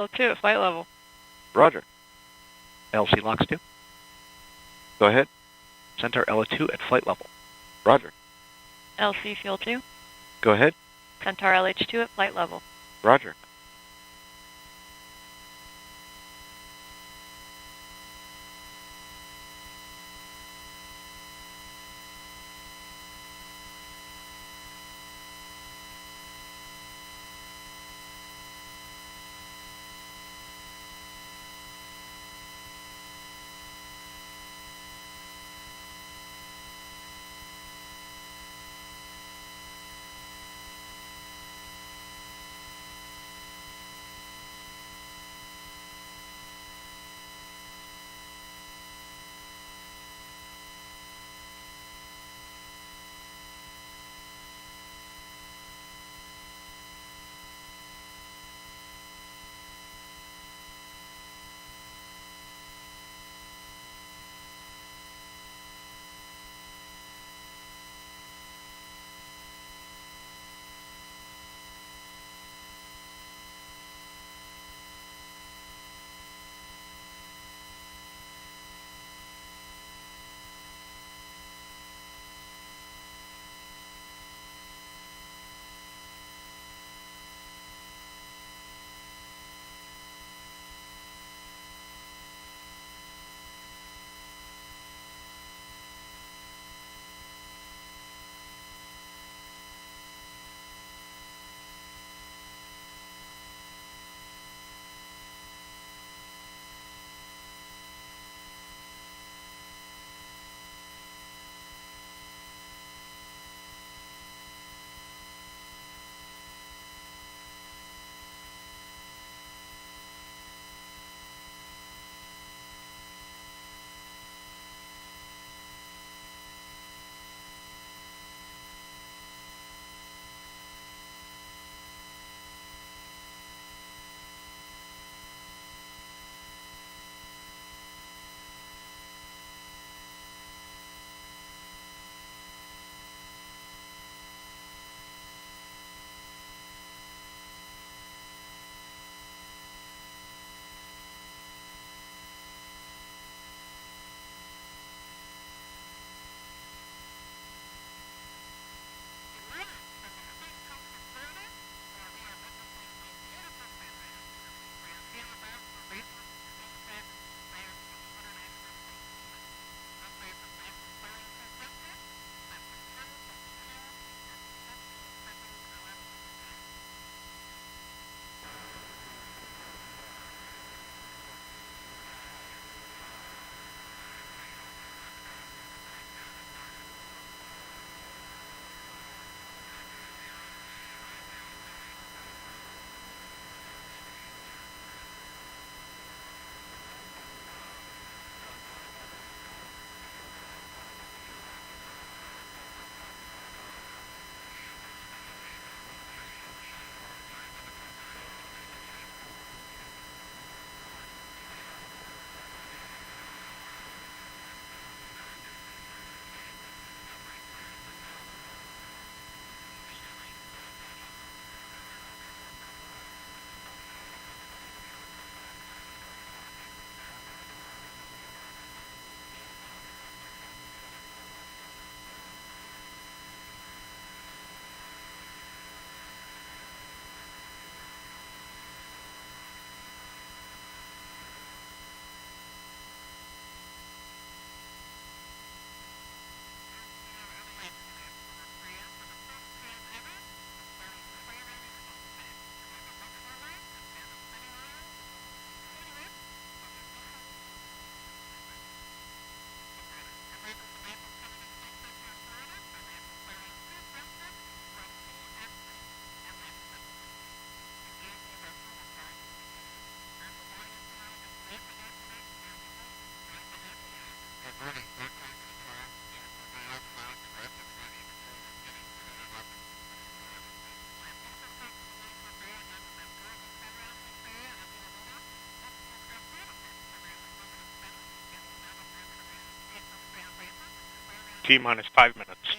L2 at flight level. Roger. LC LOX 2. Go ahead. Centaur LO2 at flight level. Roger. LC Fuel 2. Go ahead. Centaur LH2 at flight level. Roger. T-minus 5 minutes.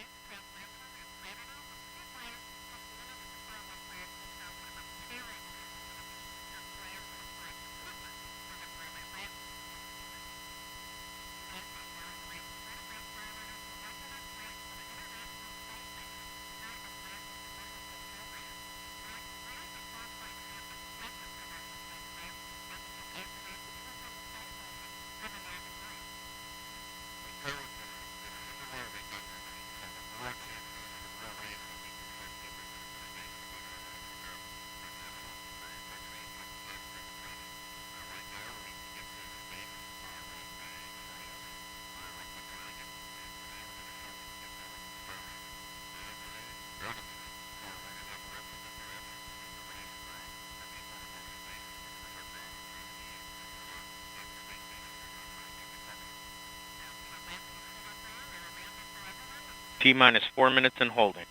T-minus 4 minutes and holding.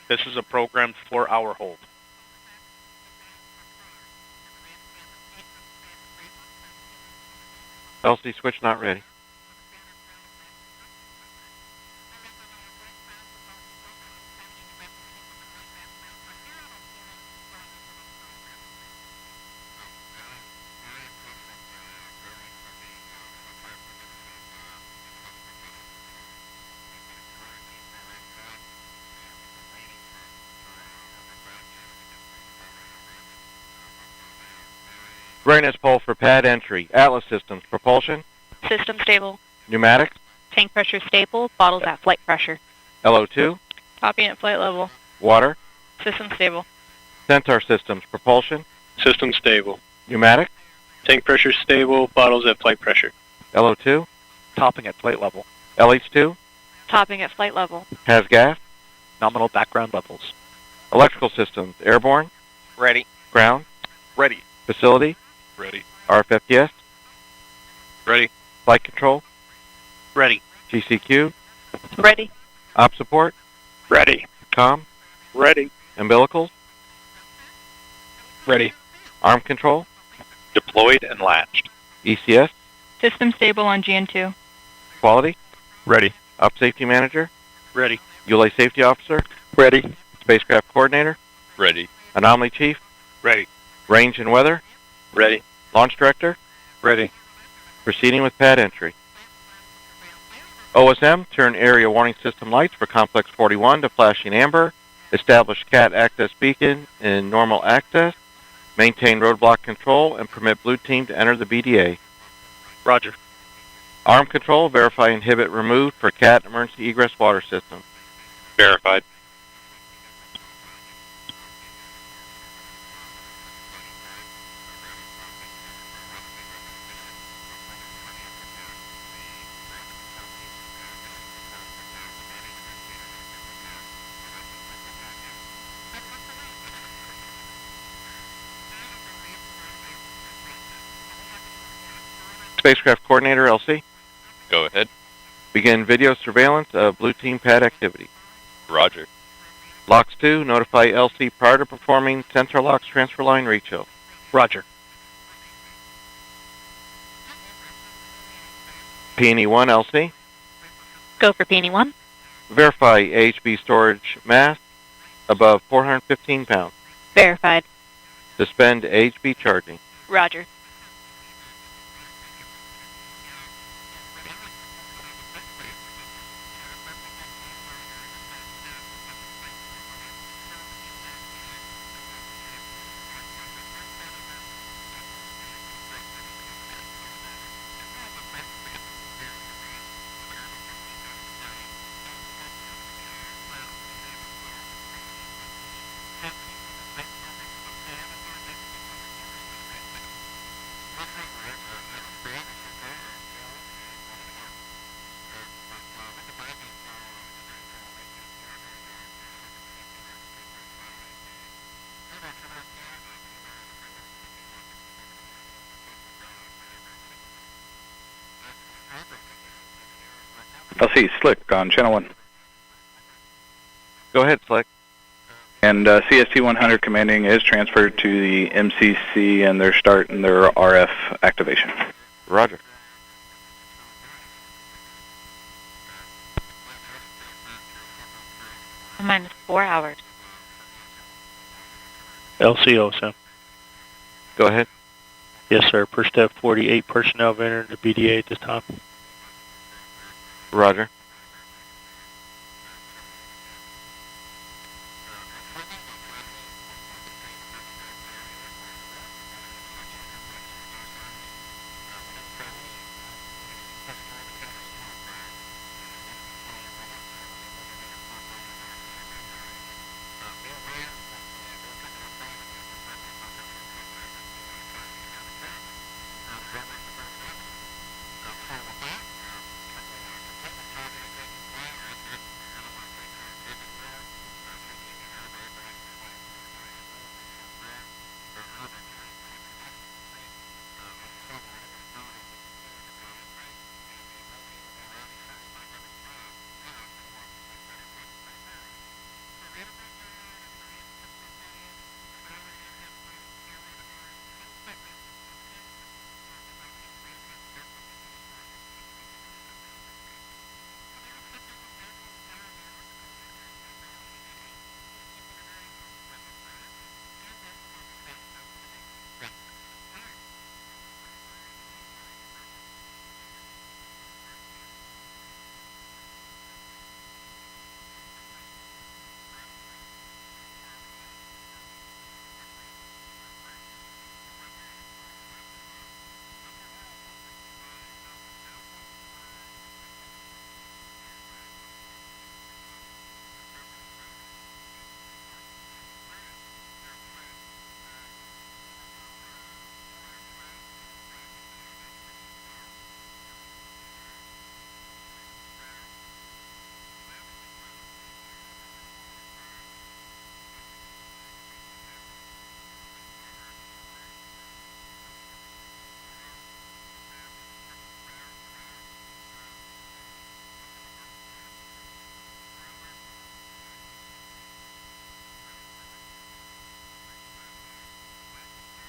This is a programmed 4-hour hold. LC switch not ready. Readiness poll for pad entry. Atlas Systems. Propulsion. System stable. Pneumatics. Tank pressure stable. Bottles at flight pressure. LO2. Copy at flight level. Water. System stable. Centaur Systems. Propulsion. System stable. Pneumatics. Tank pressure stable. Bottles at flight pressure. LO2. Topping at flight level. LH2. Topping at flight level. Has gas. Nominal background levels. Electrical Systems. Airborne. Ready. Ground. Ready. Facility. Ready. RFFTS. Ready. Flight control. Ready. GCQ. Ready. Op support. Ready. Com. Ready. Umbilicals. Ready. Arm control. Deployed and latched. ECS. System stable on GN2. Quality. Ready. Up safety manager. Ready. ULA safety officer. Ready. Spacecraft coordinator. Ready. Anomaly chief. Ready. Range and weather. Ready. Launch director. Ready. Proceeding with pad entry. OSM, turn area warning system lights for complex 41 to flashing amber. Establish CAT access beacon in normal access. Maintain roadblock control and permit blue team to enter the BDA. Roger. Arm control, verify inhibit removed for CAT emergency egress water system. Verified. Spacecraft coordinator, LC. Go ahead. Begin video surveillance of blue team pad activity. Roger. LOX 2, notify LC prior to performing sensor LOX transfer line rechill. Roger. P&E 1, LC. Go for P&E 1. Verify AHB storage mass above 415 pounds. Verified. Suspend AHB charging. Roger. LC, Slick on Channel 1. Go ahead, Slick. And CST 100 commanding is transferred to the MCC, and they're starting their RF activation. Roger. Minus 4 hours. LCOSM. Go ahead. Yes, sir. Per step 48 personnel have entered the BDA at this time. Roger.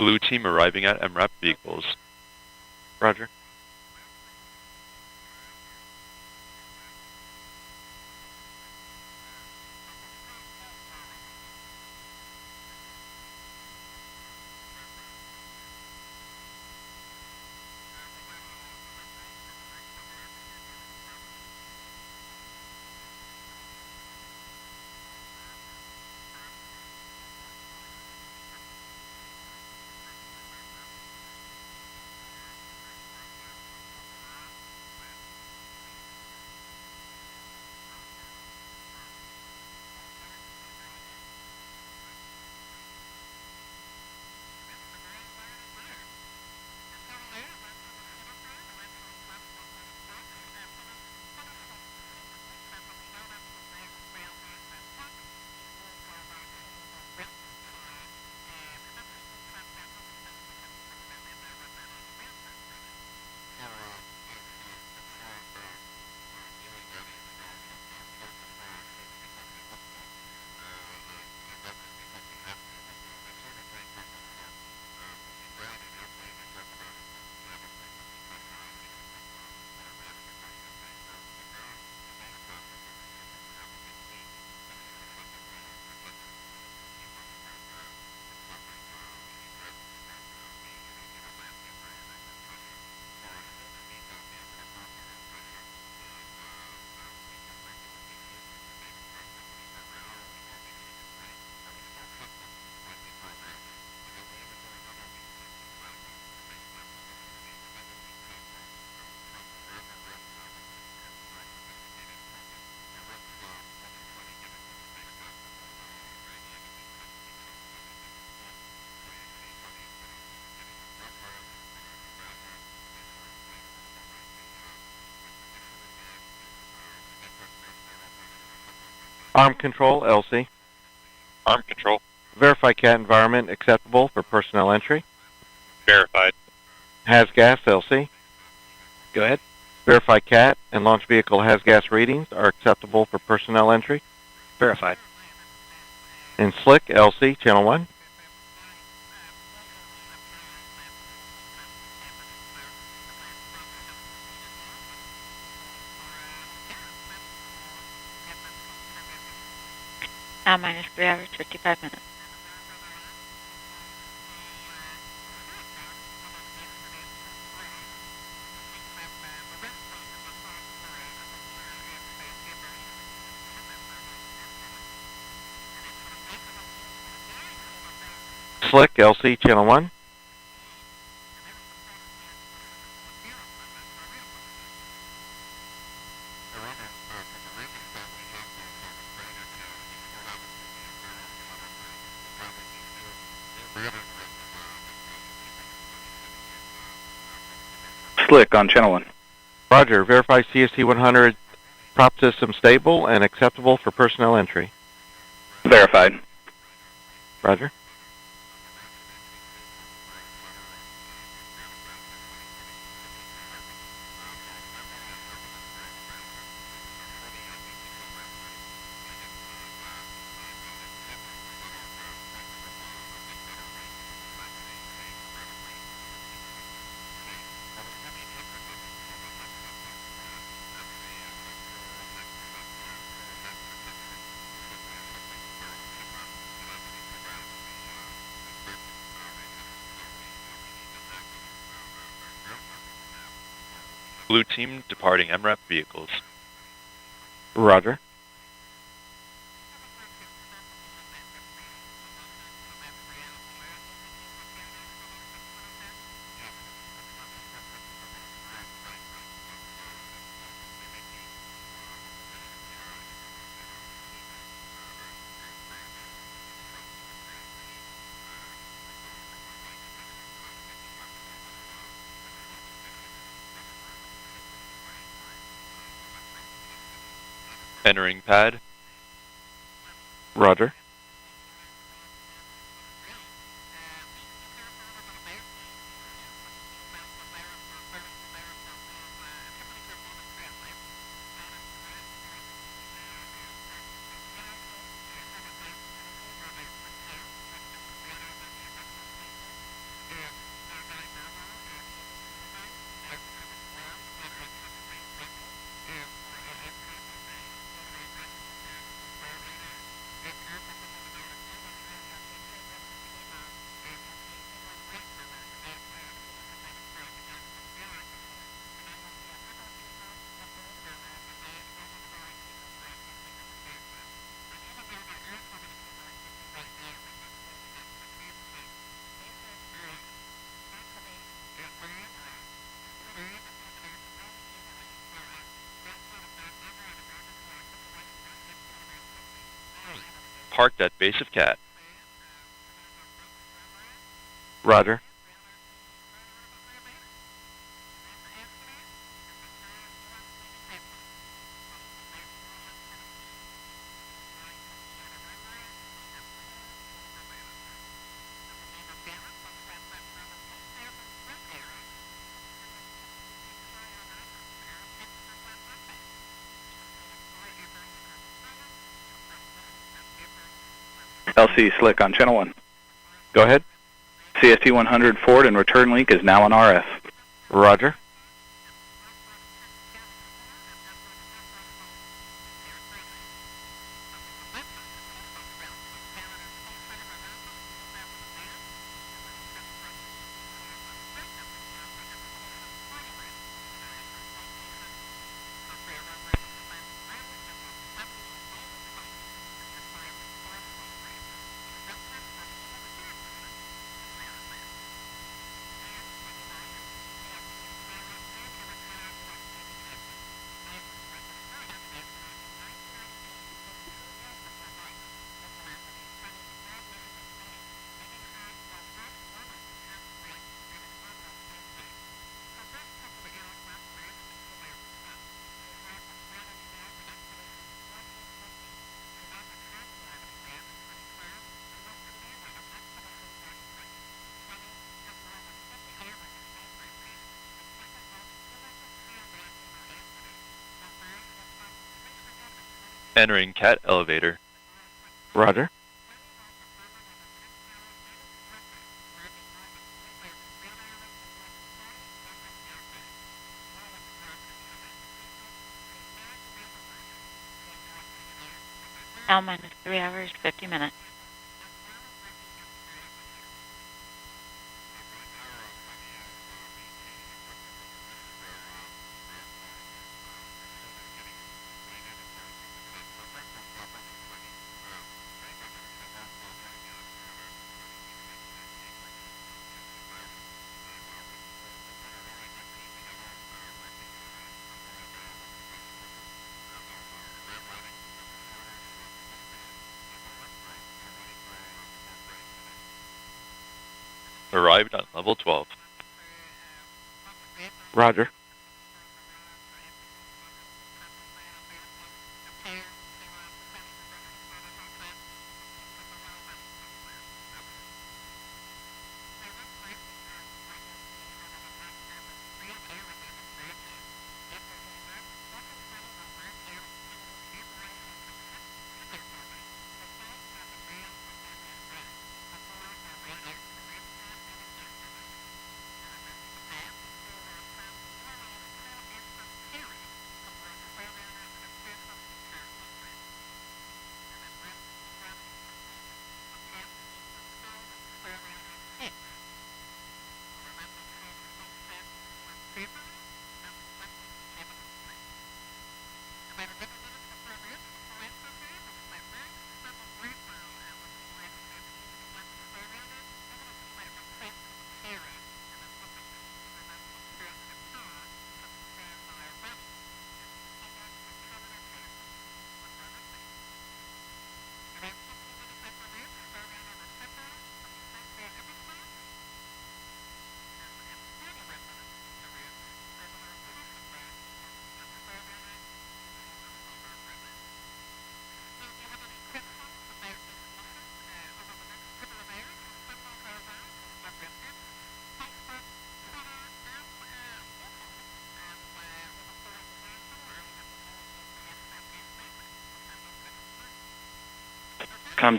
Blue team arriving at MRAP vehicles. Roger. Arm control, LC. Arm control. Verify CAT environment acceptable for personnel entry. Verified. Has gas, LC. Go ahead. Verify CAT and launch vehicle has gas readings are acceptable for personnel entry. Verified. And Slick, LC, channel 1. Now minus 3 hours, 55 minutes. Slick, LC, channel 1. Slick on channel 1. Roger. Verify CST 100 prop system stable and acceptable for personnel entry. Verified. Roger. Blue team departing MRAP vehicles. Roger. Entering pad. Roger. parked at base of cat. Roger. LC Slick on channel 1. Go ahead. CST 100 forward and return link is now on RF. Roger. Entering cat elevator. Roger. Now minus 3 hours, 50 minutes. Arrived on level 12. Roger.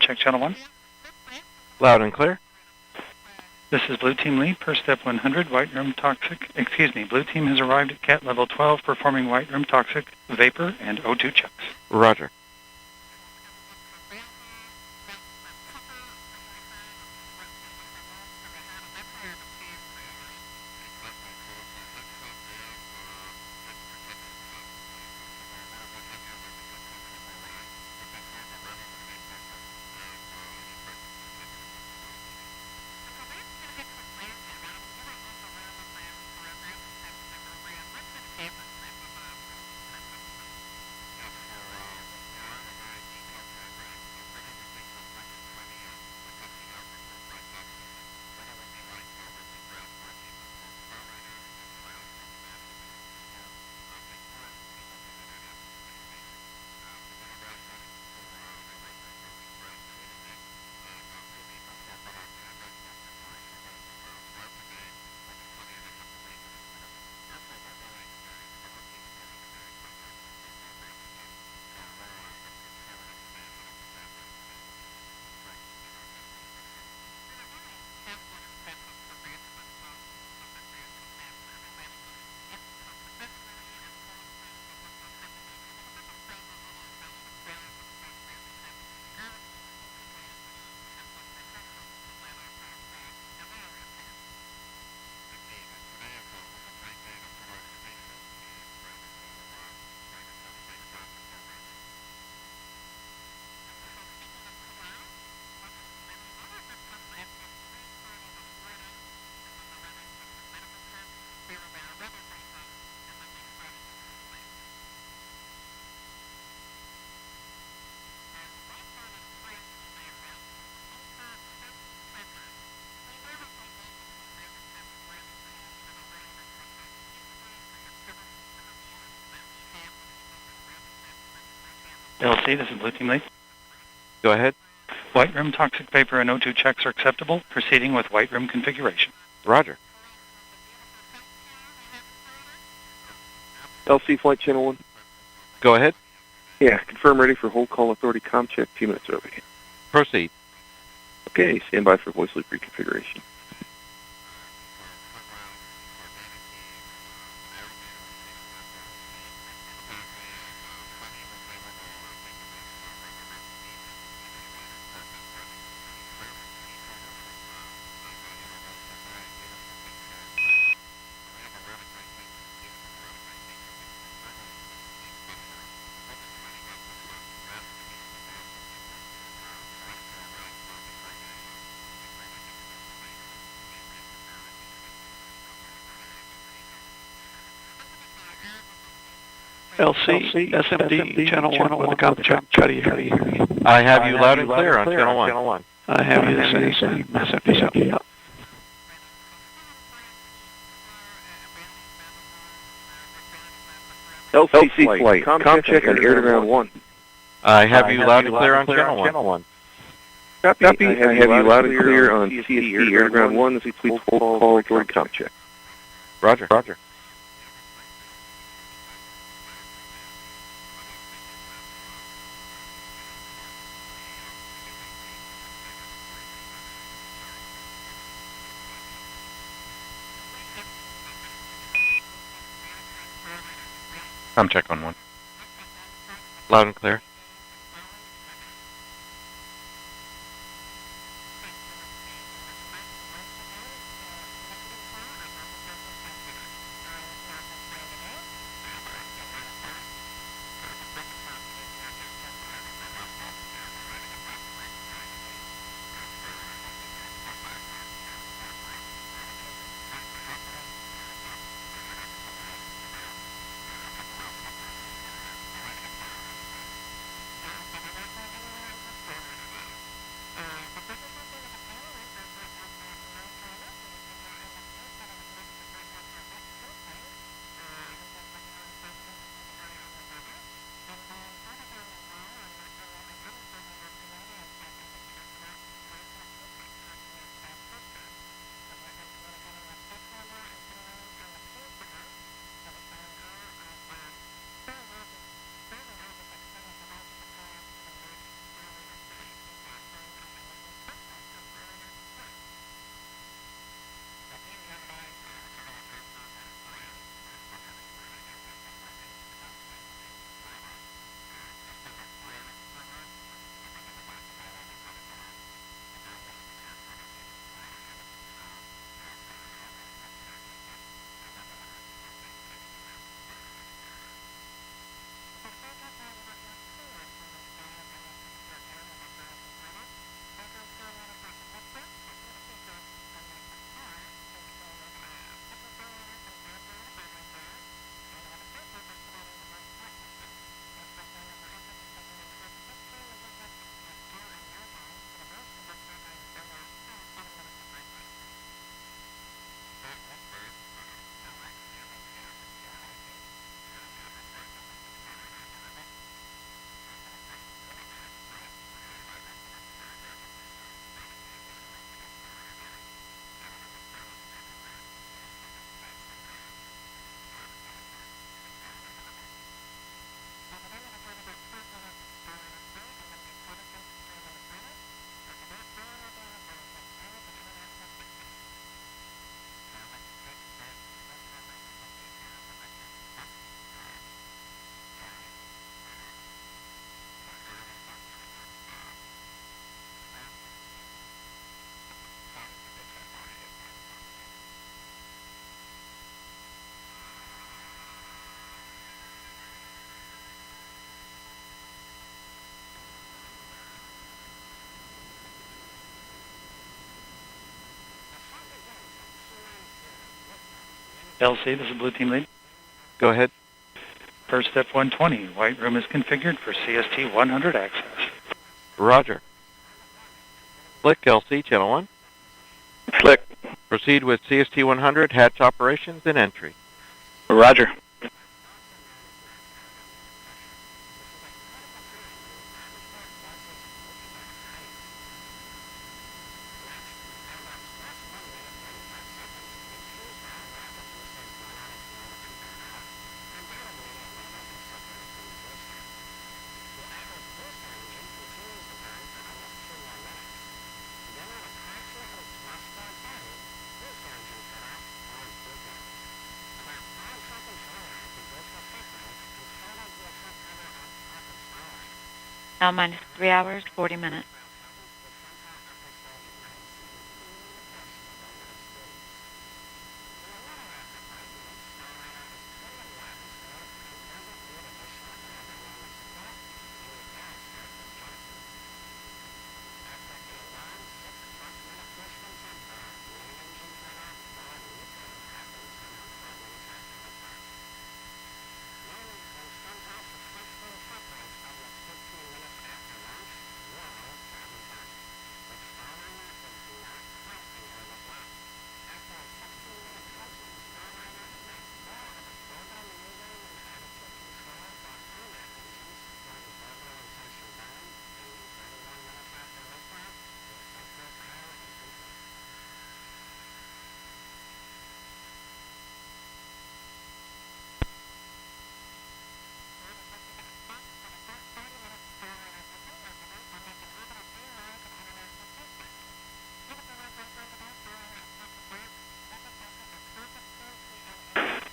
Check channel 1. Loud and clear. This is Blue Team Lead per step 100, white room toxic. Blue Team has arrived at cat level 12 performing white room toxic, vapor, and O2 checks. Roger. LC, this is Blue Team Lead. Go ahead. White room toxic vapor and O2 checks are acceptable. Proceeding with white room configuration. Roger. LC Flight Channel 1. Go ahead. Yeah, confirm ready for hold call authority comm check 2 minutes early. Proceed. Okay, stand by for voice loop reconfiguration. LC, SMD, Channel 1 with a comm check. How do you hear me? I have you loud and clear on Channel 1. I have you the same. SMD out. LC Flight, comm check on air to ground 1. I have you loud and clear on Channel 1. Copy. I have you loud and clear on CFT air to ground 1. Please hold call authority comm check. Roger. Roger. Comm check on 1. Loud and clear. LC, this is Blue Team Lead. Go ahead. First step 120, white room is configured for CST 100 access. Roger. Slick, LC, Channel 1. Slick. Proceed with CST 100 hatch operations and entry. Roger. L minus 3 hours, 40 minutes.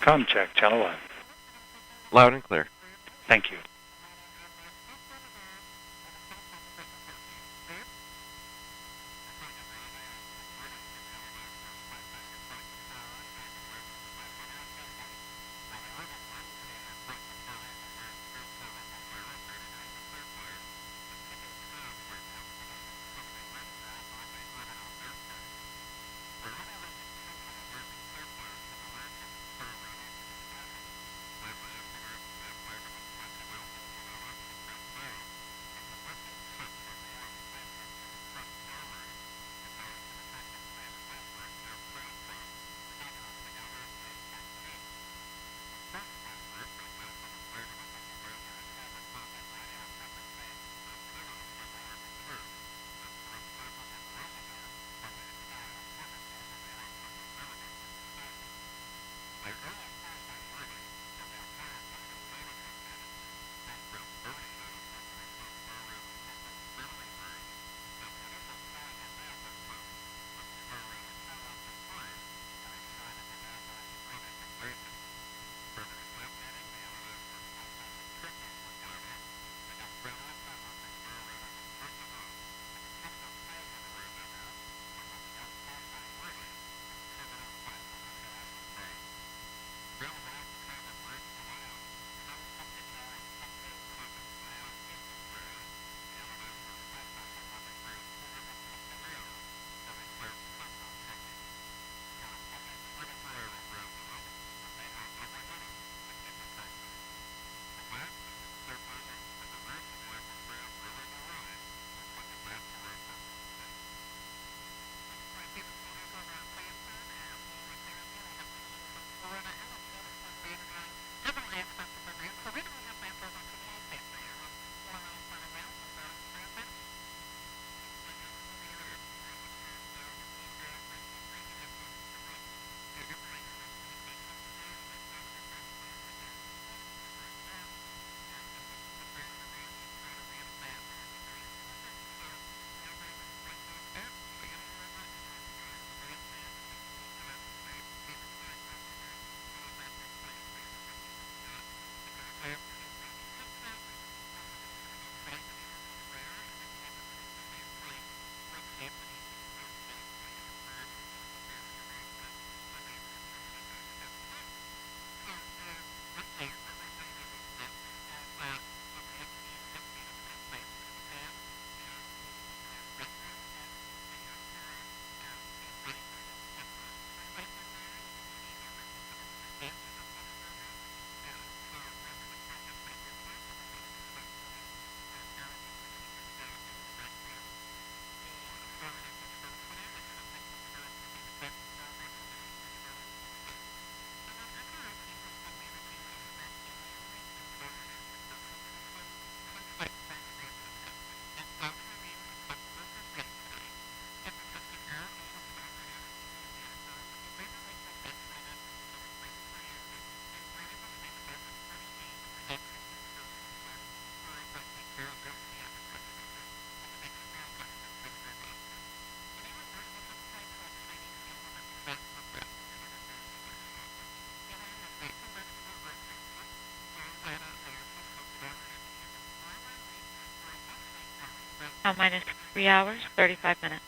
Com check, channel 1. Loud and clear. Thank you. Now minus 3 hours, 35 minutes.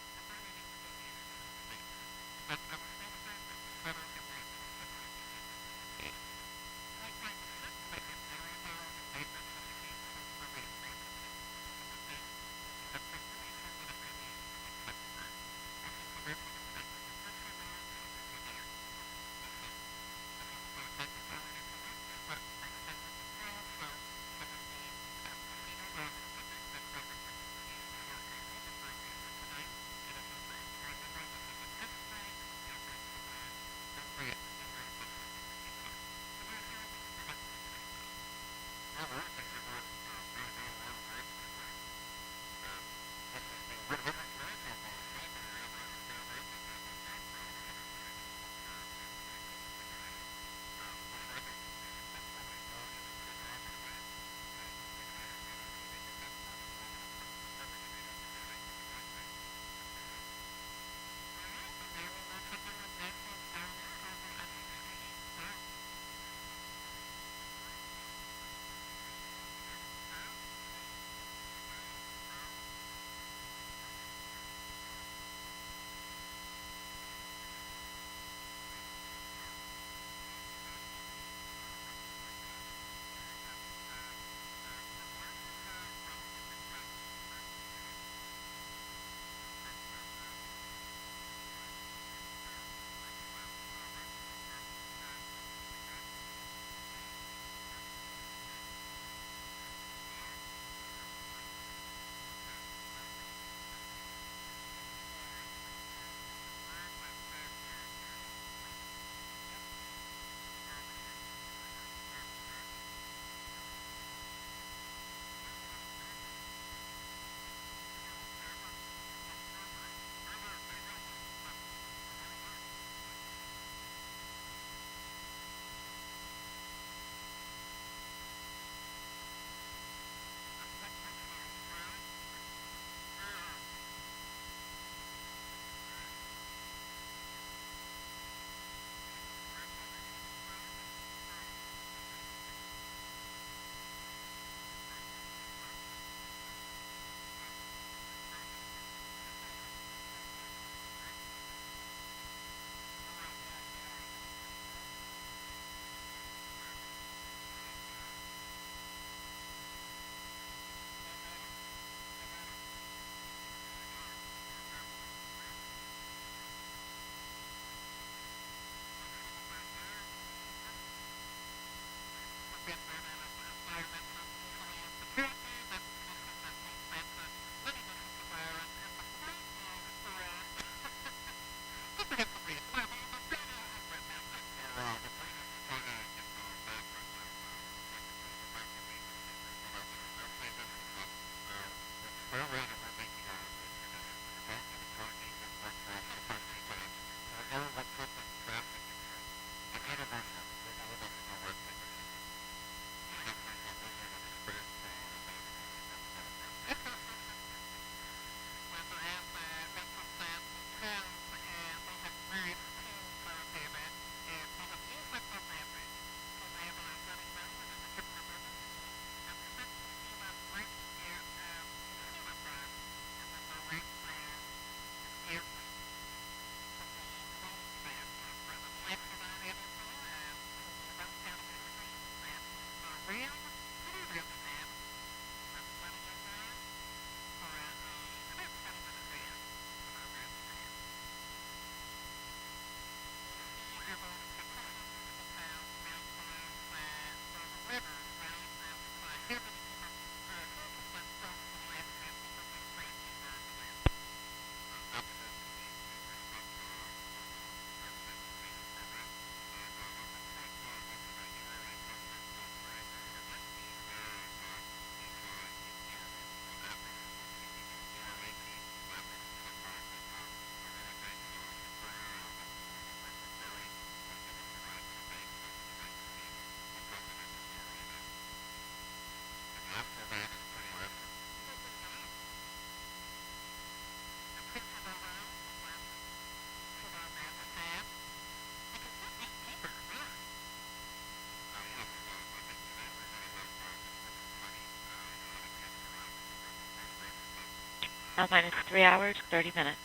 L minus 3 hours, 30 minutes.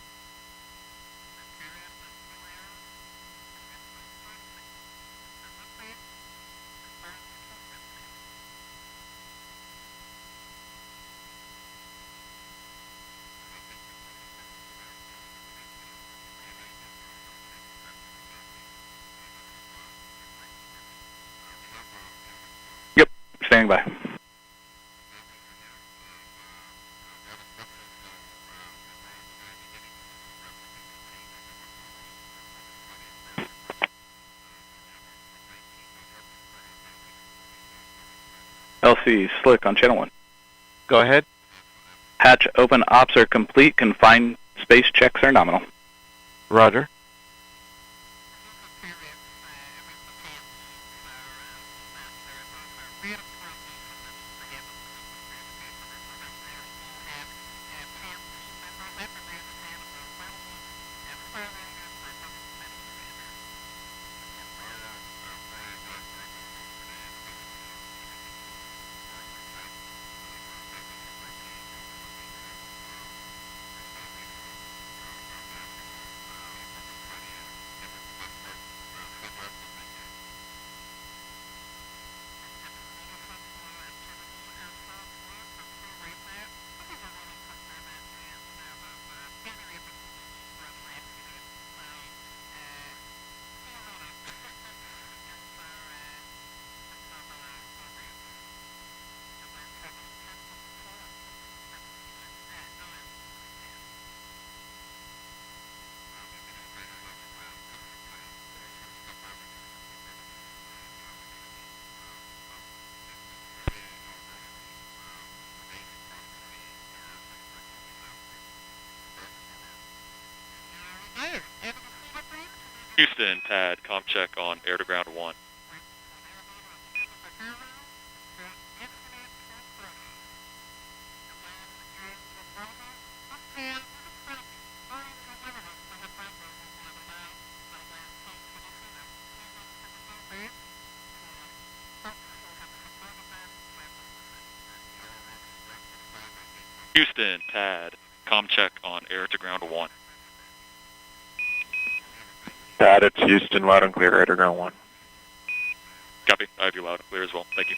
Yep, standing by. LC, Slick on channel 1. Go ahead. Hatch open, ops are complete, confined space checks are nominal. Roger. Houston, pad, com check on air to ground 1. Houston, pad, com check on air to ground 1. Pad, it's Houston, loud and clear, air to ground 1. Copy. I have you loud and clear as well. Thank you.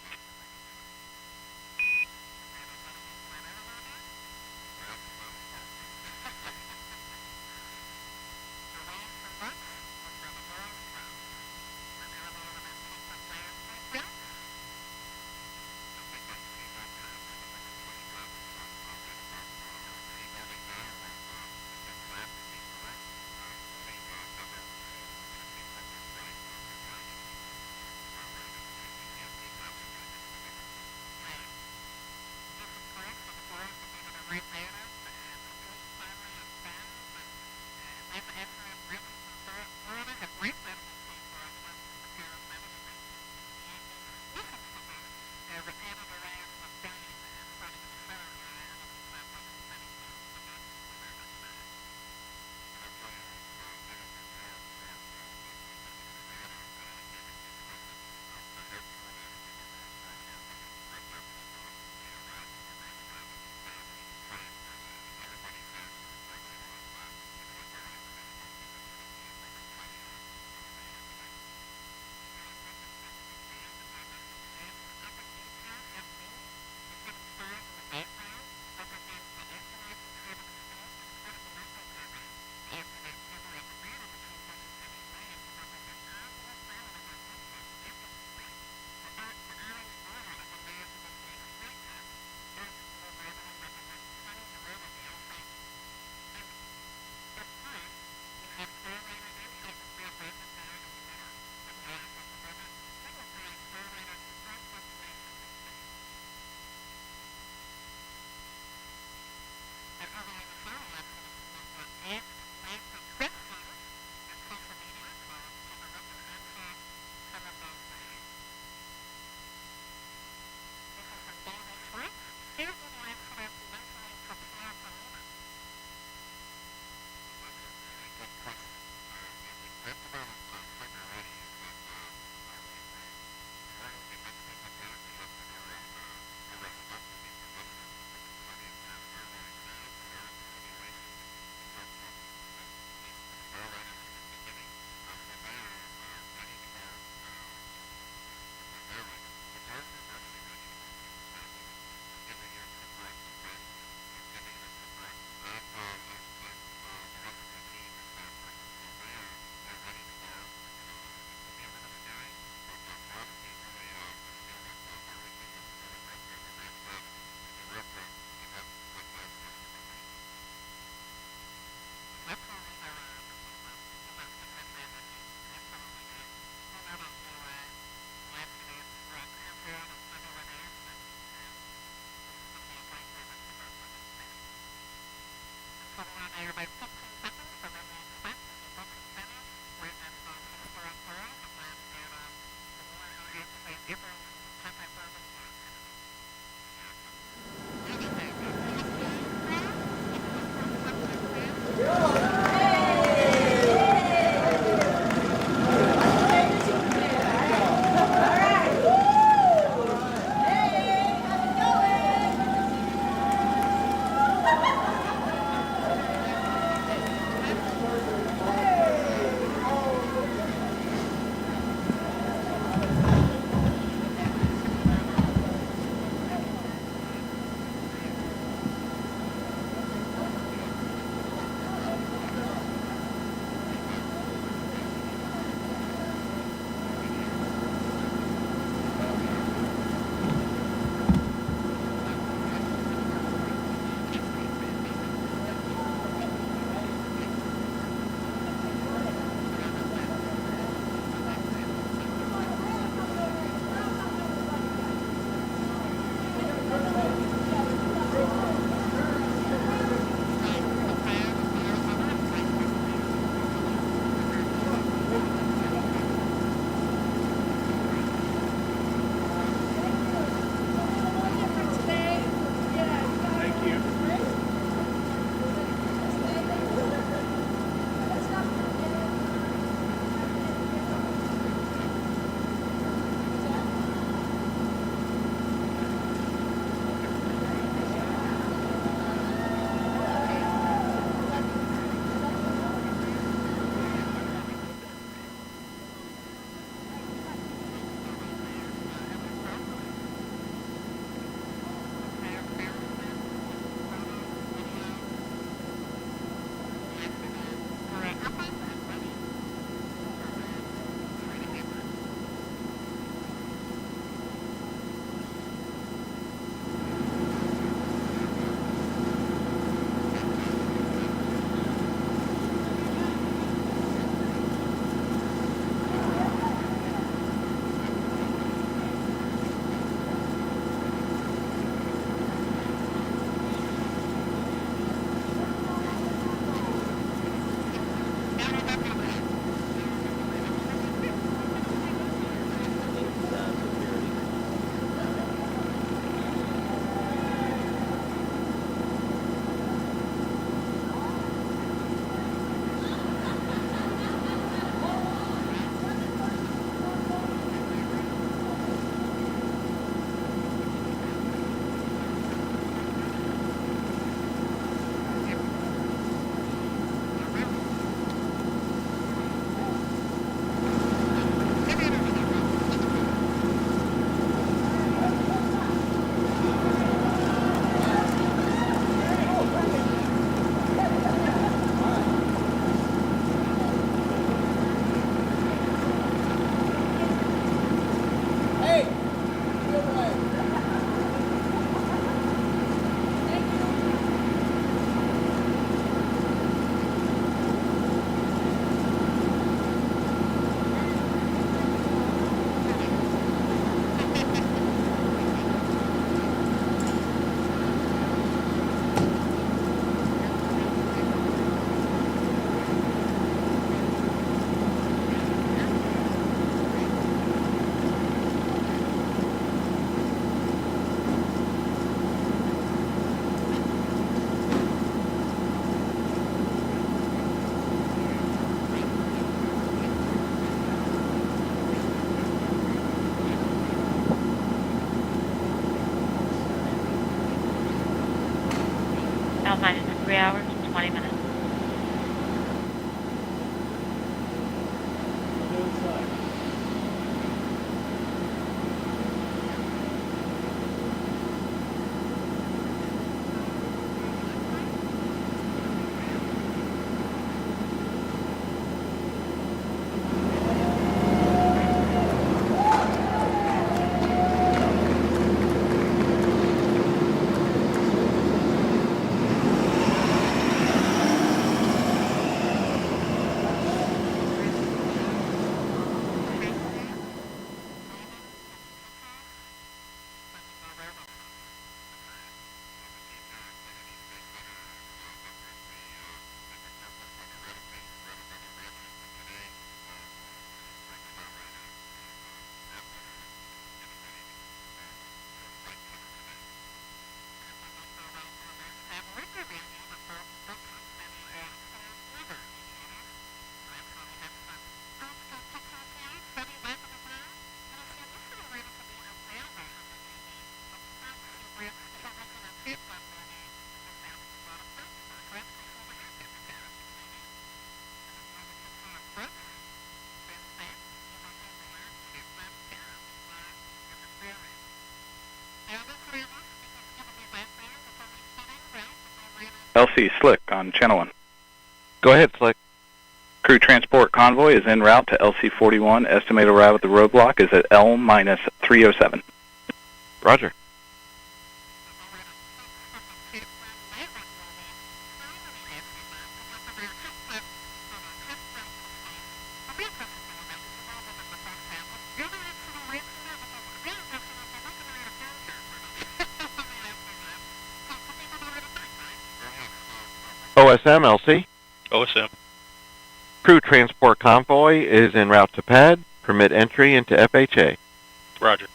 LC Slick on Channel 1. Go ahead, Slick. Crew transport convoy is en route to LC-41. Estimated arrival at the roadblock is at L-307. Roger. OSM, LC. OSM. Crew transport convoy is en route to pad. Permit entry into FHA. Roger.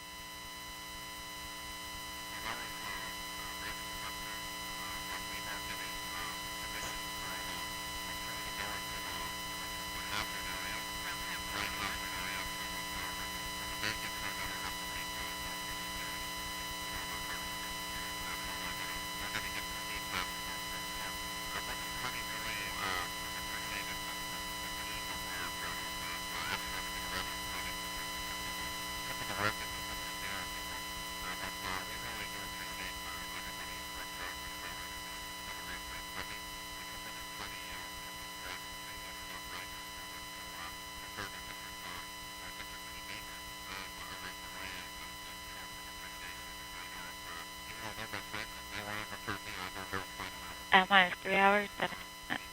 Minus 3 hours, 17 minutes.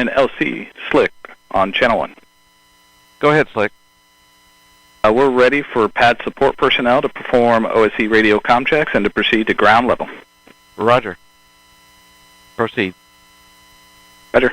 and LC, Slick, on Channel 1. Go ahead, Slick. We're ready for pad support personnel to perform OSC radio comm checks and to proceed to ground level. Roger. Proceed. Roger.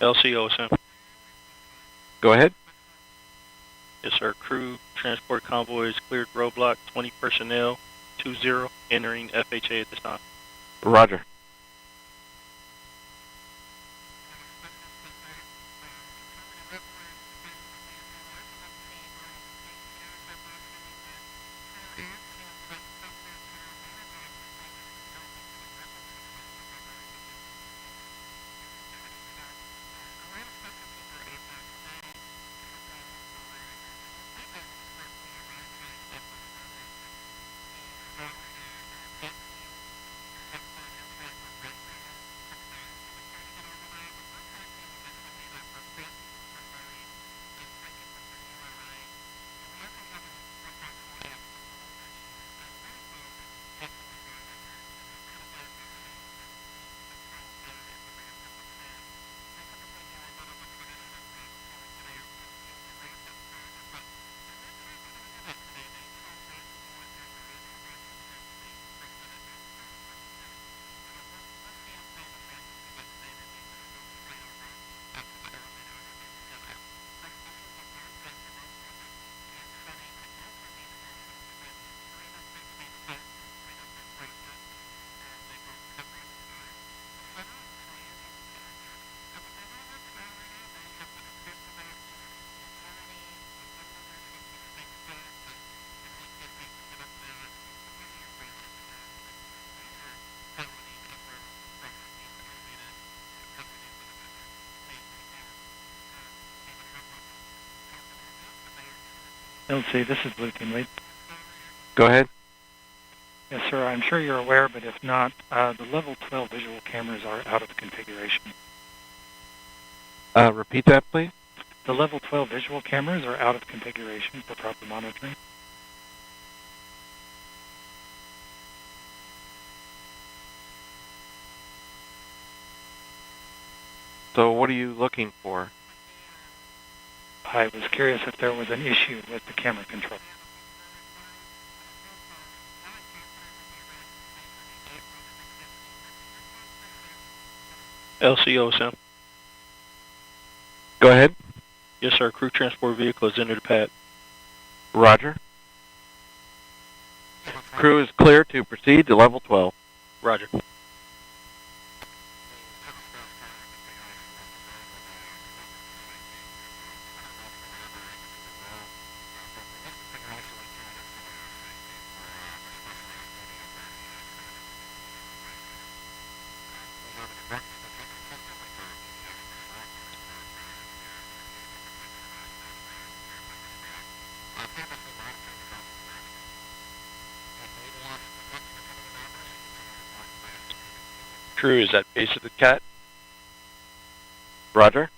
LCOSM. Go ahead. Yes, sir. Crew transport convoys cleared roadblock. 20 personnel. 20 entering FHA at this time. Roger. LC, this is Blue Team Lead. Go ahead. Yes, sir. I'm sure you're aware, but if not, the level 12 visual cameras are out of configuration. Repeat that, please. The level 12 visual cameras are out of configuration for proper monitoring. So what are you looking for? I was curious if there was an issue with the camera control. LCOSM. Go ahead. Yes, sir. Crew transport vehicle is entered the pad. Roger. Crew is clear to proceed to level 12. Roger. Crew is at base of the cat. Roger.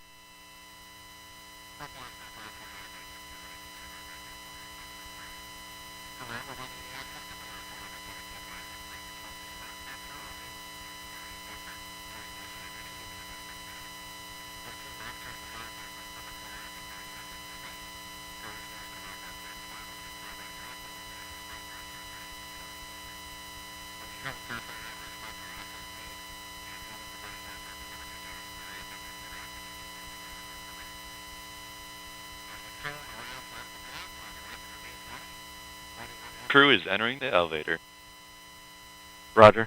crew is entering the elevator. Roger.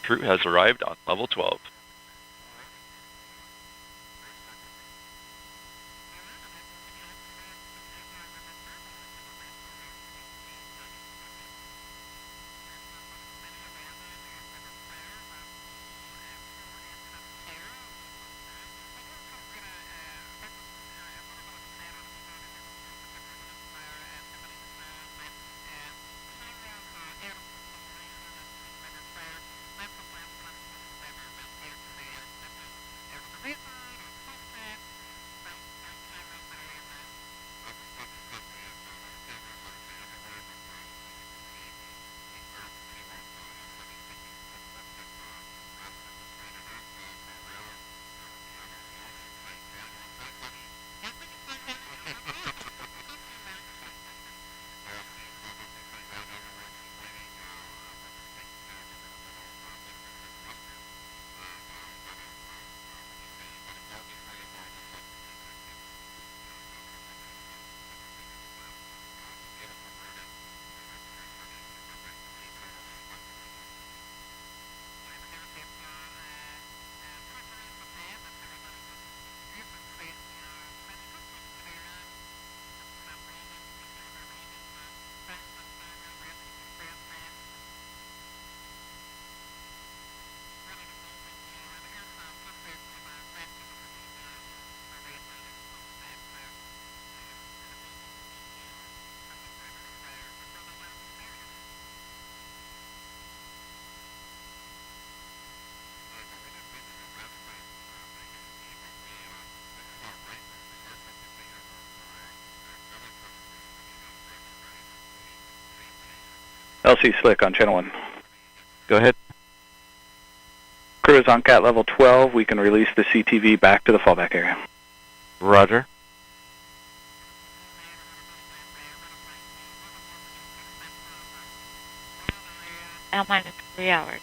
Crew has arrived on level 12. LC Slick on channel 1. Go ahead. Crew is on cat level 12. We can release the CTV back to the fallback area. Roger. L minus 3 hours.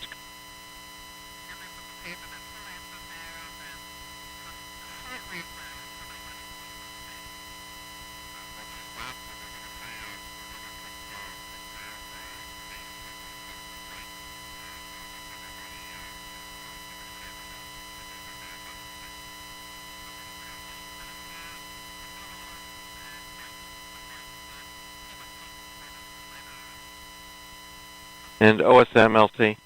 And OSM LC.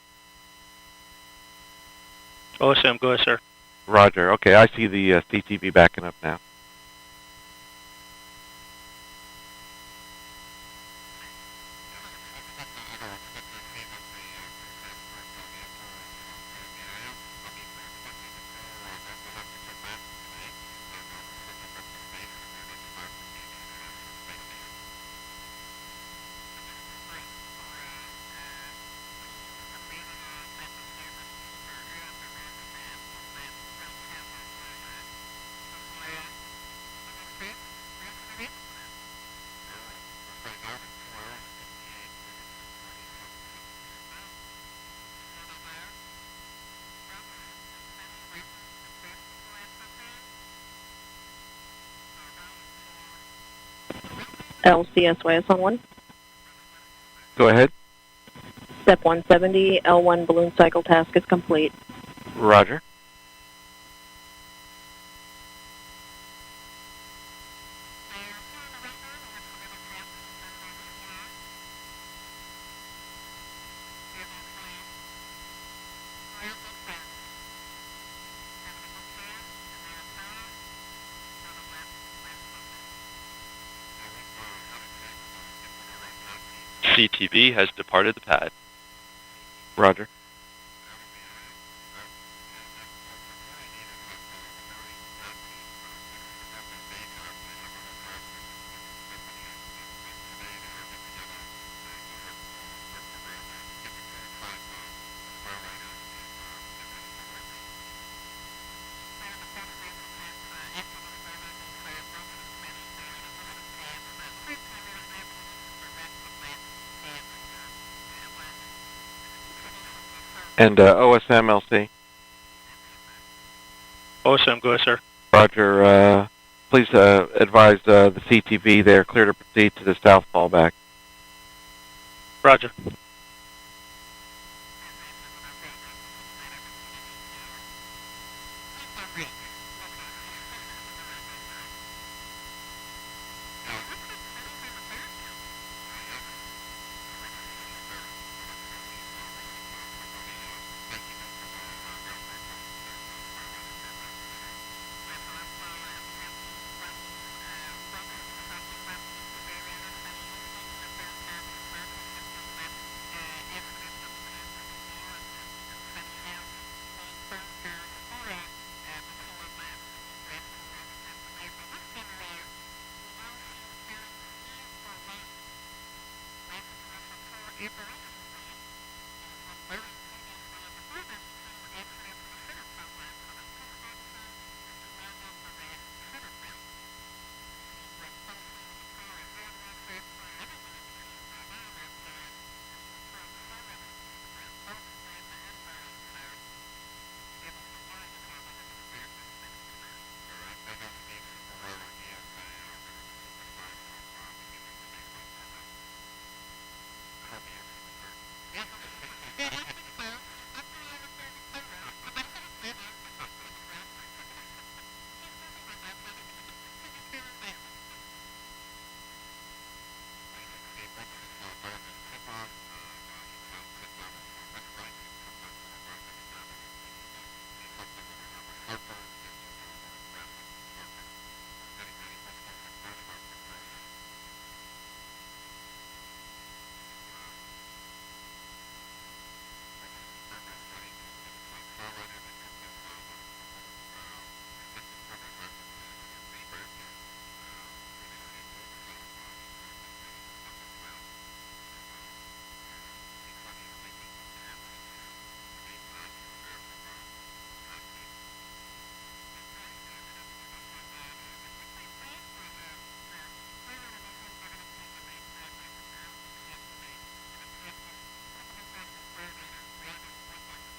OSM, go ahead, sir. Roger. Okay, I see the CTV backing up now. LCSYS on 1. Go ahead. Step 170, L1 balloon cycle task is complete. Roger. CTV has departed the pad. Roger. And OSM LC. OSM, go ahead, sir. Roger. Please advise the CTV they are clear to proceed to the south fallback. Roger.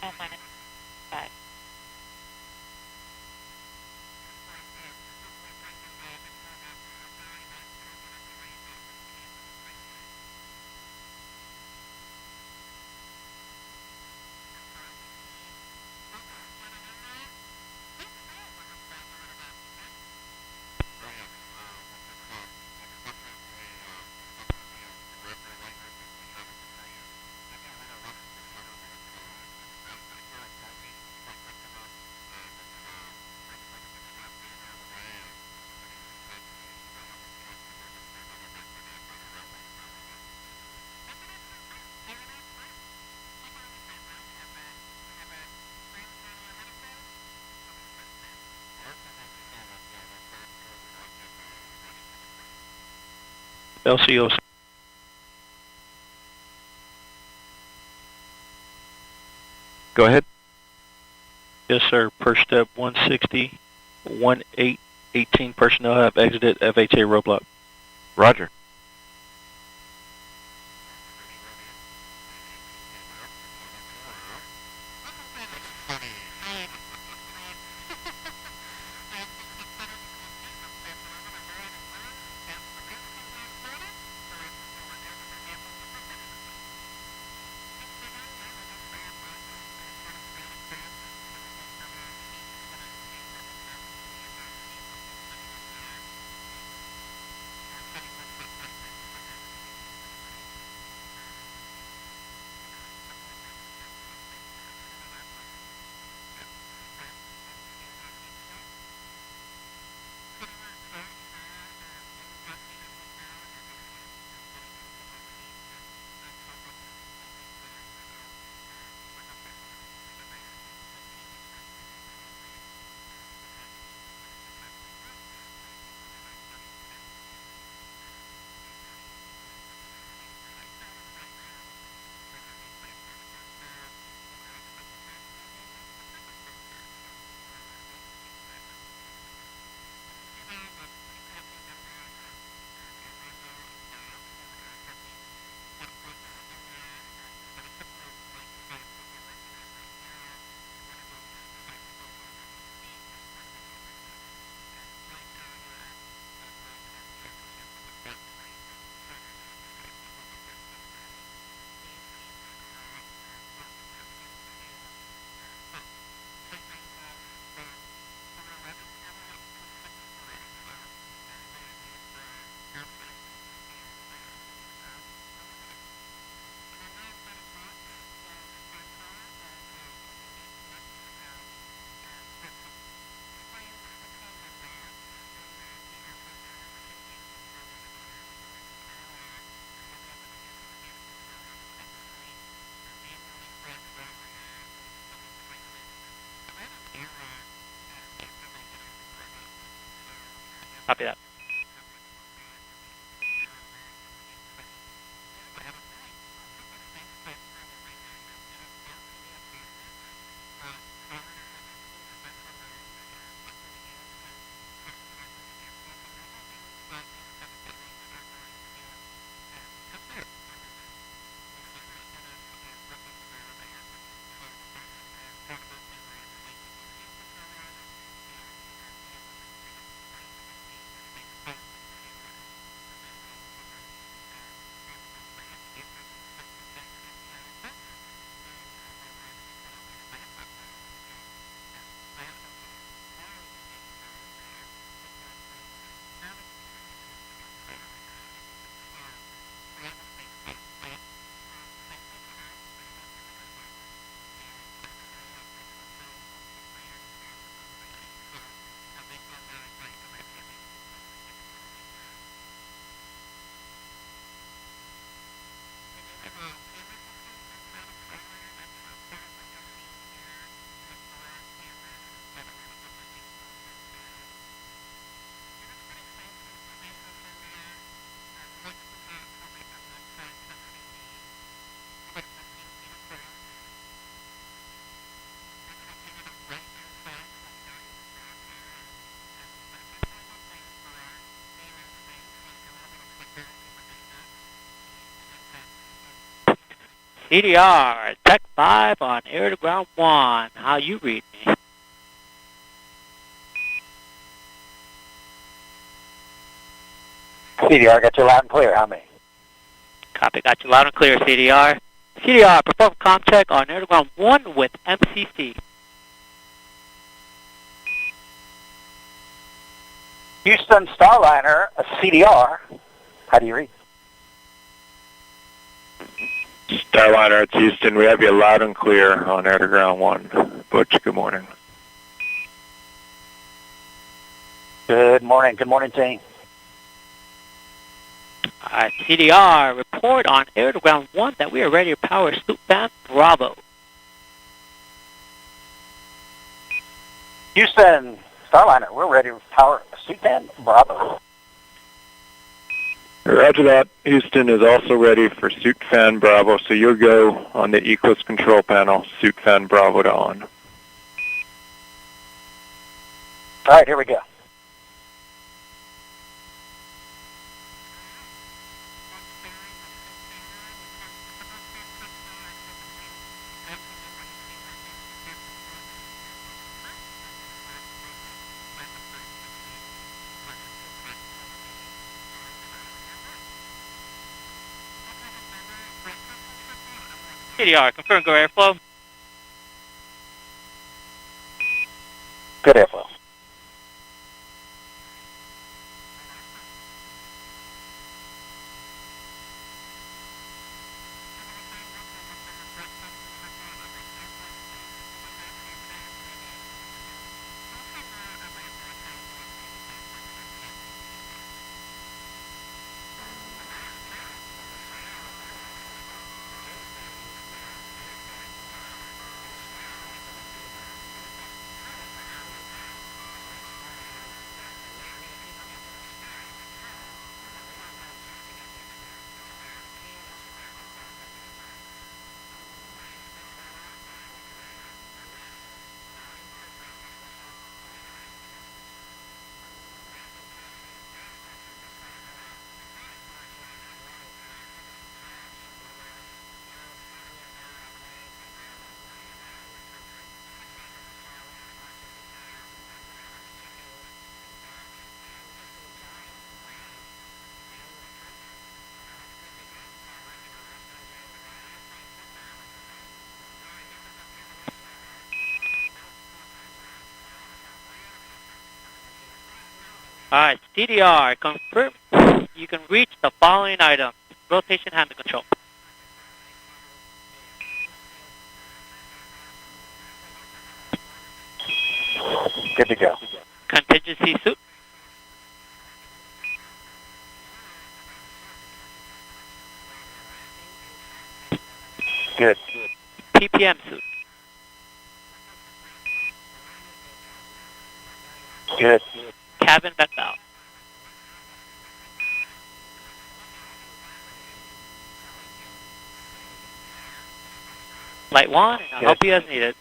-5. LCO. Go ahead. Yes, sir. Per step 160, 1818 personnel have exited FHA roadblock. Roger. Copy that. CDR, Tech 5 on air to ground 1. How you read me? CDR, got you loud and clear. How many? Copy, got you loud and clear, CDR. CDR, perform comm check on air to ground 1 with MCC. Houston Starliner, a CDR. How do you read? Starliner, it's Houston. We have you loud and clear on air to ground 1. Butch, good morning. Good morning. Good morning, team. CDR, report on air to ground 1 that we are ready to power Scoop Fan Bravo. Houston Starliner, we're ready to power Scoop Fan Bravo. Roger that. Houston is also ready for Suit Fan Bravo, so you'll go on the Eclipse control panel, Suit Fan Bravo to on. All right, here we go. CDR, confirm go airflow. Good airflow. Alright, CDR, confirm you can reach the following items. Rotation handle control. Good to go. Contingency suit. Good. PPM suit. Good. Cabin vent valve. Light 1, and I'll help you as needed.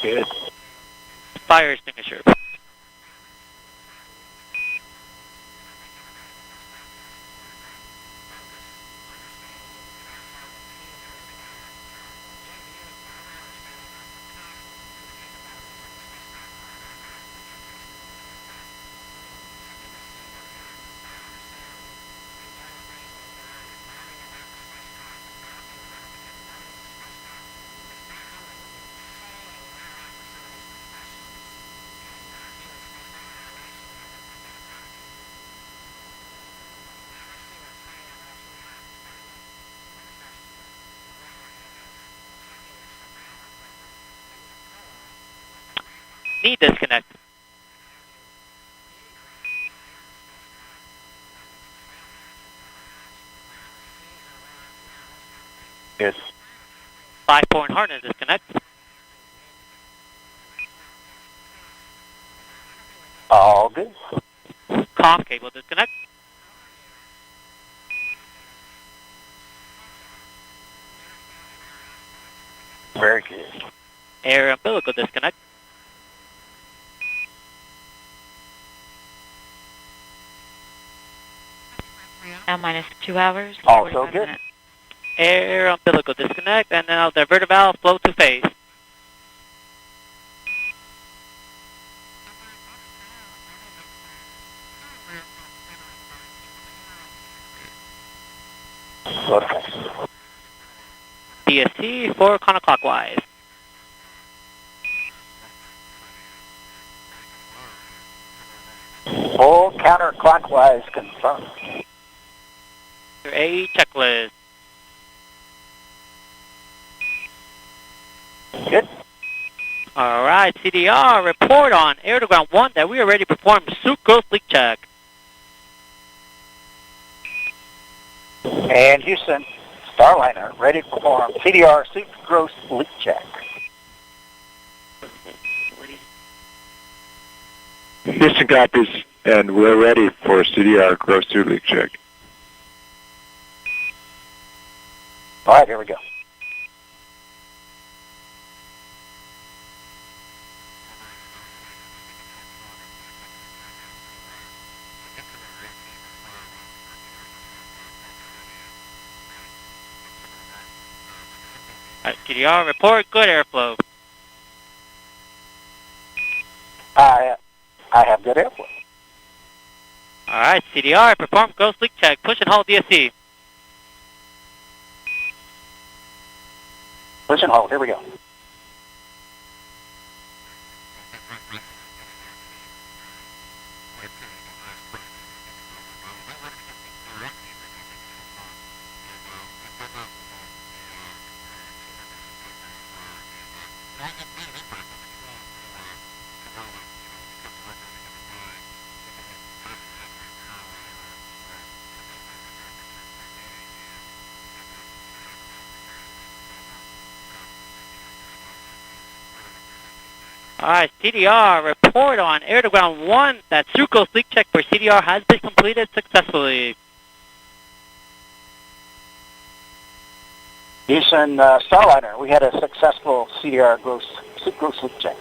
Good. Fire extinguisher. Need disconnect. Good. 5-point harness disconnect. All good. Comm cable disconnect. Very good. Air umbilical disconnect. Now minus 2 hours. Also 45 good. minutes. Air umbilical disconnect, and then I'll divert a valve, flow to phase. Okay. TSC 4 counterclockwise. Full counterclockwise confirmed. Your AE checklist. Good. All right, CDR, report on air-to-ground 1 that we already performed sucrose leak check. And Houston, Starliner, ready to perform CDR sucrose leak check. Houston copies, and we're ready for CDR gross suit leak check. All right, here we go. All right, CDR, report good airflow. I have good airflow. All right, CDR, perform gross leak check. Push and hold DSC. Push and hold, here we go. All right, CDR, report on air-to-ground 1 that sucrose leak check for CDR has been completed successfully. Houston, Starliner, we had a successful CDR sucrose leak check.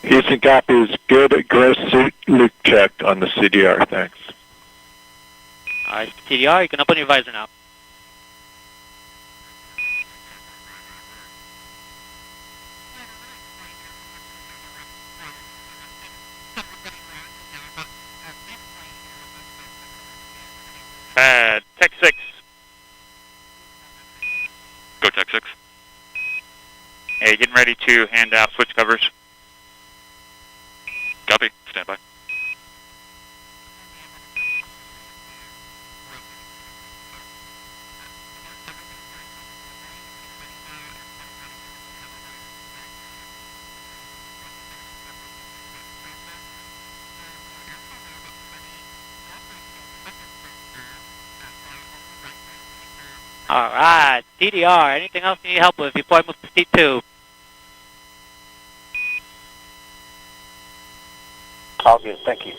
Houston copies, good gross suit leak check on the CDR, thanks. All right, CDR, you can open your visor now. Tech 6. Go Tech 6. Hey, getting ready to hand out switch covers. Copy. Stand by. All right, CDR, anything else you need help with before I move to seat 2? All good, thank you.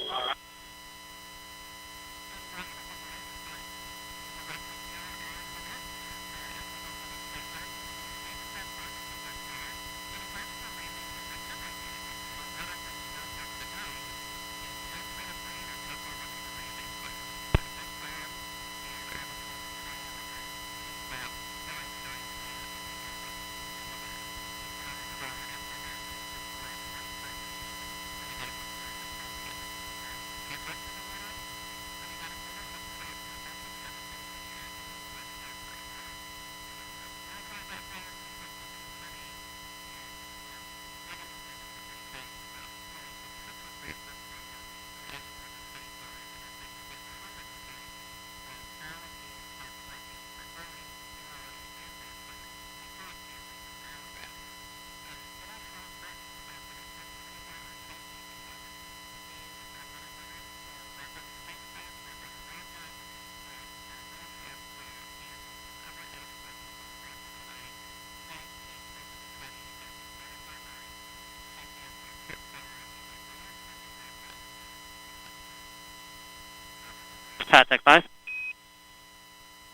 Patek 5.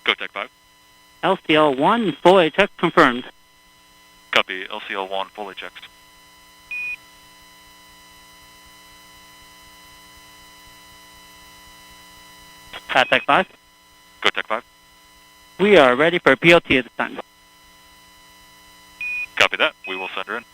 Kotec 5. LCL1, full check confirmed. Copy. LCL1 fully checked. Patek 5. Kotec 5. We are ready for PLT at this time. Copy that. We will send her in.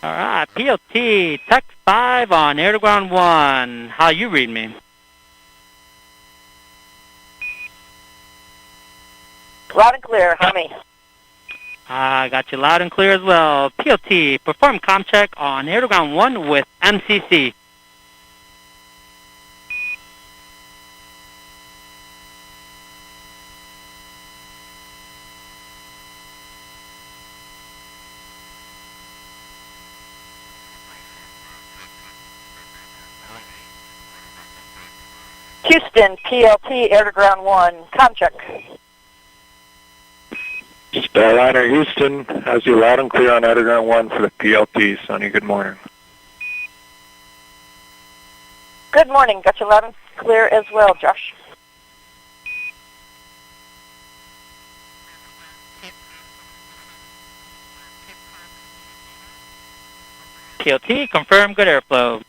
All right, PLT, Tech 5 on air to ground 1. How you read me? Loud and clear. How me? I got you loud and clear as well. PLT, perform comm check on air to ground 1 with MCC. Houston, PLT, air to ground 1. Comm check. Starliner Houston has you loud and clear on Underground 1 for the PLT. Sonny, good morning. Good morning. Got you loud and clear as well, Josh. PLT, confirm good airflow.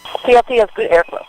PLT has good airflow.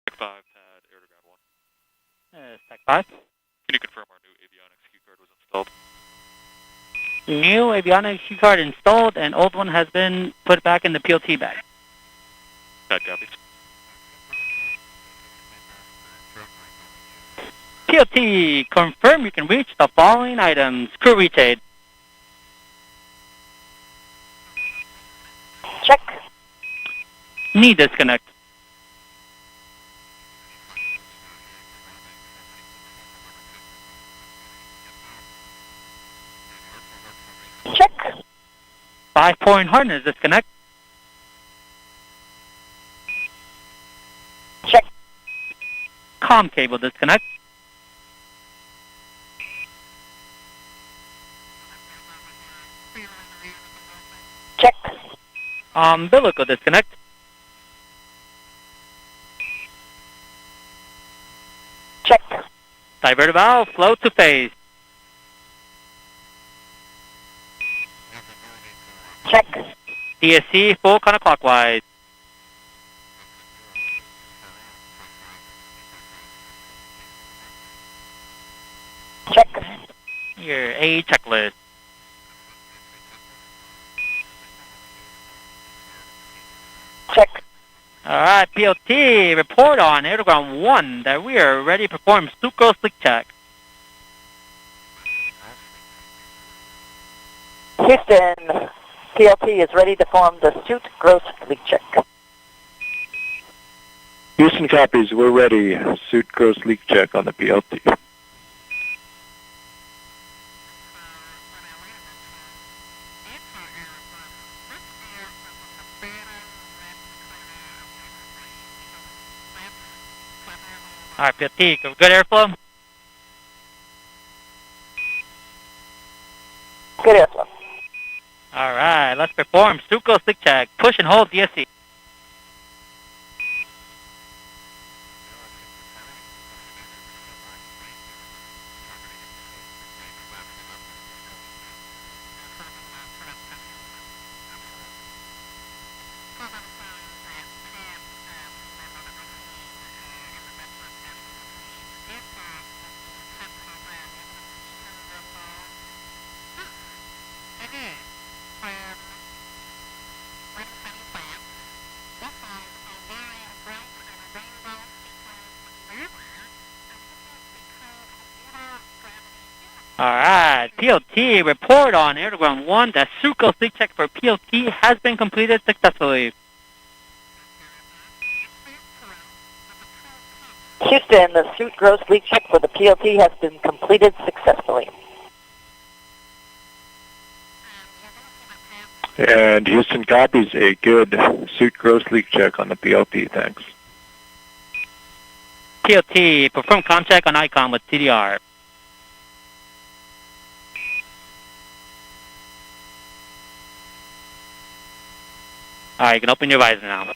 Tech 5, pad, air to ground 1. Tech 5. Can you confirm our new avionics key card was installed? New avionics key card installed and old one has been put back in the PLT bag. Pad copies. PLT, confirm you can reach the following items. Crew reach aid. Check. Knee disconnect. Check. 5-point harness disconnect. Check. Comm cable disconnect. Check. Umbilical disconnect. Check. Diverter valve, flow to phase. Check. DSC, full counterclockwise. Check. Your A checklist. Check. Alright, PLT, report on air to ground 1 that we are ready to perform sucrose leak check. Houston, PLT is ready to form the suit gross leak check. Houston copies, we're ready. Suit gross leak check on the PLT. Alright, PLT, good airflow? Good airflow. Alright, let's perform sucrose leak check. Push and hold DSC. Alright, PLT report on air to ground 1. The Suco leak check for PLT has been completed successfully. Houston, the suit gross leak check for the PLT has been completed successfully. And Houston copies a good suit gross leak check on the PLT. Thanks. PLT, perform com check on ICOM with CDR. Alright, you can open your visor now.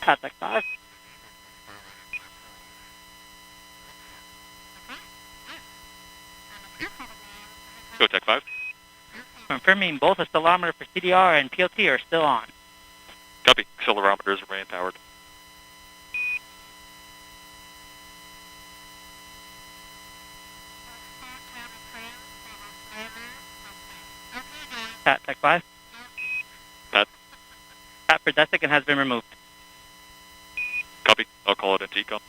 Contact 5. Go Tech 5. Confirming both accelerometer for CDR and PLT are still on. Copy. Accelerometers remain powered. Pat, Tech 5. Pat. Pat for desiccant has been removed. Copy. I'll call it into ECOM.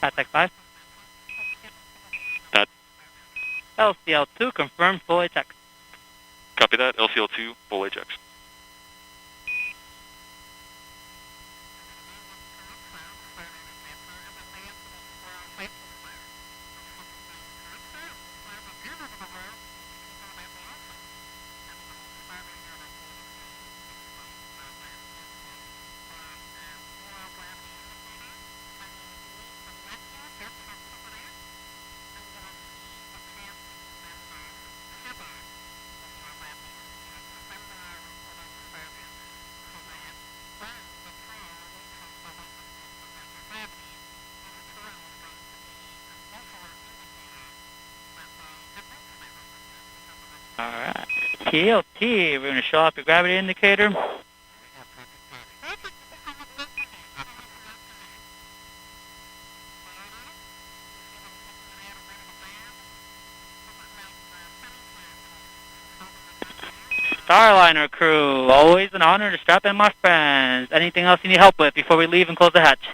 Pat, Tech 5. Pat. LCL2 confirmed full ATEX. Copy that. LCL2, full AJAX. Alright. PLT, we're going to show off your gravity indicator. Starliner crew, always an honor to strap in, my friends. Anything else you need help with before we leave and close the hatch?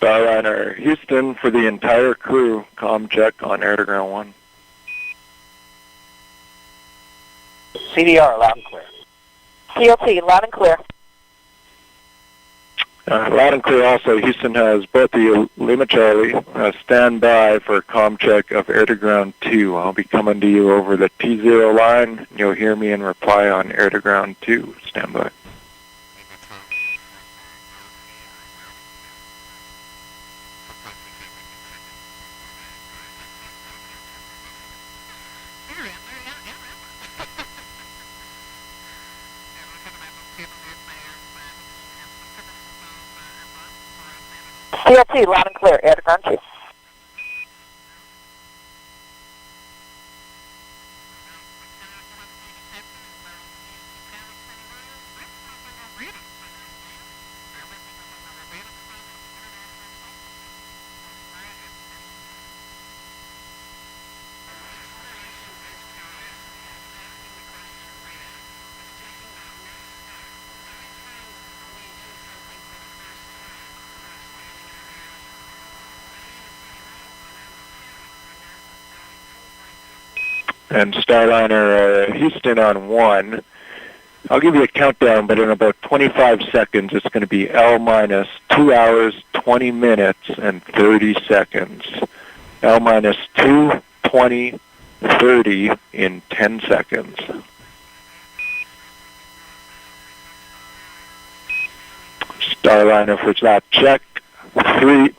Starliner, Houston, for the entire crew, comm check on air-to-ground 1. CDR, loud and clear. CLT, loud and clear. Loud and clear also, Houston has both the Lima Charlie, stand by for comm check of air-to-ground 2. I'll be coming to you over the T0 line. You'll hear me in reply on air-to-ground 2. Stand by. CLT, loud and clear. Air to ground 2. And Starliner, Houston on 1. I'll give you a countdown, but in about 25 seconds, it's going to be L minus 2 hours, 20 minutes, and 30 seconds. L minus 2, 20, 30 in 10 seconds. Starliner for that check. 3,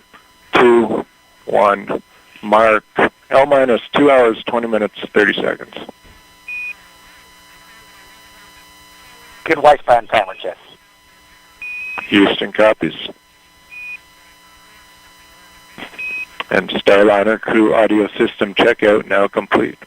2, 1. Mark. L minus 2 hours, 20 minutes, 30 seconds. Good lifespan timer check. Houston copies. And Starliner crew audio system checkout now complete.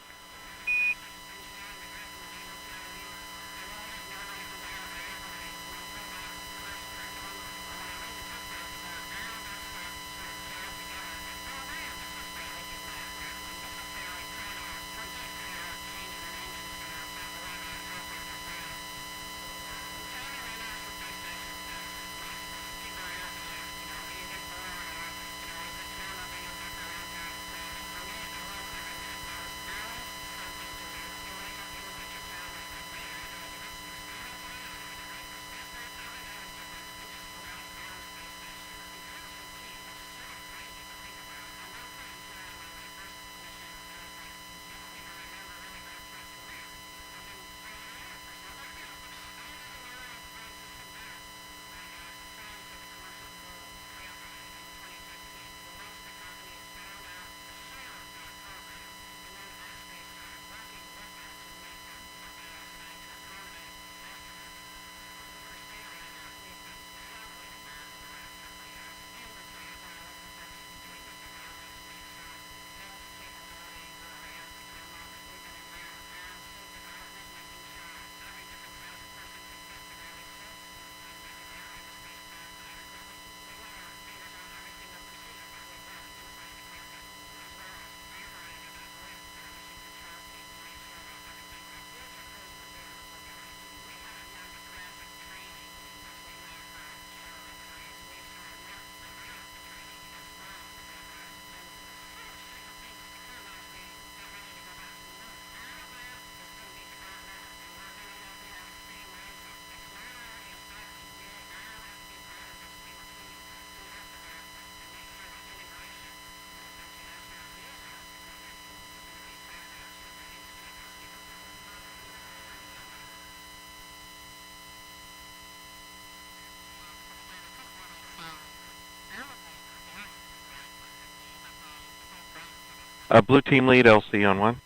Blue team lead LC on 1.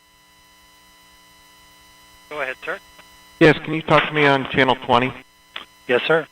Go ahead, sir. Yes, can you talk to me on channel 20? Yes, sir.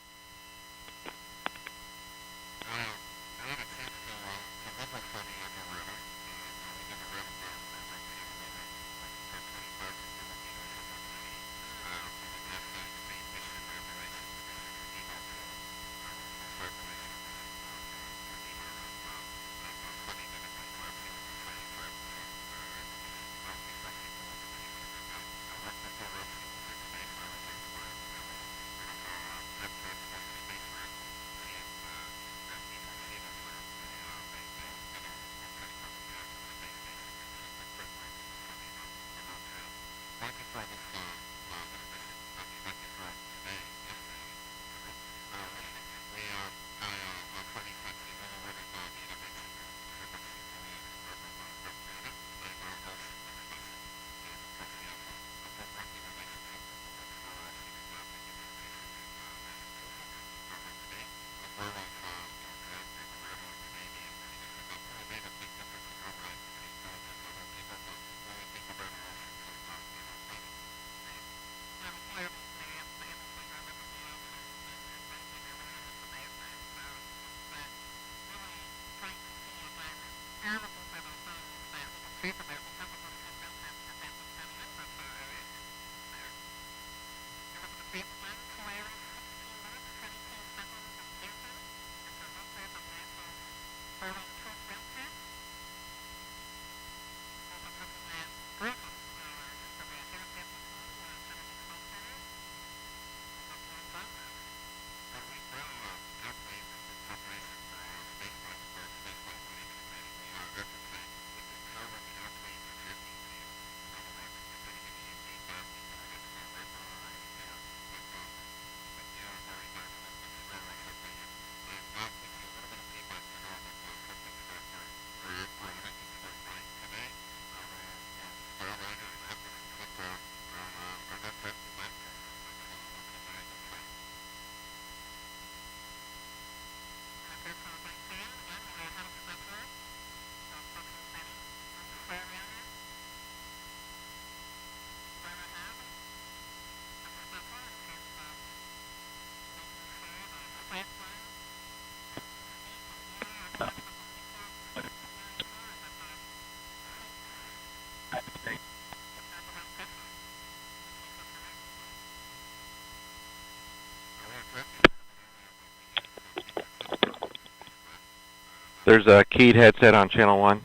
There's a keyed headset on channel 1.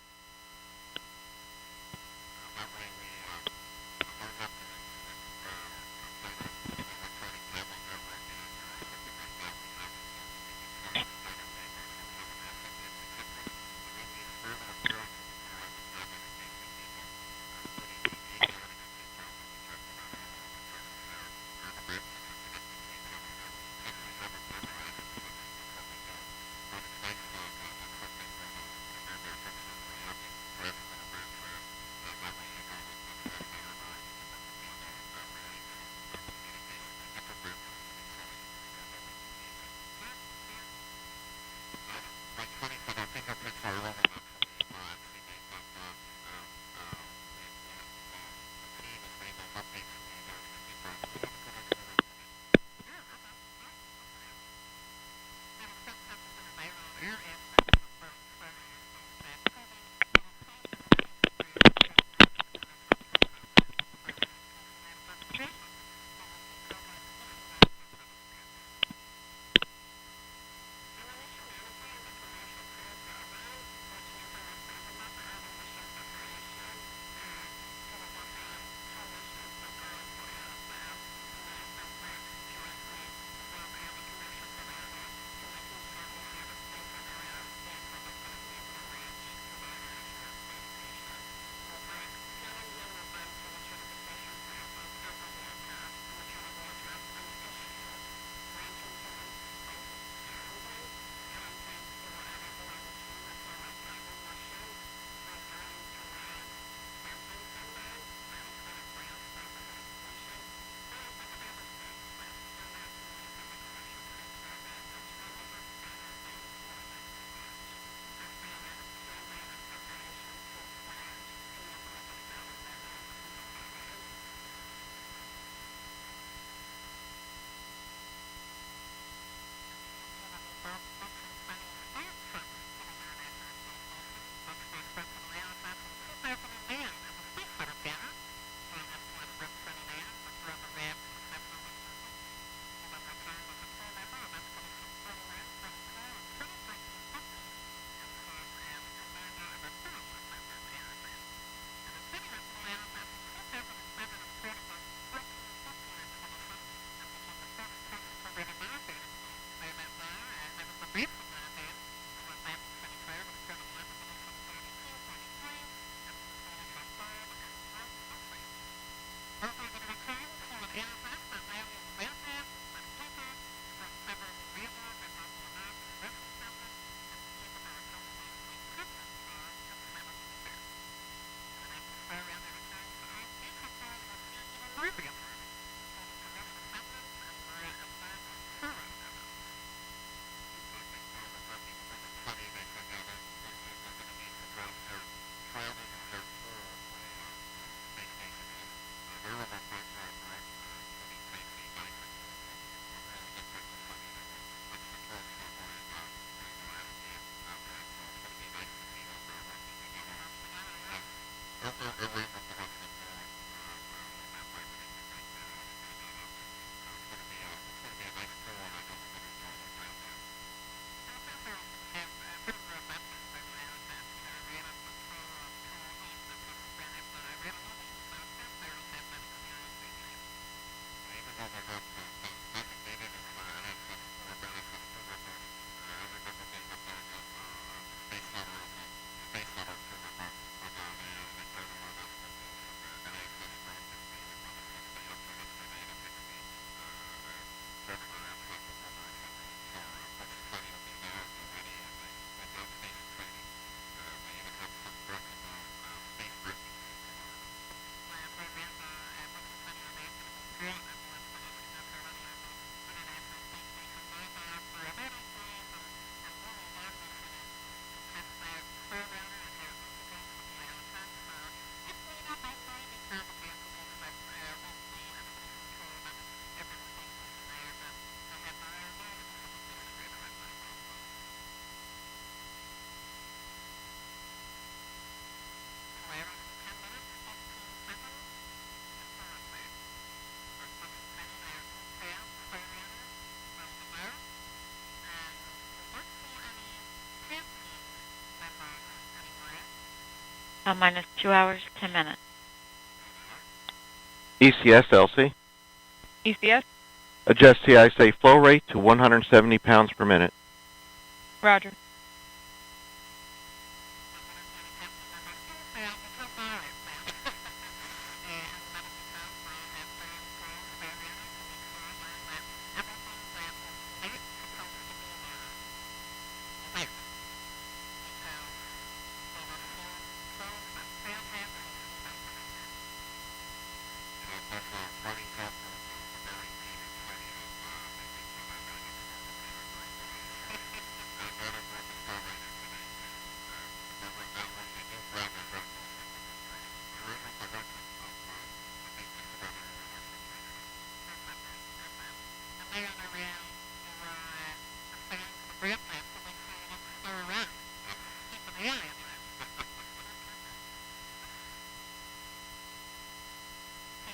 L minus 2 hours, 10 minutes. ECS, Elsie. ECS? Adjust TISA flow rate to 170 pounds per minute. Roger.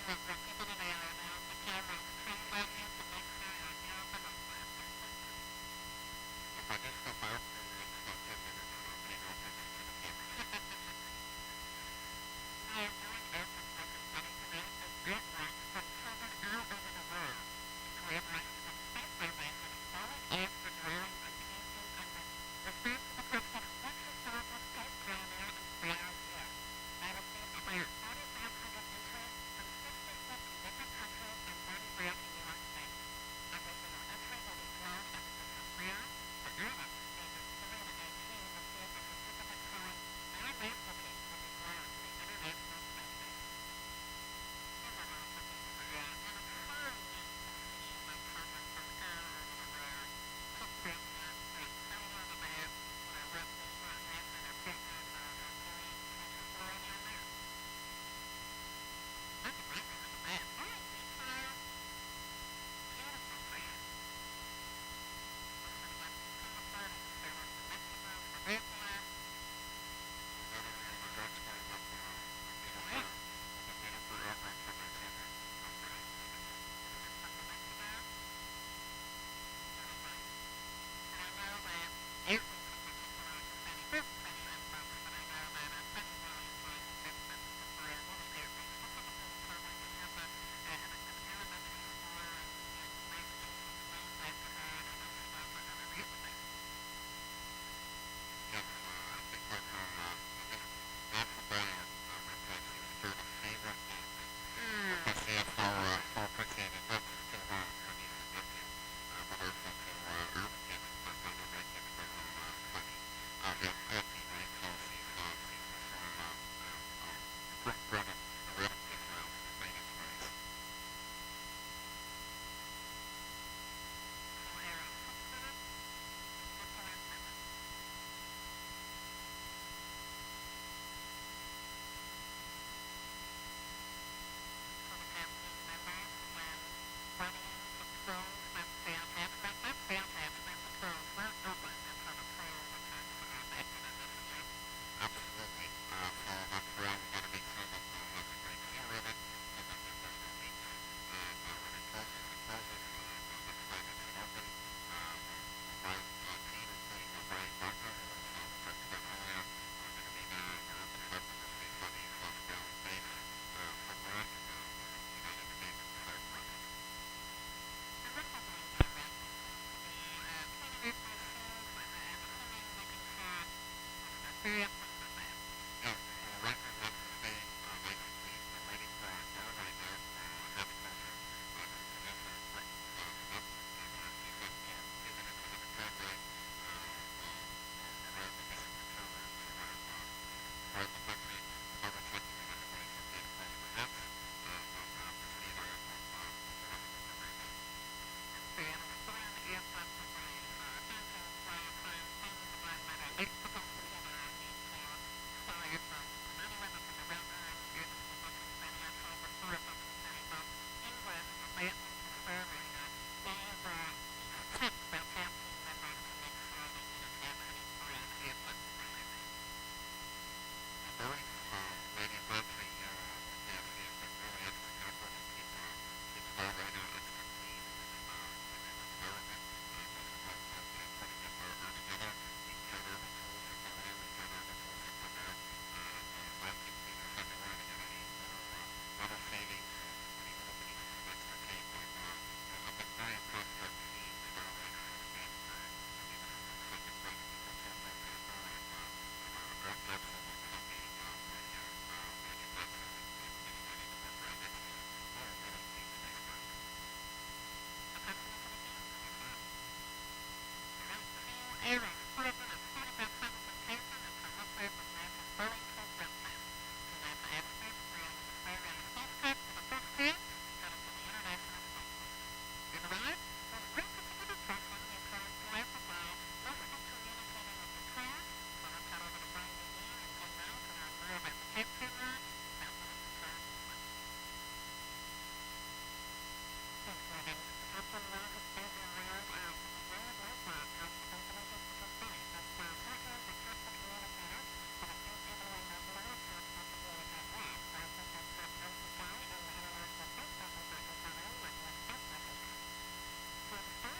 Keep it in the area.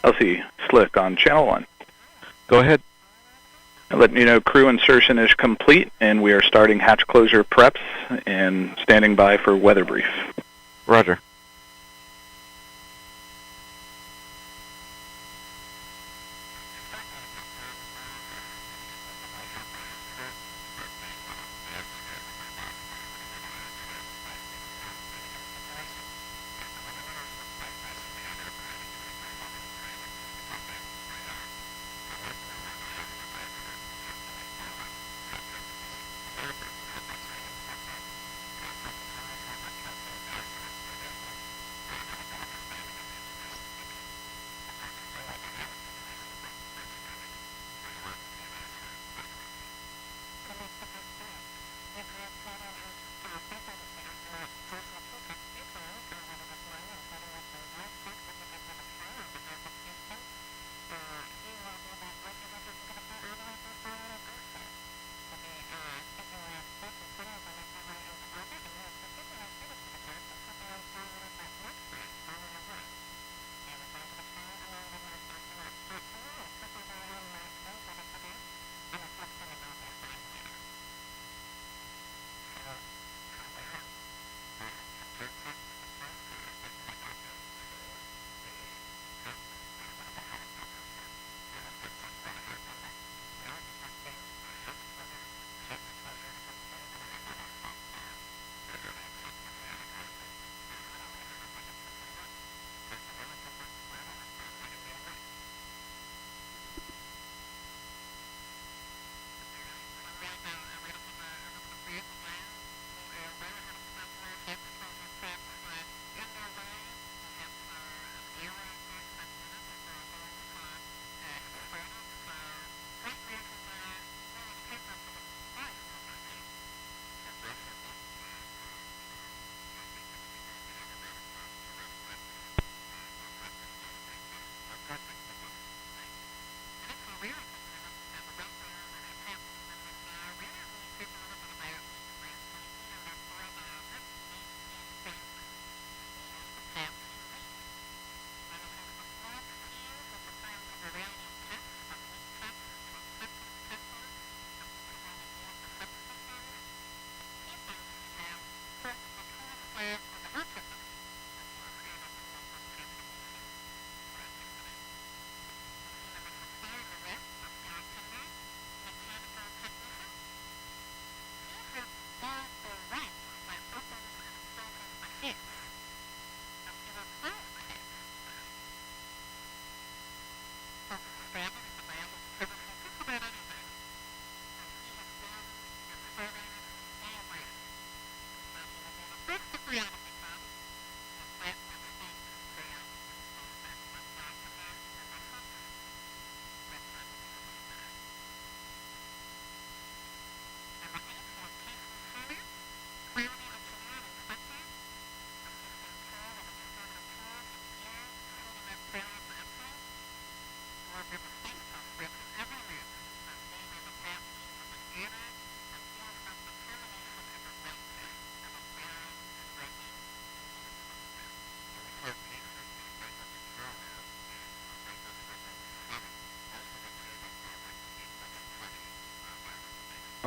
LC, Slick on Channel 1. Go ahead. Letting you know crew insertion is complete, and we are starting hatch closure preps and standing by for weather brief. Roger.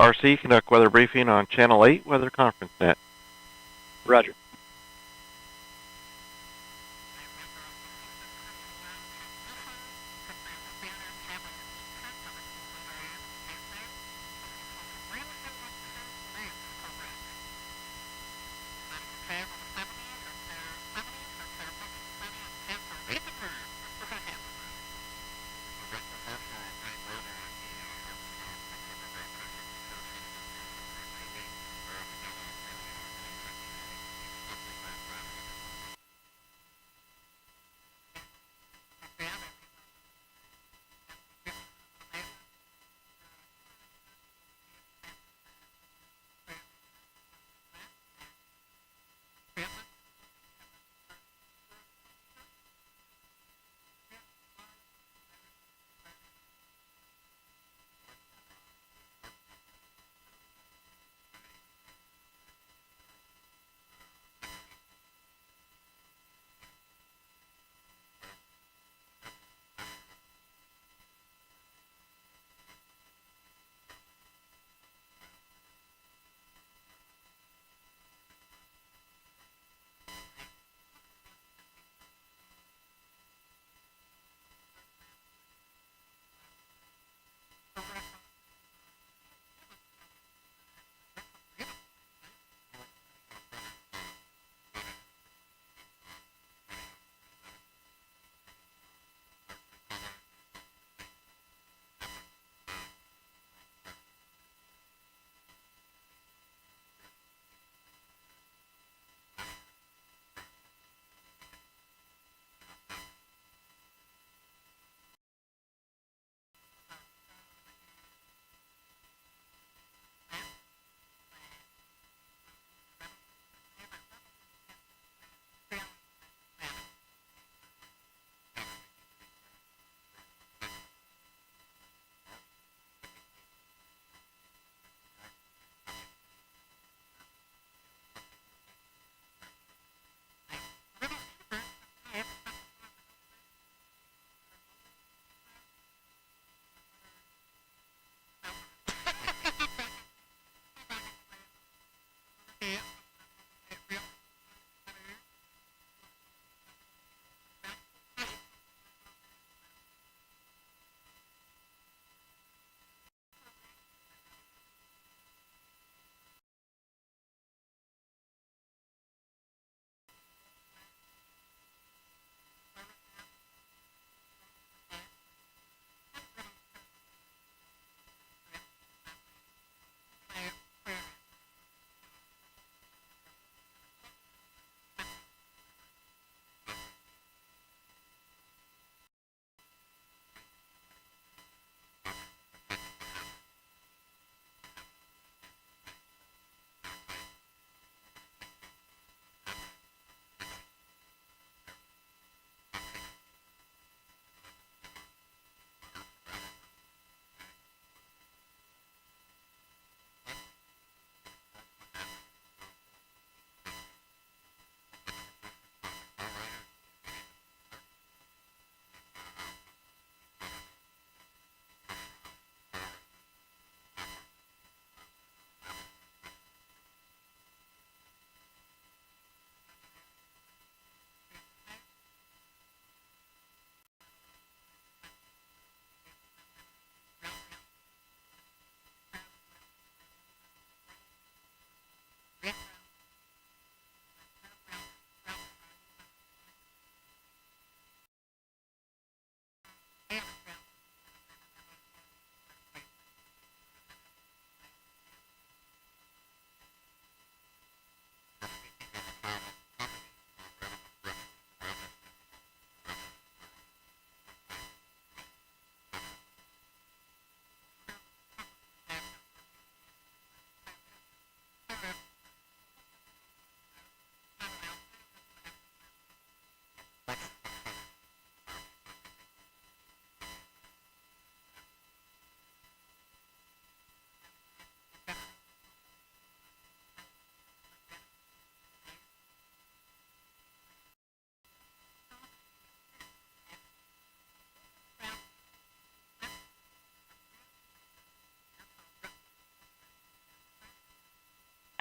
RC, conduct weather briefing on Channel 8 Weather Conference Net. Roger.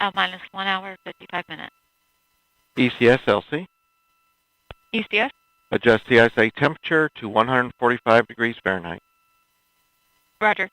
L minus 1 hour, 55 minutes. ECS-LC. ECS, Adjust the ISA temperature to 145 degrees Fahrenheit. Roger.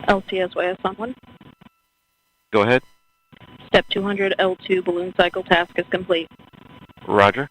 LCSYS on 1. Go ahead. Step 200 L2 balloon cycle task is complete. Roger.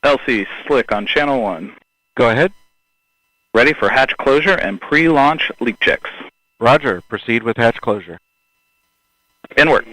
LC, Slick on channel 1. Go ahead. Ready for hatch closure and pre-launch leak checks. Roger. Proceed with hatch closure. Inward.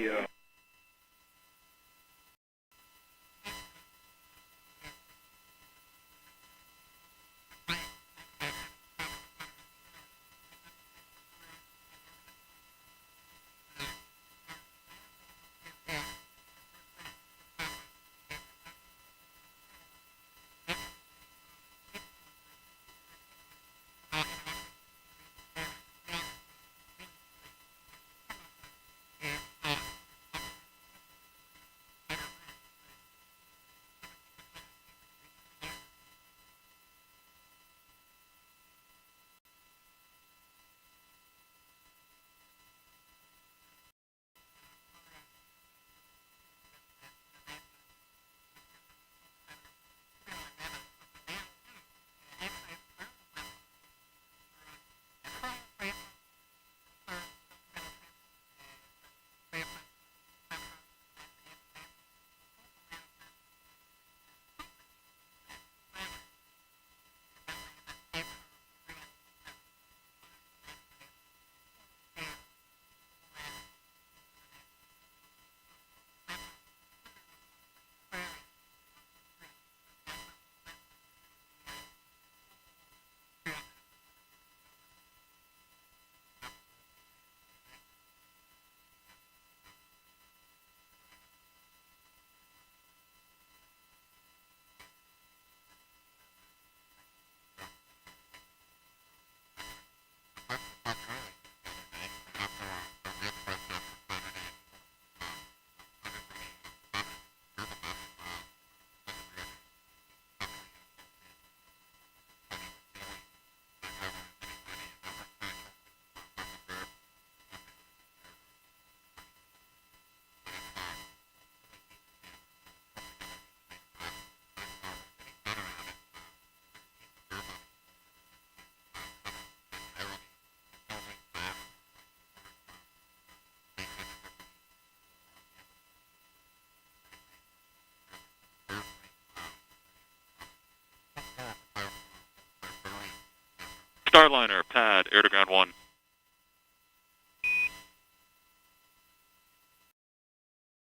Starliner, pad, air to ground 1.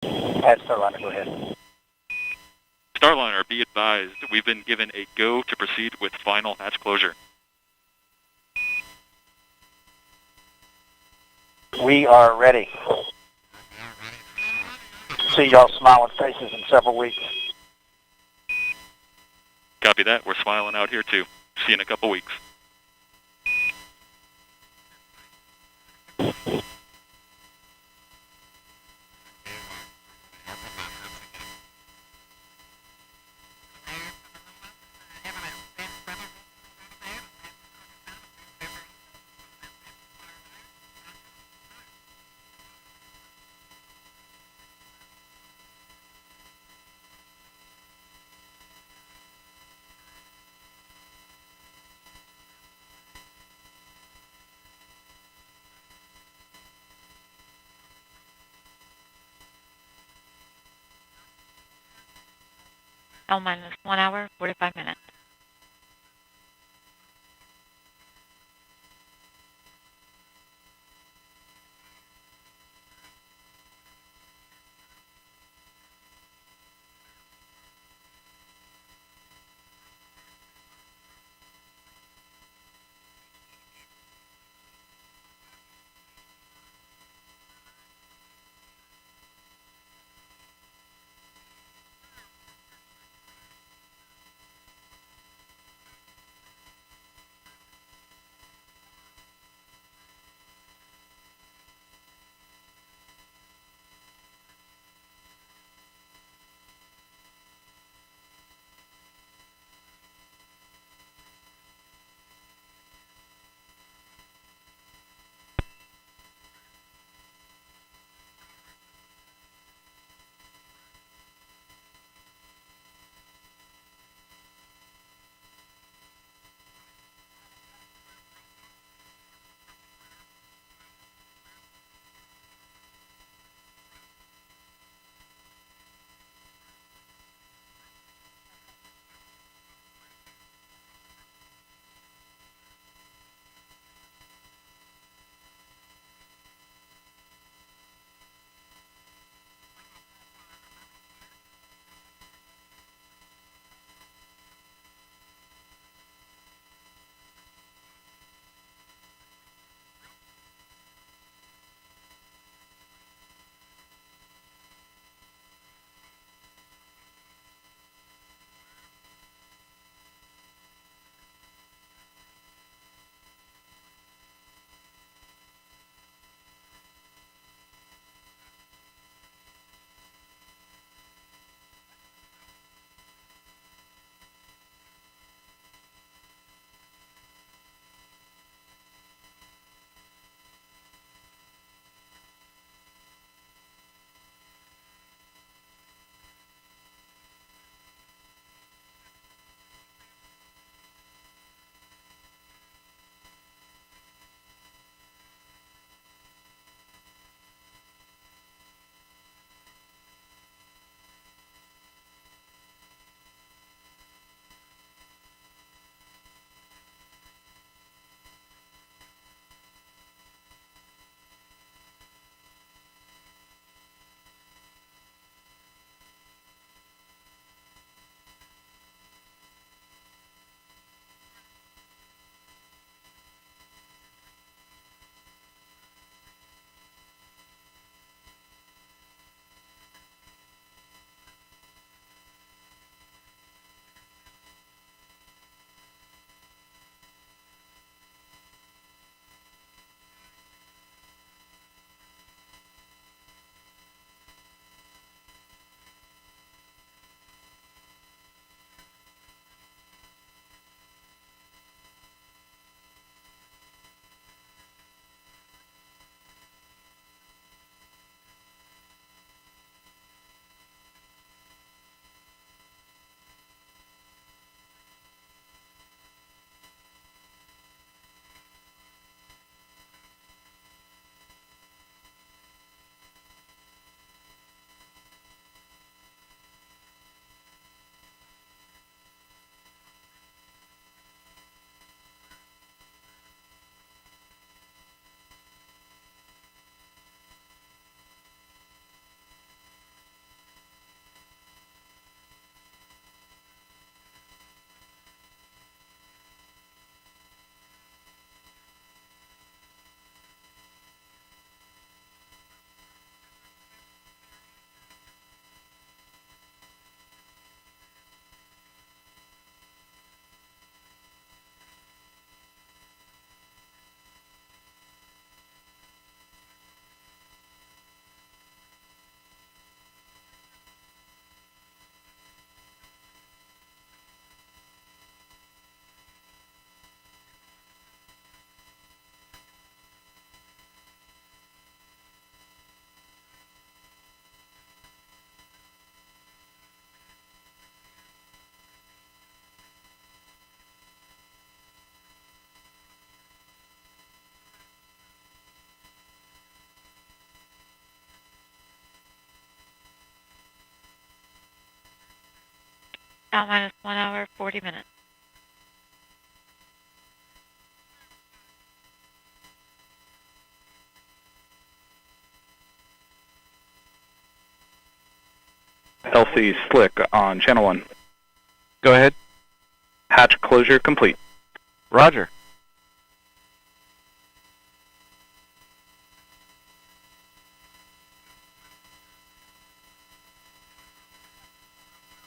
Pad Starliner, go ahead. Starliner, be advised, we've been given a go to proceed with final hatch closure. We are ready. See y'all smiling faces in several weeks. Copy that. We're smiling out here too. See you in a couple weeks. L minus 1 hour, 45 minutes. L minus 1 hour, 40 minutes. LC Slick on channel 1. Go ahead. Hatch closure complete. Roger.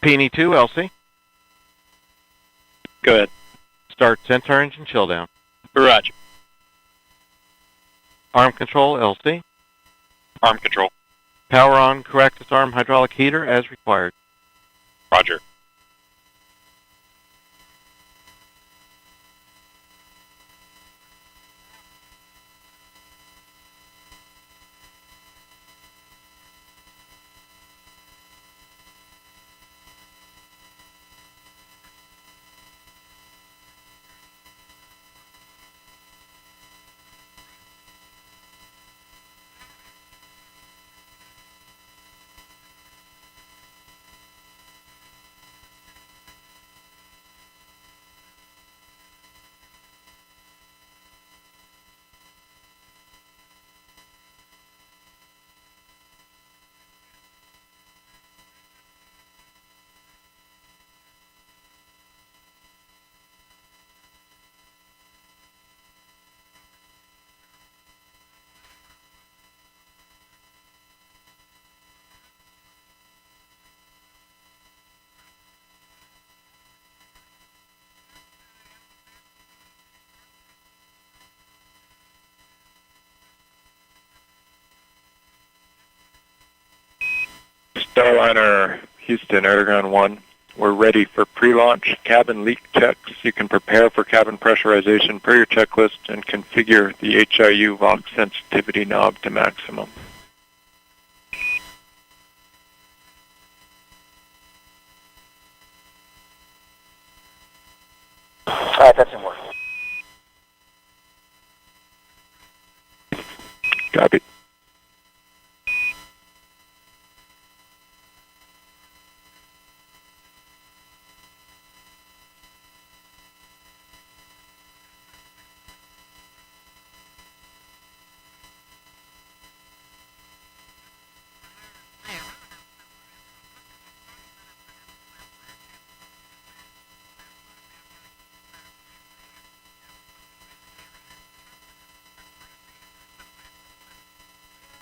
Peony 2, LC. Go ahead. Start Centaur engine chill down. Roger. Arm control, LC. Arm control. Power on Caractacus arm hydraulic heater as required. Roger. Starliner, Houston, Airground 1. We're ready for pre-launch cabin leak checks. You can prepare for cabin pressurization per your checklist and configure the HIU Vox sensitivity knob to maximum. All right, that's in work. Copy.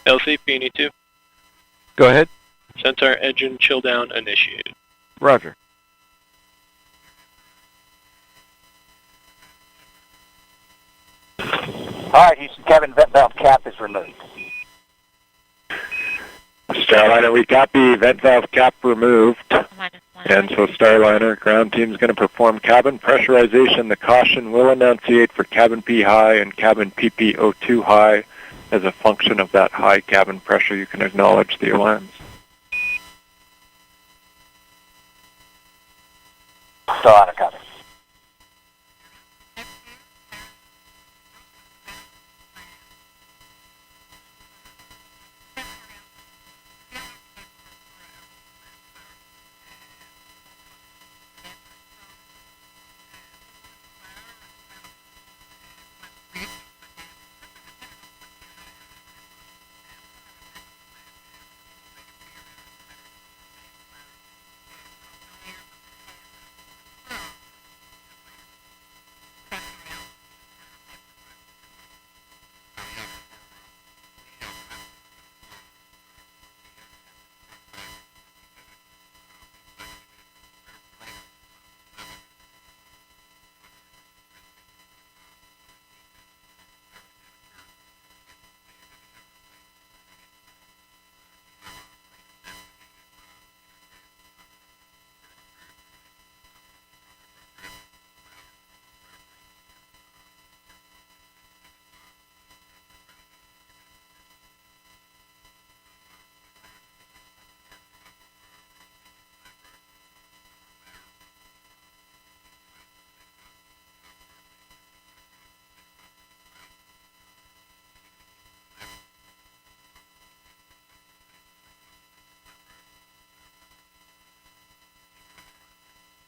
LC Peony 2. Go ahead. Centaur engine chill down initiated. Roger. All right, Houston, cabin vent valve cap is removed. Starliner, we copy. Vent valve cap removed. Minus 1 And so Starliner, ground team's going to perform cabin pressurization. The caution will enunciate for cabin P high and cabin PPO2 high. As a function of that high cabin pressure, you can acknowledge the alarms. Starliner, copy.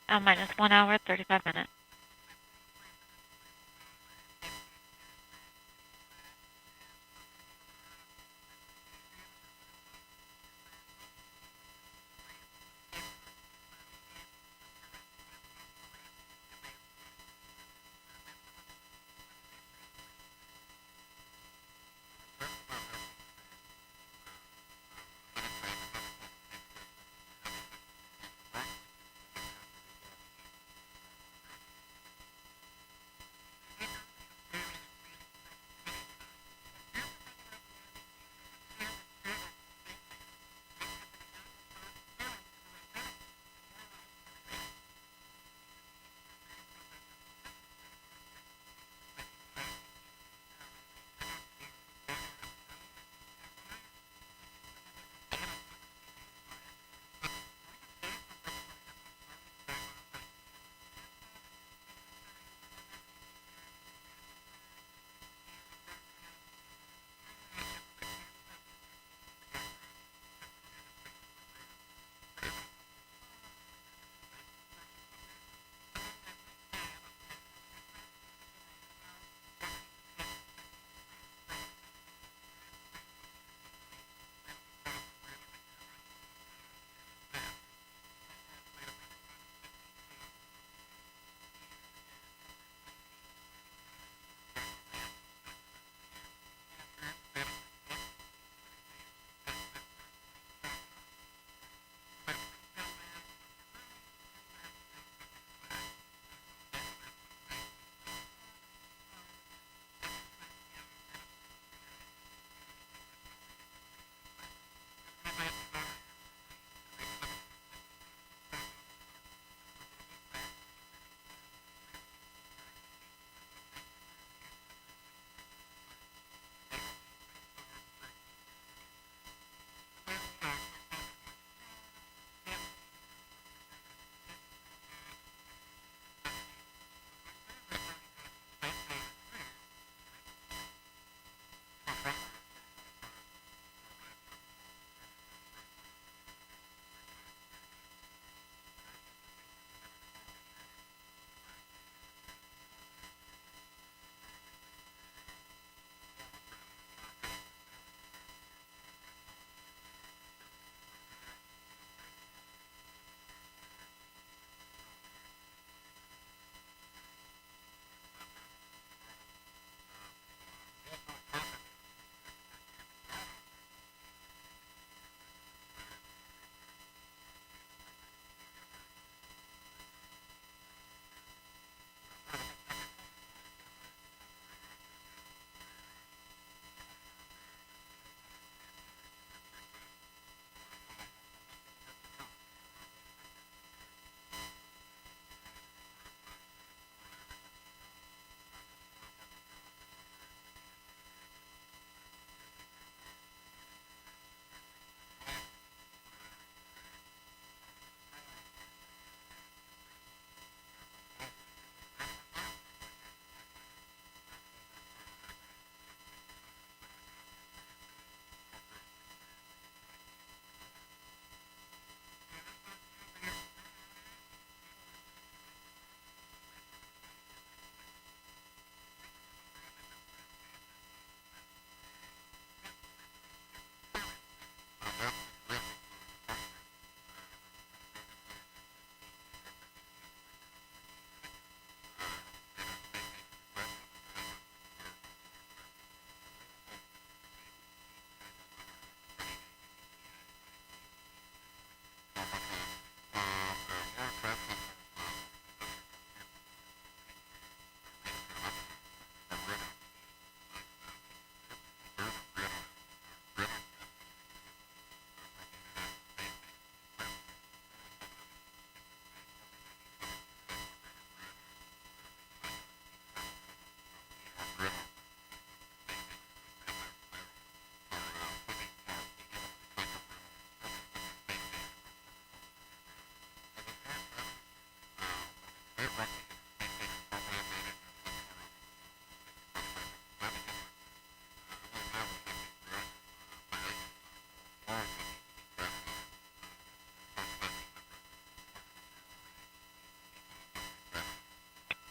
L minus 1 hour, 35 minutes.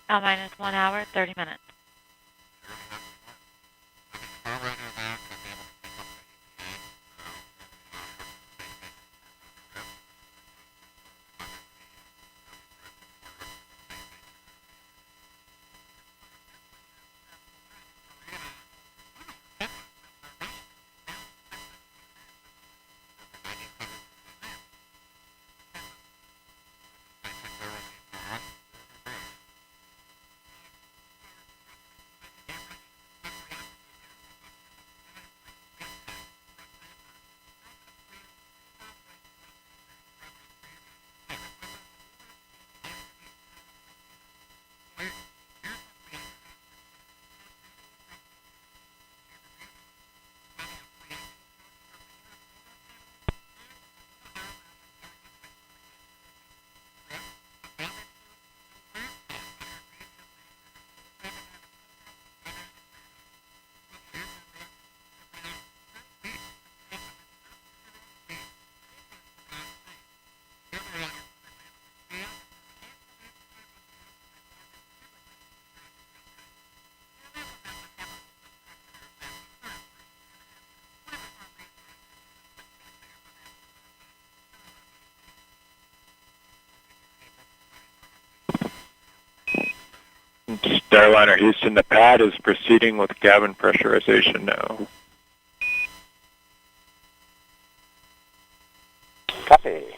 L minus 1 hour, 30 minutes. Starliner Houston, the pad is proceeding with cabin pressurization now. Copy.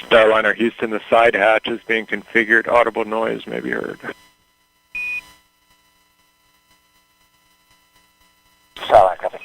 Starliner Houston, the side hatch is being configured. Audible noise may be heard. Starliner, copy.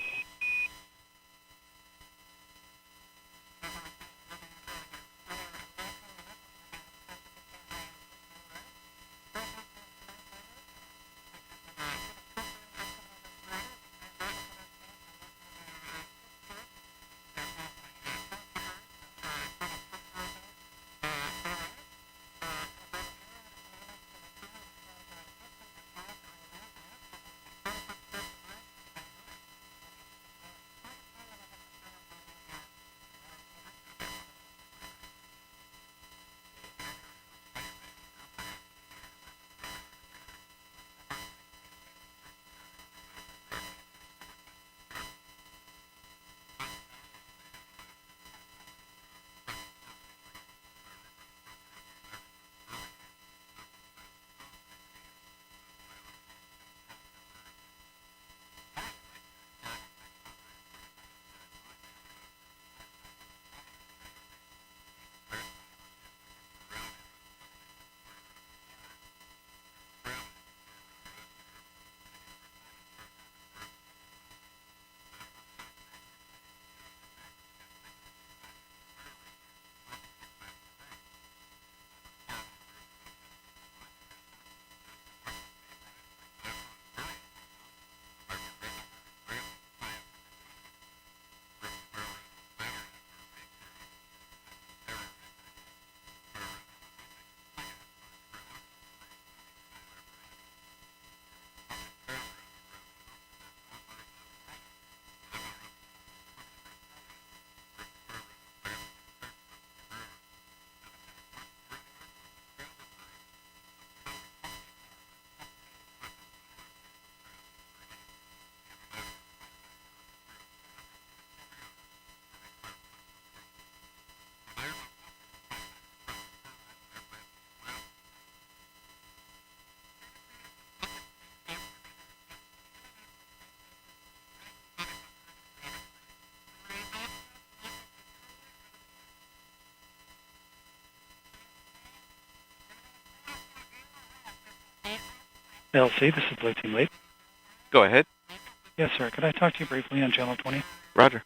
LC, this is Blue Team Lead. Go ahead. Yes, sir. Could I talk to you briefly on Channel 20? Roger.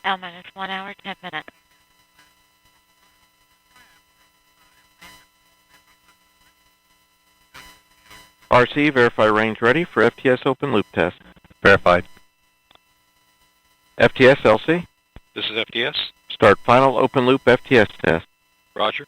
L minus 1 hour, 10 minutes. RC, verify range ready for FTS open loop test. Verified. FTS LC, This is FTS. start final open loop FTS test. Roger.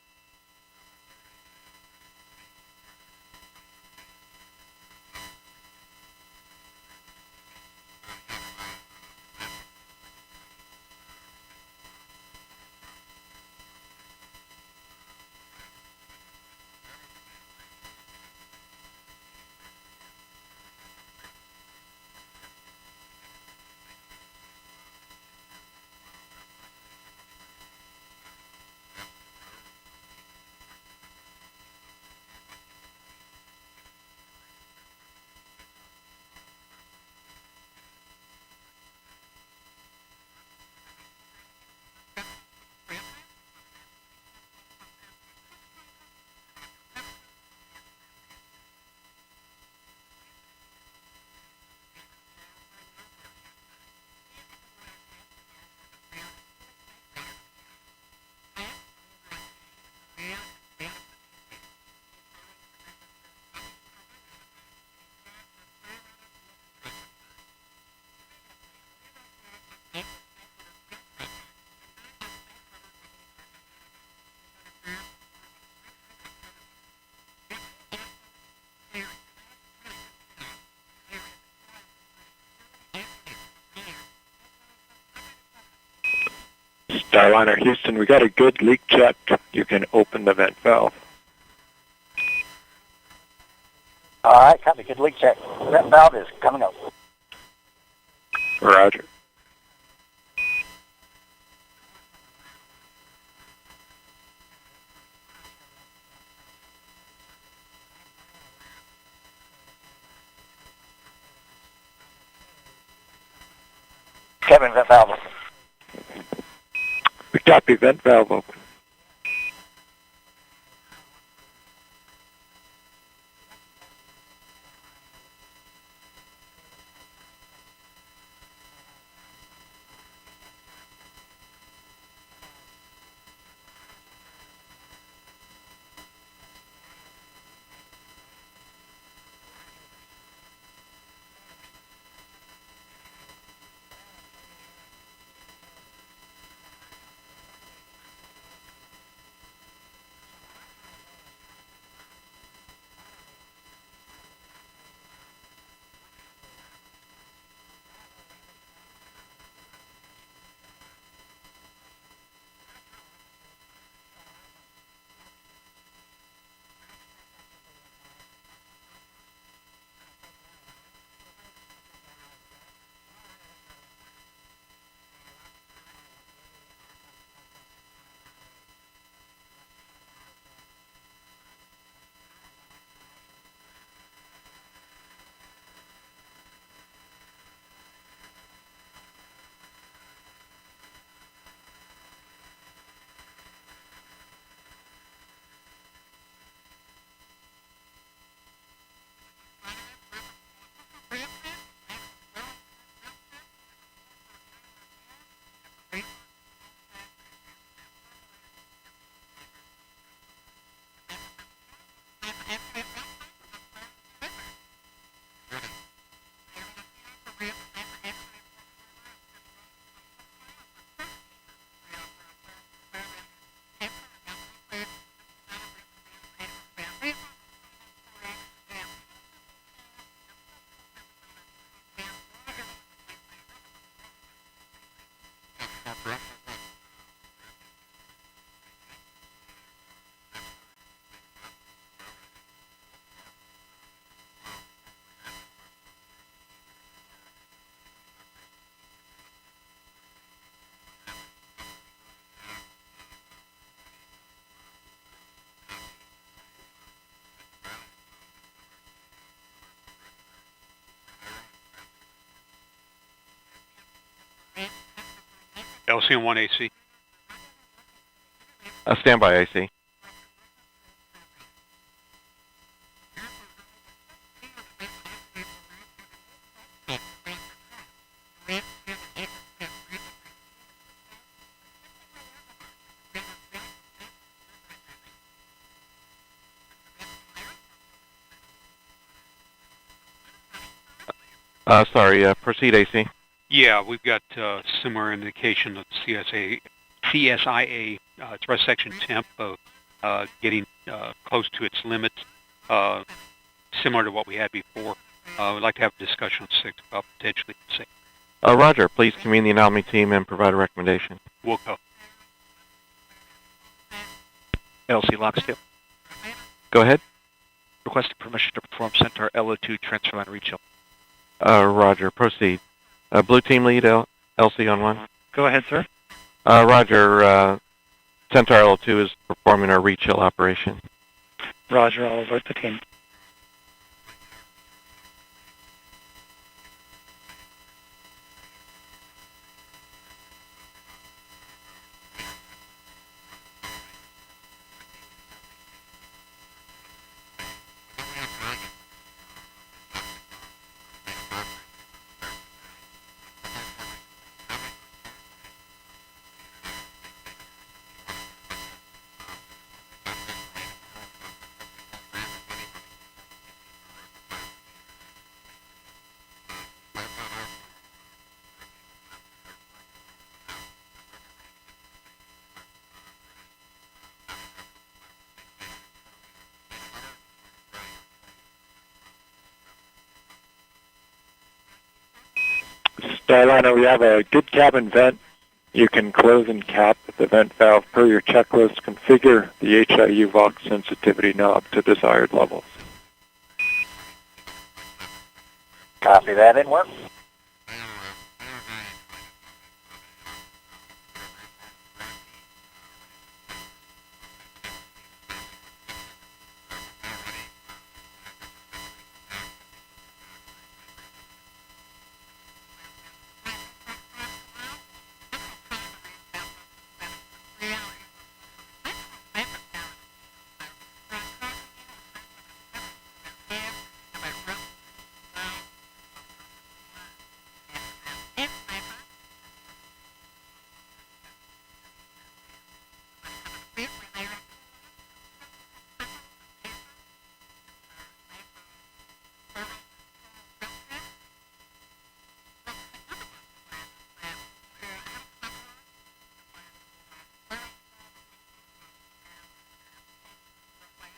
Starliner Houston, we got a good leak check. You can open the vent valve. All right, copy. Good leak check. Vent valve is coming up. Roger. Kevin, vent valve open. We copy, vent valve open. LCM1 AC. Standby AC. Proceed AC. Yeah, we've got similar indication of CSIA thrust section temp getting close to its limits, similar to what we had before. We'd like to have a discussion on 6 about potentially safe. Roger, please convene the anomaly team and provide a recommendation. We'll go. LC Lockstep. Go ahead. Requesting permission to perform Centaur LO2 transfer line reach. Roger, proceed. Blue team lead, LC on 1. Go ahead, sir. Roger, Centaur L2 is performing our reach hill operation. Roger, I'll alert the team. Starliner, we have a good cabin vent. You can close and cap the vent valve per your checklist. Configure the HIU Vox sensitivity knob to desired levels. Copy that, in work.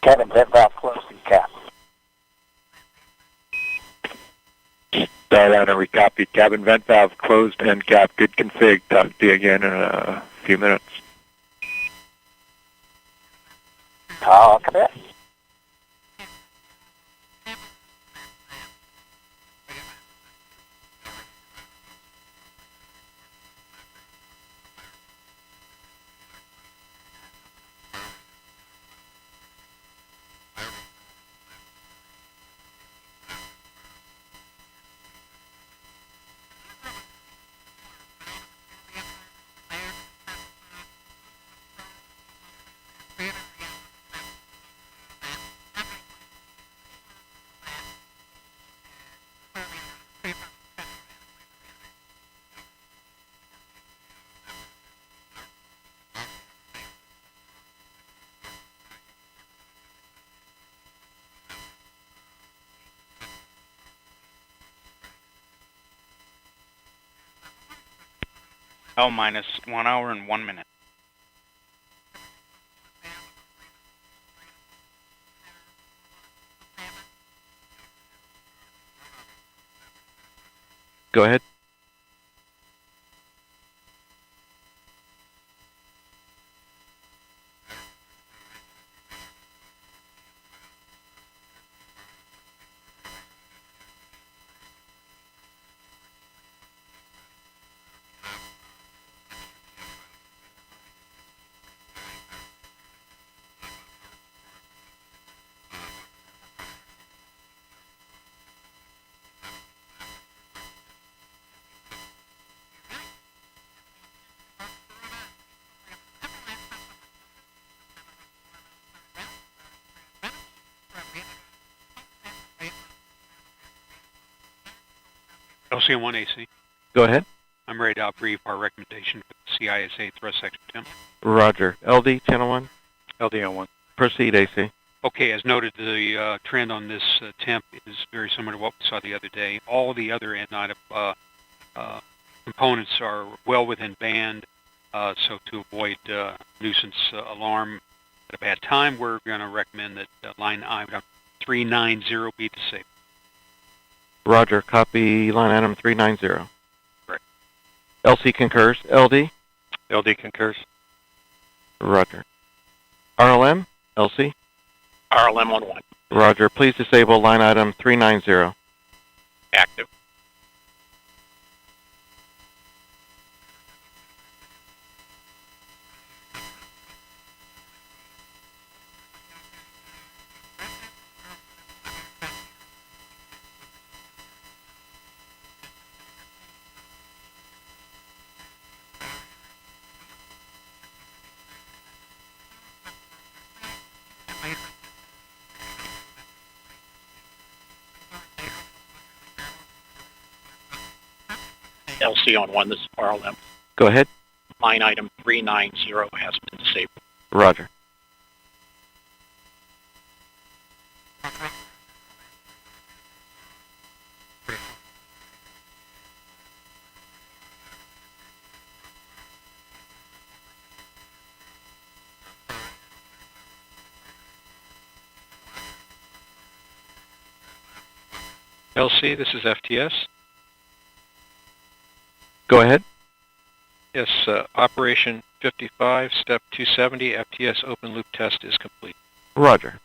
Cabin vent valve closed and capped. Starliner, we copy. Cabin vent valve closed and capped. Good config. Talk to you again in a few minutes. Talk a bit. L minus 1 hour and 1 minute. Go ahead. LCM1 AC. Go ahead. I'm ready to brief our recommendation for the CISA thrust section temp. Roger. LD, channel 1. LD on 1. Proceed AC. Okay, as noted, the trend on this temp is very similar to what we saw the other day. All the other end-item components are well within band, so to avoid nuisance alarm at a bad time, we're going to recommend that line item 390 be disabled. Roger. Copy line item 390. Correct. LC concurs. LD? LD concurs. Roger. RLM? LC? RLM on 1. Roger. Please disable line item 390. Active. LC on 1, this is RLM. Go ahead. Line item 390 has been disabled. Roger. LC, this is FTS. Go ahead. Yes, Operation 55, Step 270, FTS open loop test is complete. Roger.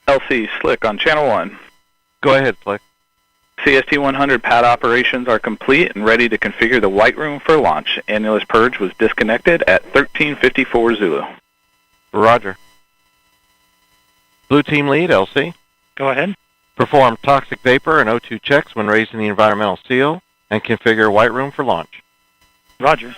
LC, Slick on Channel 1. Go ahead, Slick. CST 100 pad operations are complete and ready to configure the White Room for launch. Annulus purge was disconnected at 1354 Zulu. Roger. Blue team lead, LC. Go ahead. Perform toxic vapor and O2 checks when raising the environmental seal and configure White Room for launch. Roger.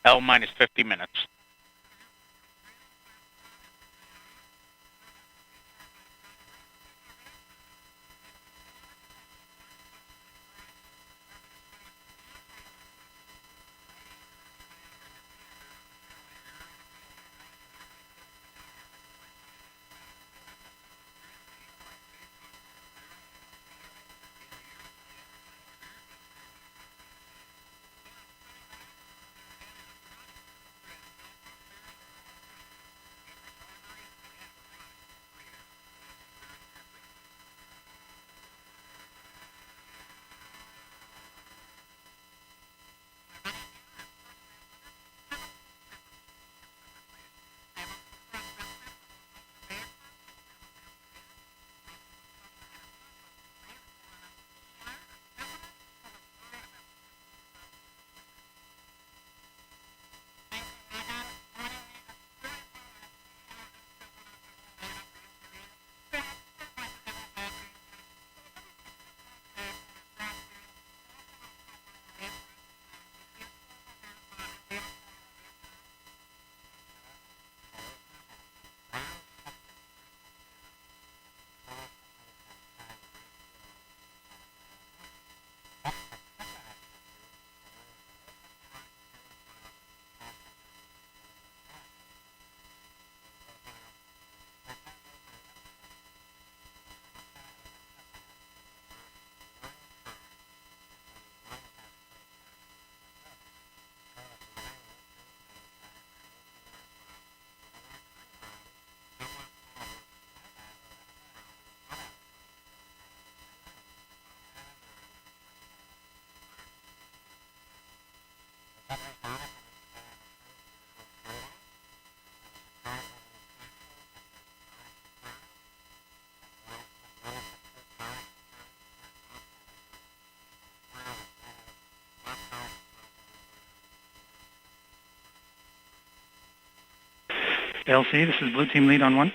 L minus 50 minutes. LC, this is Blue Team Lead on 1.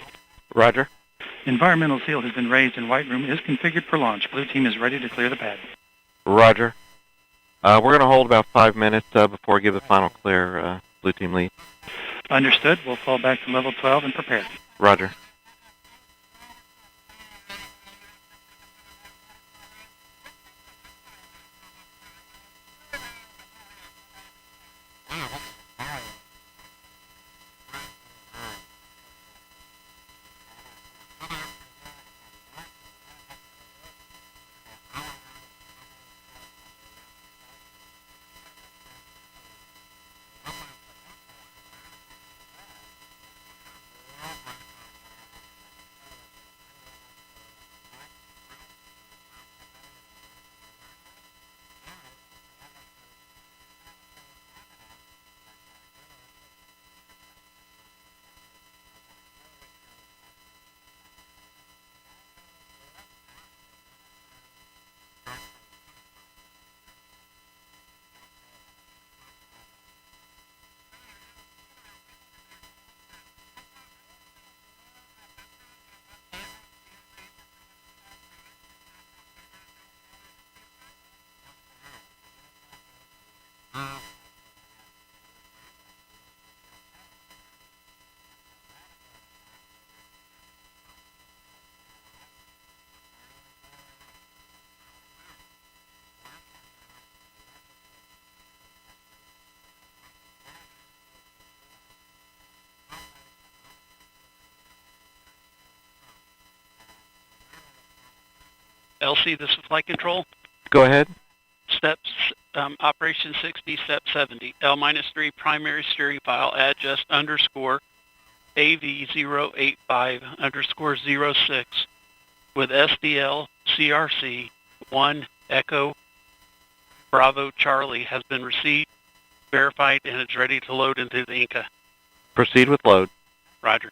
Roger. Environmental seal has been raised and White Room is configured for launch. Blue Team is ready to clear the pad. Roger. We're going to hold about 5 minutes before we give the final clear, Blue Team Lead. Understood. We'll fall back to level 12 and prepare. Roger. LC, this is Flight Control. Go ahead. Steps, Operation 60, Step 70. L-3 primary steering file adjust underscore AV085 underscore 06 with SDL CRC 1 Echo Bravo Charlie has been received, verified, and is ready to load into the Inca. Proceed with load. Roger.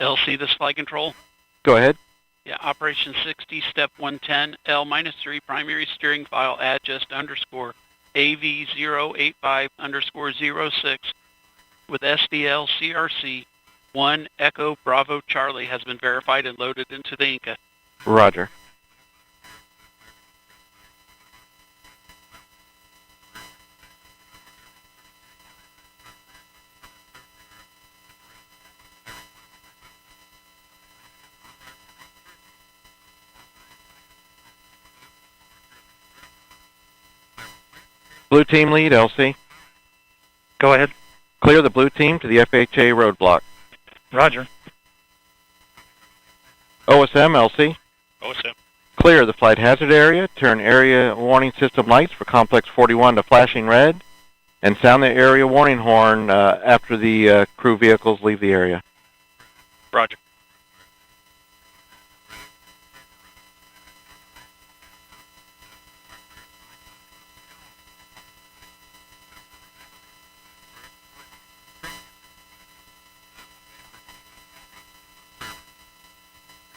LC, this flight control. Go ahead. Yeah, Operation 60, Step 110, L-3, primary steering file adjust underscore AV085 underscore 06 with SDL CRC 1 Echo Bravo Charlie has been verified and loaded into the Inca. Roger. Blue team lead, LC. Go ahead. Clear the blue team to the FHA roadblock. Roger. OSM, LC. OSM. Clear the flight hazard area, turn area warning system lights for complex 41 to flashing red, and sound the area warning horn after the crew vehicles leave the area. Roger.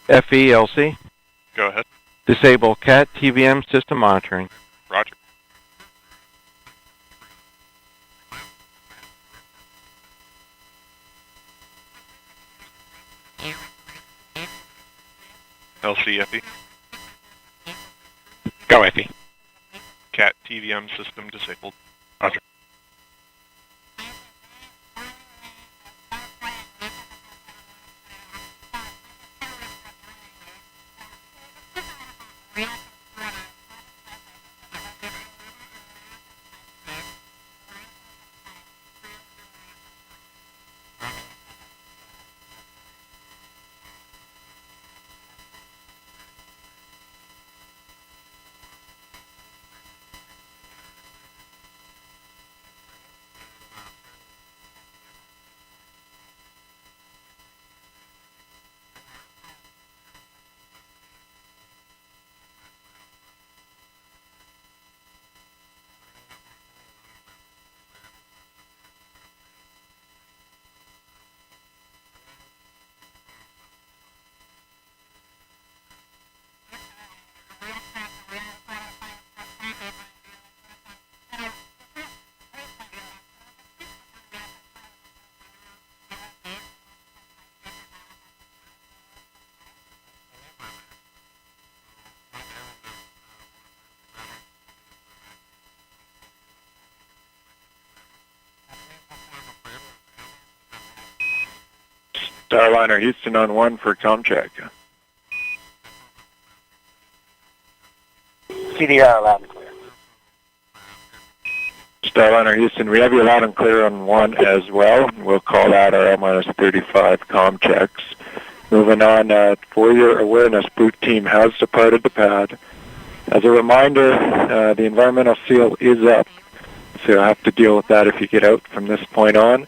FE, LC. Go ahead. Disable CAT TVM system monitoring. Roger. LCFE. Go, Effie. CAT TVM system disabled. Roger. Starliner Houston on 1 for comm check. CDR loud and clear. Starliner Houston, we have you loud and clear on 1 as well. We'll call that our L-35 comm checks. Moving on, for your awareness, boot team has departed the pad. As a reminder, the environmental seal is up, so you'll have to deal with that if you get out from this point on.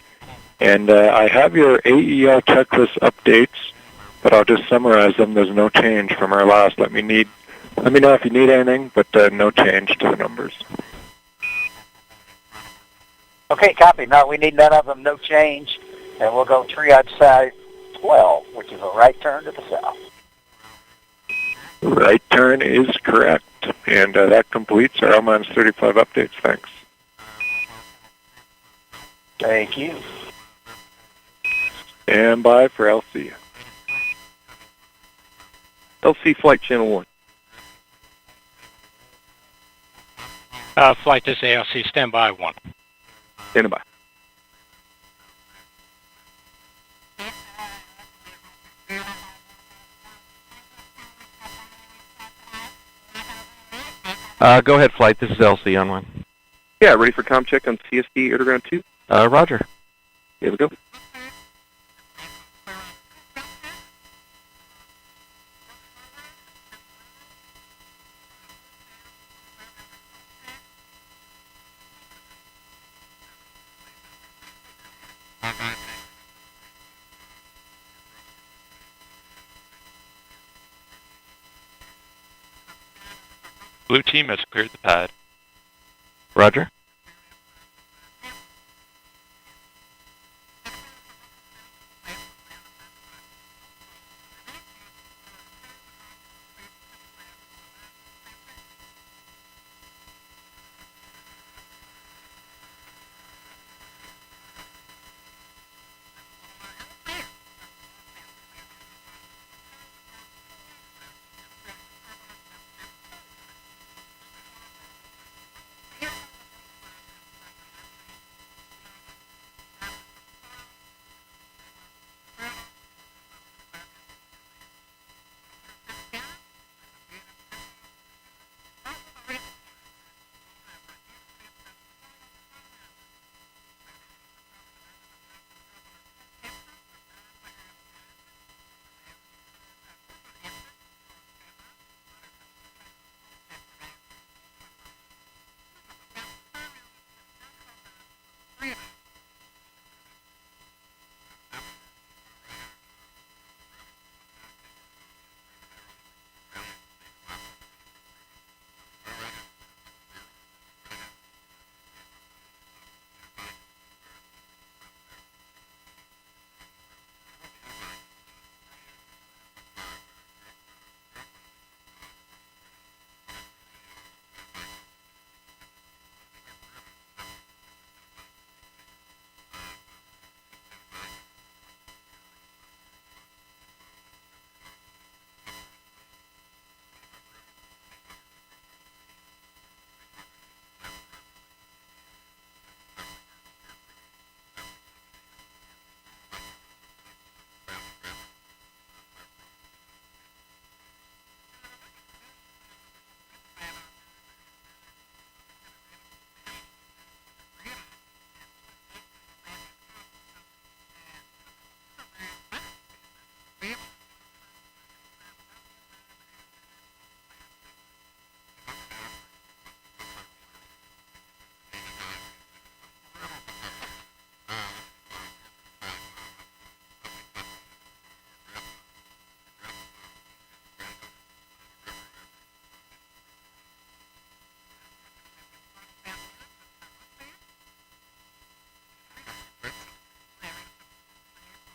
And I have your AEL checklist updates, but I'll just summarize them. There's no change from our last. Let me know if you need anything, but no change to the numbers. Okay, copy. No, we need none of them, no change. And we'll go triage side 12, which is a right turn to the south. Right turn is correct. And that completes our L-35 updates. Thanks. Thank you. Stand by for LC. LC Flight Channel 1. Flight this ALC, stand by 1. Stand by. Go ahead, flight. This is LC on 1. Yeah, ready for comm check on CST Underground 2? Roger. Here we go. Blue team has cleared the pad. Roger.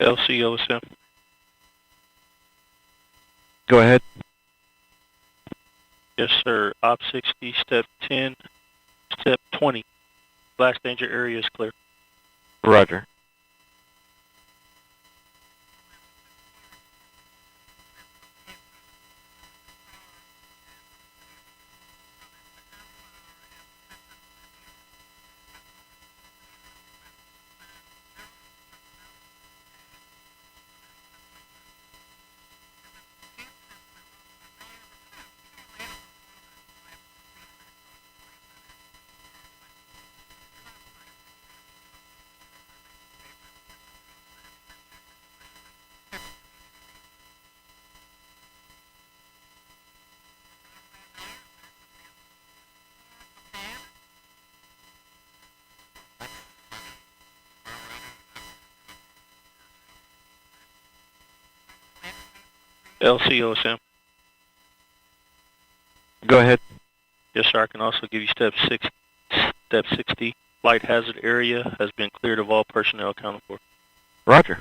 LCOSM. Go ahead. Yes, sir. Op 60, step 10, step 20. Blast danger area is clear. Roger. LCOSM. Go ahead. Yes, sir. I can also give you step 60. Light hazard area has been cleared of all personnel accounted for. Roger.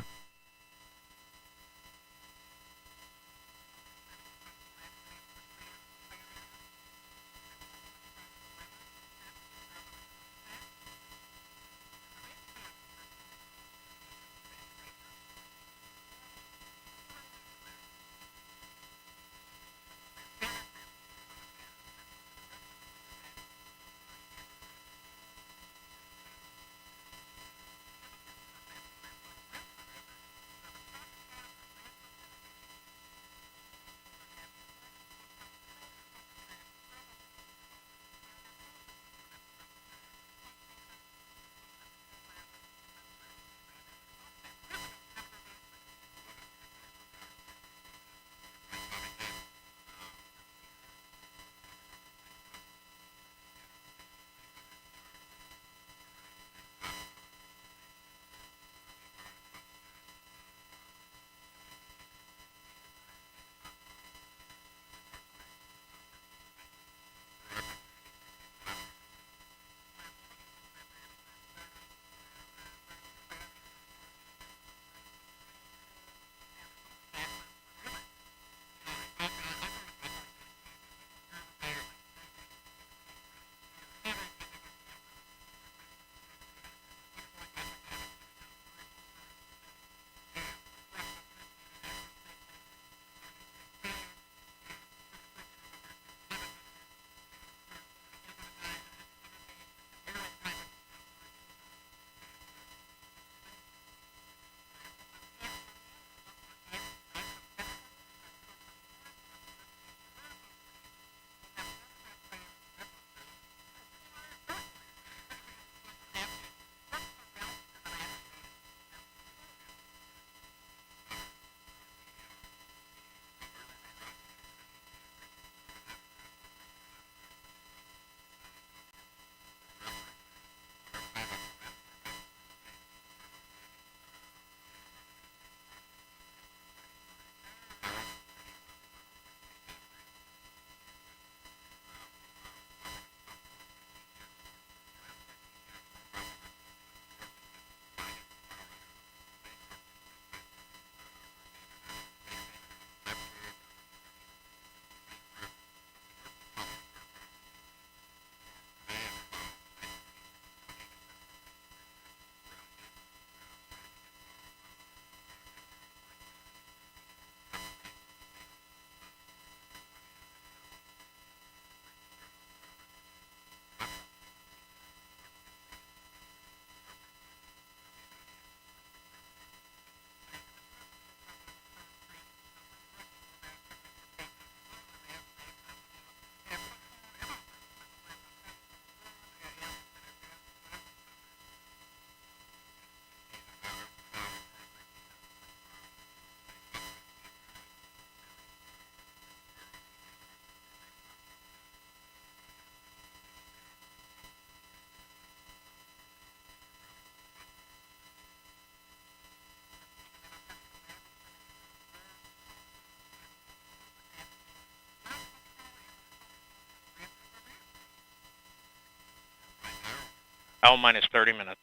L minus 30 minutes.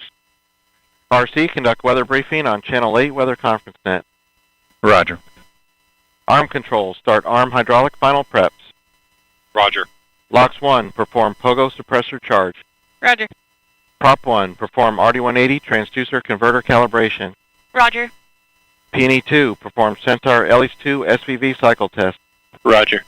RC, conduct weather briefing on Channel 8 Weather Conference Net. Roger. Arm control, start arm hydraulic final preps. Roger. LOX 1, perform pogo suppressor charge. Roger. Prop 1, perform RD180 transducer converter calibration. Roger. P&E 2, perform Centaur LH2 SVV cycle test. Roger.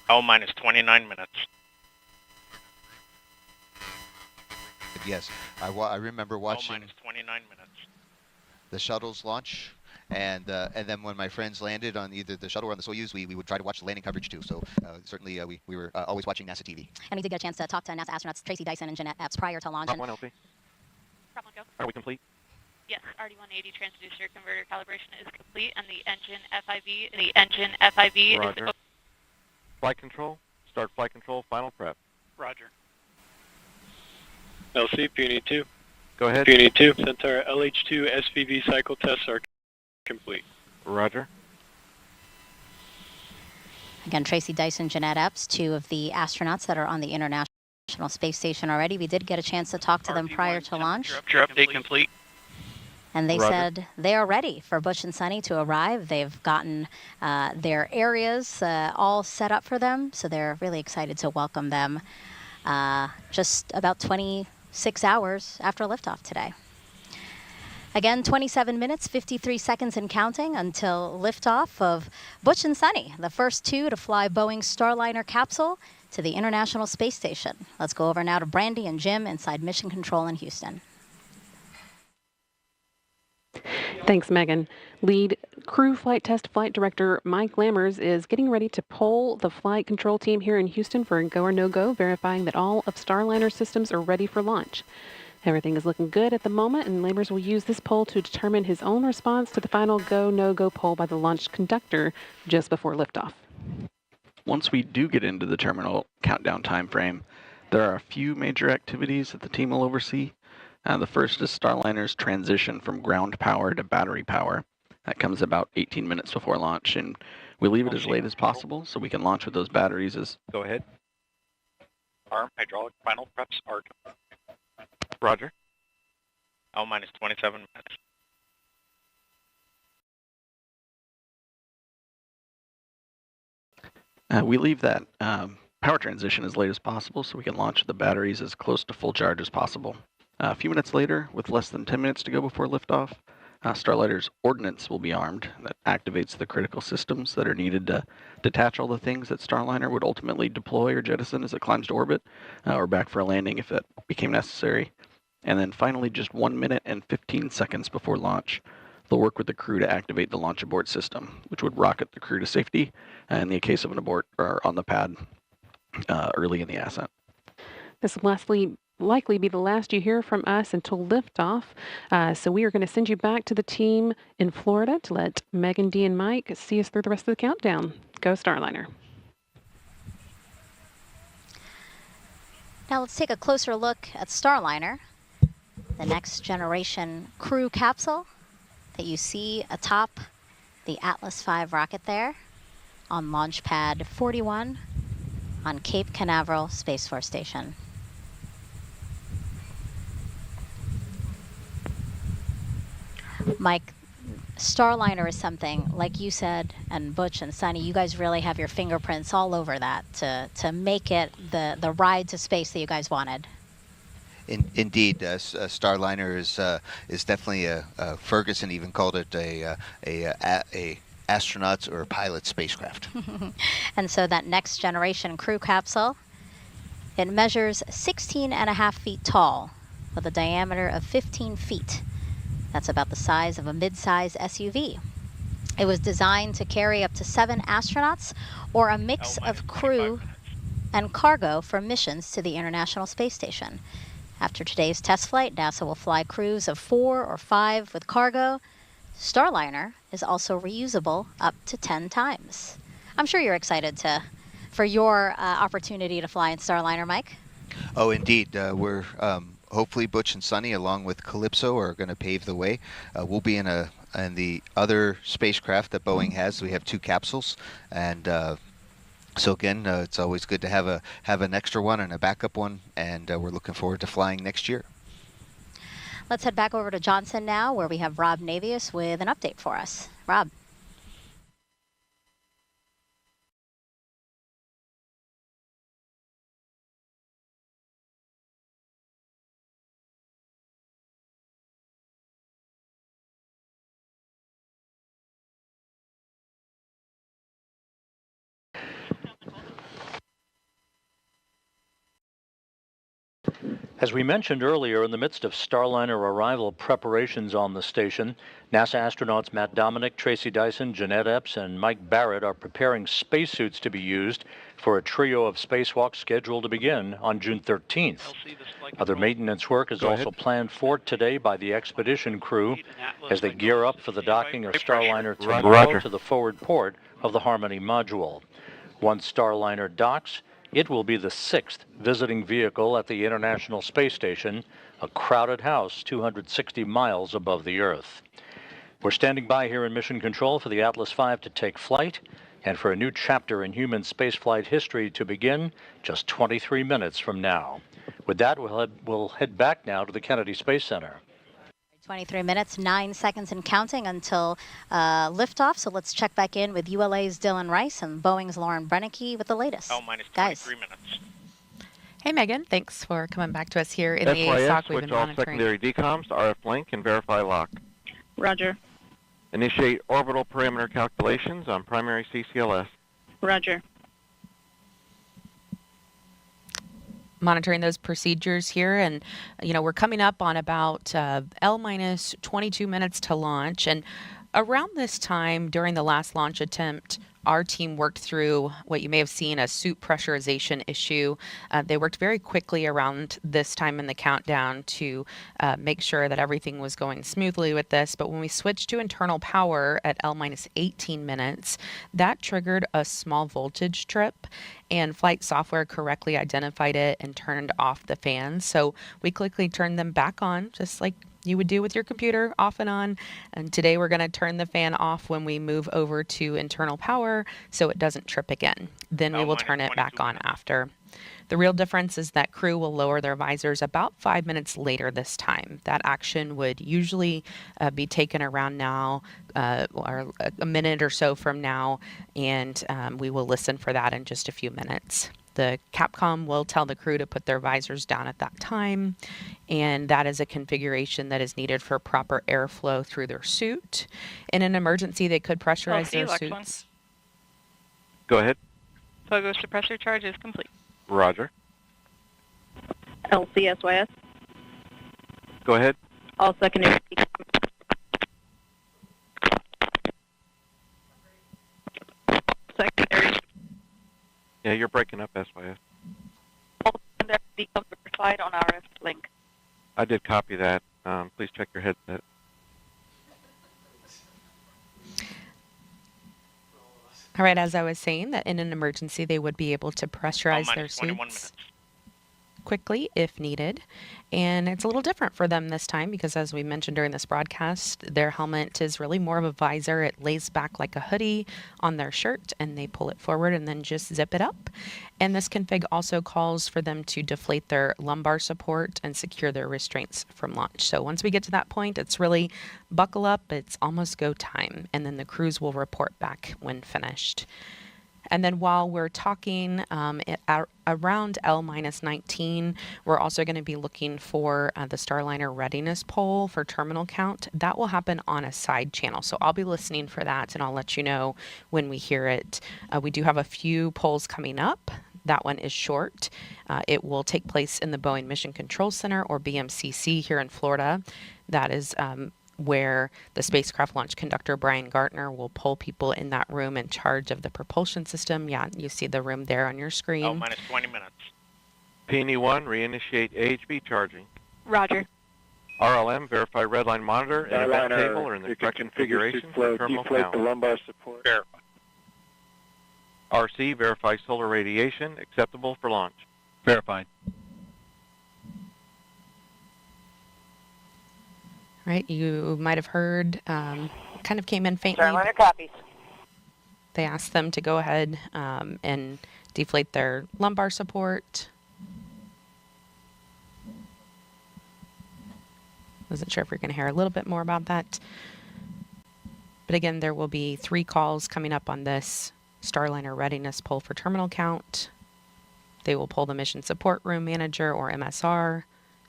L minus 29 minutes. Yes, I remember watching L minus 29 minutes. the shuttles launch, and then when my friends landed on either the shuttle or on the Soyuz, we would try to watch the landing coverage too. So certainly we were always watching NASA TV. And we did get a chance to talk to NASA astronauts Tracy Dyson and Jeanette Epps prior to launch. Prop 1 LP. Prop 1 go. Are we complete? Yes, RD180 transducer converter calibration is complete, and the engine FIV Roger. is... Flight control, start flight control final prep. Roger. LC, P&E 2. Go ahead. P&E 2. Centaur LH2 SVV cycle tests are complete. Roger. Again, Tracy Dyson, Jeanette Epps, two of the astronauts that are on the International Space Station already. We did get a chance to talk to them prior to launch. Your update complete. And they Roger. said they are ready for Butch and Sunny to arrive. They've gotten their areas all set up for them, so they're really excited to welcome them just about 26 hours after liftoff today. Again, 27 minutes, 53 seconds and counting until liftoff of Butch and Sunny, the first two to fly Boeing's Starliner capsule to the International Space Station. Let's go over now to Brandy and Jim inside Mission Control in Houston. Thanks, Megan. Lead Crew Flight Test Flight Director Mike Lammers is getting ready to poll the flight control team here in Houston for a go or no-go, verifying that all of Starliner systems are ready for launch. Everything is looking good at the moment, and Lammers will use this poll to determine his own response to the final go, no-go poll by the launch conductor just before liftoff. Once we do get into the terminal countdown time frame, there are a few major activities that the team will oversee. The first is Starliner's transition from ground power to battery power. That comes about 18 minutes before launch, and we leave it as late as possible so we can launch with those batteries as... Go ahead. Arm hydraulic final preps are complete. Roger. L minus 27 minutes. We leave that power transition as late as possible so we can launch with the batteries as close to full charge as possible. A few minutes later, with less than 10 minutes to go before liftoff, Starliner's ordnance will be armed. That activates the critical systems that are needed to detach all the things that Starliner would ultimately deploy or jettison as it climbs to orbit, or back for a landing if that became necessary. And then finally, just 1 minute and 15 seconds before launch, they'll work with the crew to activate the launch abort system, which would rocket the crew to safety in the case of an abort or on the pad early in the ascent. This will likely be the last you hear from us until liftoff. So we are going to send you back to the team in Florida to let Megan, Dee, and Mike see us through the rest of the countdown. Go Starliner. Now let's take a closer look at Starliner, the next generation crew capsule that you see atop the Atlas V rocket there on Launch Pad 41 on Cape Canaveral Space Force Station. Mike, Starliner is something, like you said, and Butch and Sunny, you guys really have your fingerprints all over that to make it the ride to space that you guys wanted. Indeed, Starliner is definitely Ferguson even called it a astronauts or pilot spacecraft. And so that next generation crew capsule, it measures 16.5 feet tall with a diameter of 15 feet. That's about the size of a mid-size SUV. It was designed to carry up to 7 astronauts or a mix of crew and cargo for missions to the International Space Station. After today's test flight, NASA will fly crews of 4 or 5 with cargo. Starliner is also reusable up to 10 times. I'm sure you're excited for your opportunity to fly in Starliner, Mike. Oh, indeed. We're hopefully Butch and Sunny, along with Calypso, are going to pave the way. We'll be in the other spacecraft that Boeing has. We have 2 capsules, and so again, it's always good to have an extra one and a backup one, and we're looking forward to flying next year. Let's head back over to Johnson now, where we have Rob Navius with an update for us. Rob. As we mentioned earlier, in the midst of Starliner arrival preparations on the station, NASA astronauts Matt Dominic, Tracy Dyson, Jeanette Epps, and Mike Barrett are preparing spacesuits to be used for a trio of spacewalks scheduled to begin on June 13th. Other maintenance work is also planned for today by the expedition crew as they gear up for the docking of Starliner tomorrow to the forward port of the Harmony module. Once Starliner docks, it will be the 6th visiting vehicle at the International Space Station, a crowded house 260 miles above the Earth. We're standing by here in Mission Control for the Atlas V to take flight and for a new chapter in human spaceflight history to begin just 23 minutes from now. With that, we'll head back now to the Kennedy Space Center. 23 minutes, 9 seconds and counting until liftoff. So let's check back in with ULA's Dylan Rice and Boeing's Lauren Brennicky with the latest. minus 23 minutes. Hey, Megan. Thanks for coming back to us here in the SYS, SOC. We've switch been all monitoring. secondary decoms to RF link and verify lock. Roger. Initiate orbital parameter calculations on primary CCLS. Roger. Monitoring those procedures here, and we're coming up on about L minus 22 minutes to launch. And around this time during the last launch attempt, our team worked through what you may have seen, a suit pressurization issue. They worked very quickly around this time in the countdown to make sure that everything was going smoothly with this. But when we switched to internal power at L minus 18 minutes, that triggered a small voltage trip, and flight software correctly identified it and turned off the fans. So we quickly turned them back on, just like you would do with your computer, off and on. And today we're going to turn the fan off when we move over to internal power so it doesn't trip again. Then we will turn it back on after. The real difference is that crew will lower their visors about 5 minutes later this time. That action would usually be taken around now or a minute or so from now, and we will listen for that in just a few minutes. The Capcom will tell the crew to put their visors down at that time, and that is a configuration that is needed for proper airflow through their suit. In an emergency, they could pressurize their suits. Go ahead. Pogo suppressor charge is complete. Roger. LCSYS. Go ahead. All secondary. Secondary. Yeah, you're breaking up, SYS. All secondary decoms verified on RF link. I did copy that. Please check your headset. All right, as I was saying, that in an emergency, they would be able to pressurize their suits quickly if needed. And it's a little different for them this time because, as we mentioned during this broadcast, their helmet is really more of a visor. It lays back like a hoodie on their shirt, and they pull it forward and then just zip it up. And this config also calls for them to deflate their lumbar support and secure their restraints from launch. So once we get to that point, it's really buckle up. It's almost go time. And then the crews will report back when finished. And then while we're talking around L minus 19, we're also going to be looking for the Starliner readiness poll for terminal count. That will happen on a side channel. So I'll be listening for that, and I'll let you know when we hear it. We do have a few polls coming up. That one is short. It will take place in the Boeing Mission Control Center, or BMCC, here in Florida. That is where the spacecraft launch conductor, Brian Gartner, will pull people in that room in charge of the propulsion system. Yeah, you see the room there on your screen. L minus 20 minutes. P&E1, reinitiate AHB charging. Roger. RLM, verify redline monitor and event table are in the correct configuration for terminal count. The lumbar support. Verify. RC, verify solar radiation, acceptable for launch. Verified. Right, you might have heard, kind of came in faintly. Starliner copies. They asked them to go ahead and deflate their lumbar support. Wasn't sure if we're going to hear a little bit more about that. But again, there will be 3 calls coming up on this Starliner readiness poll for terminal count. They will pull the mission support room manager, or MSR.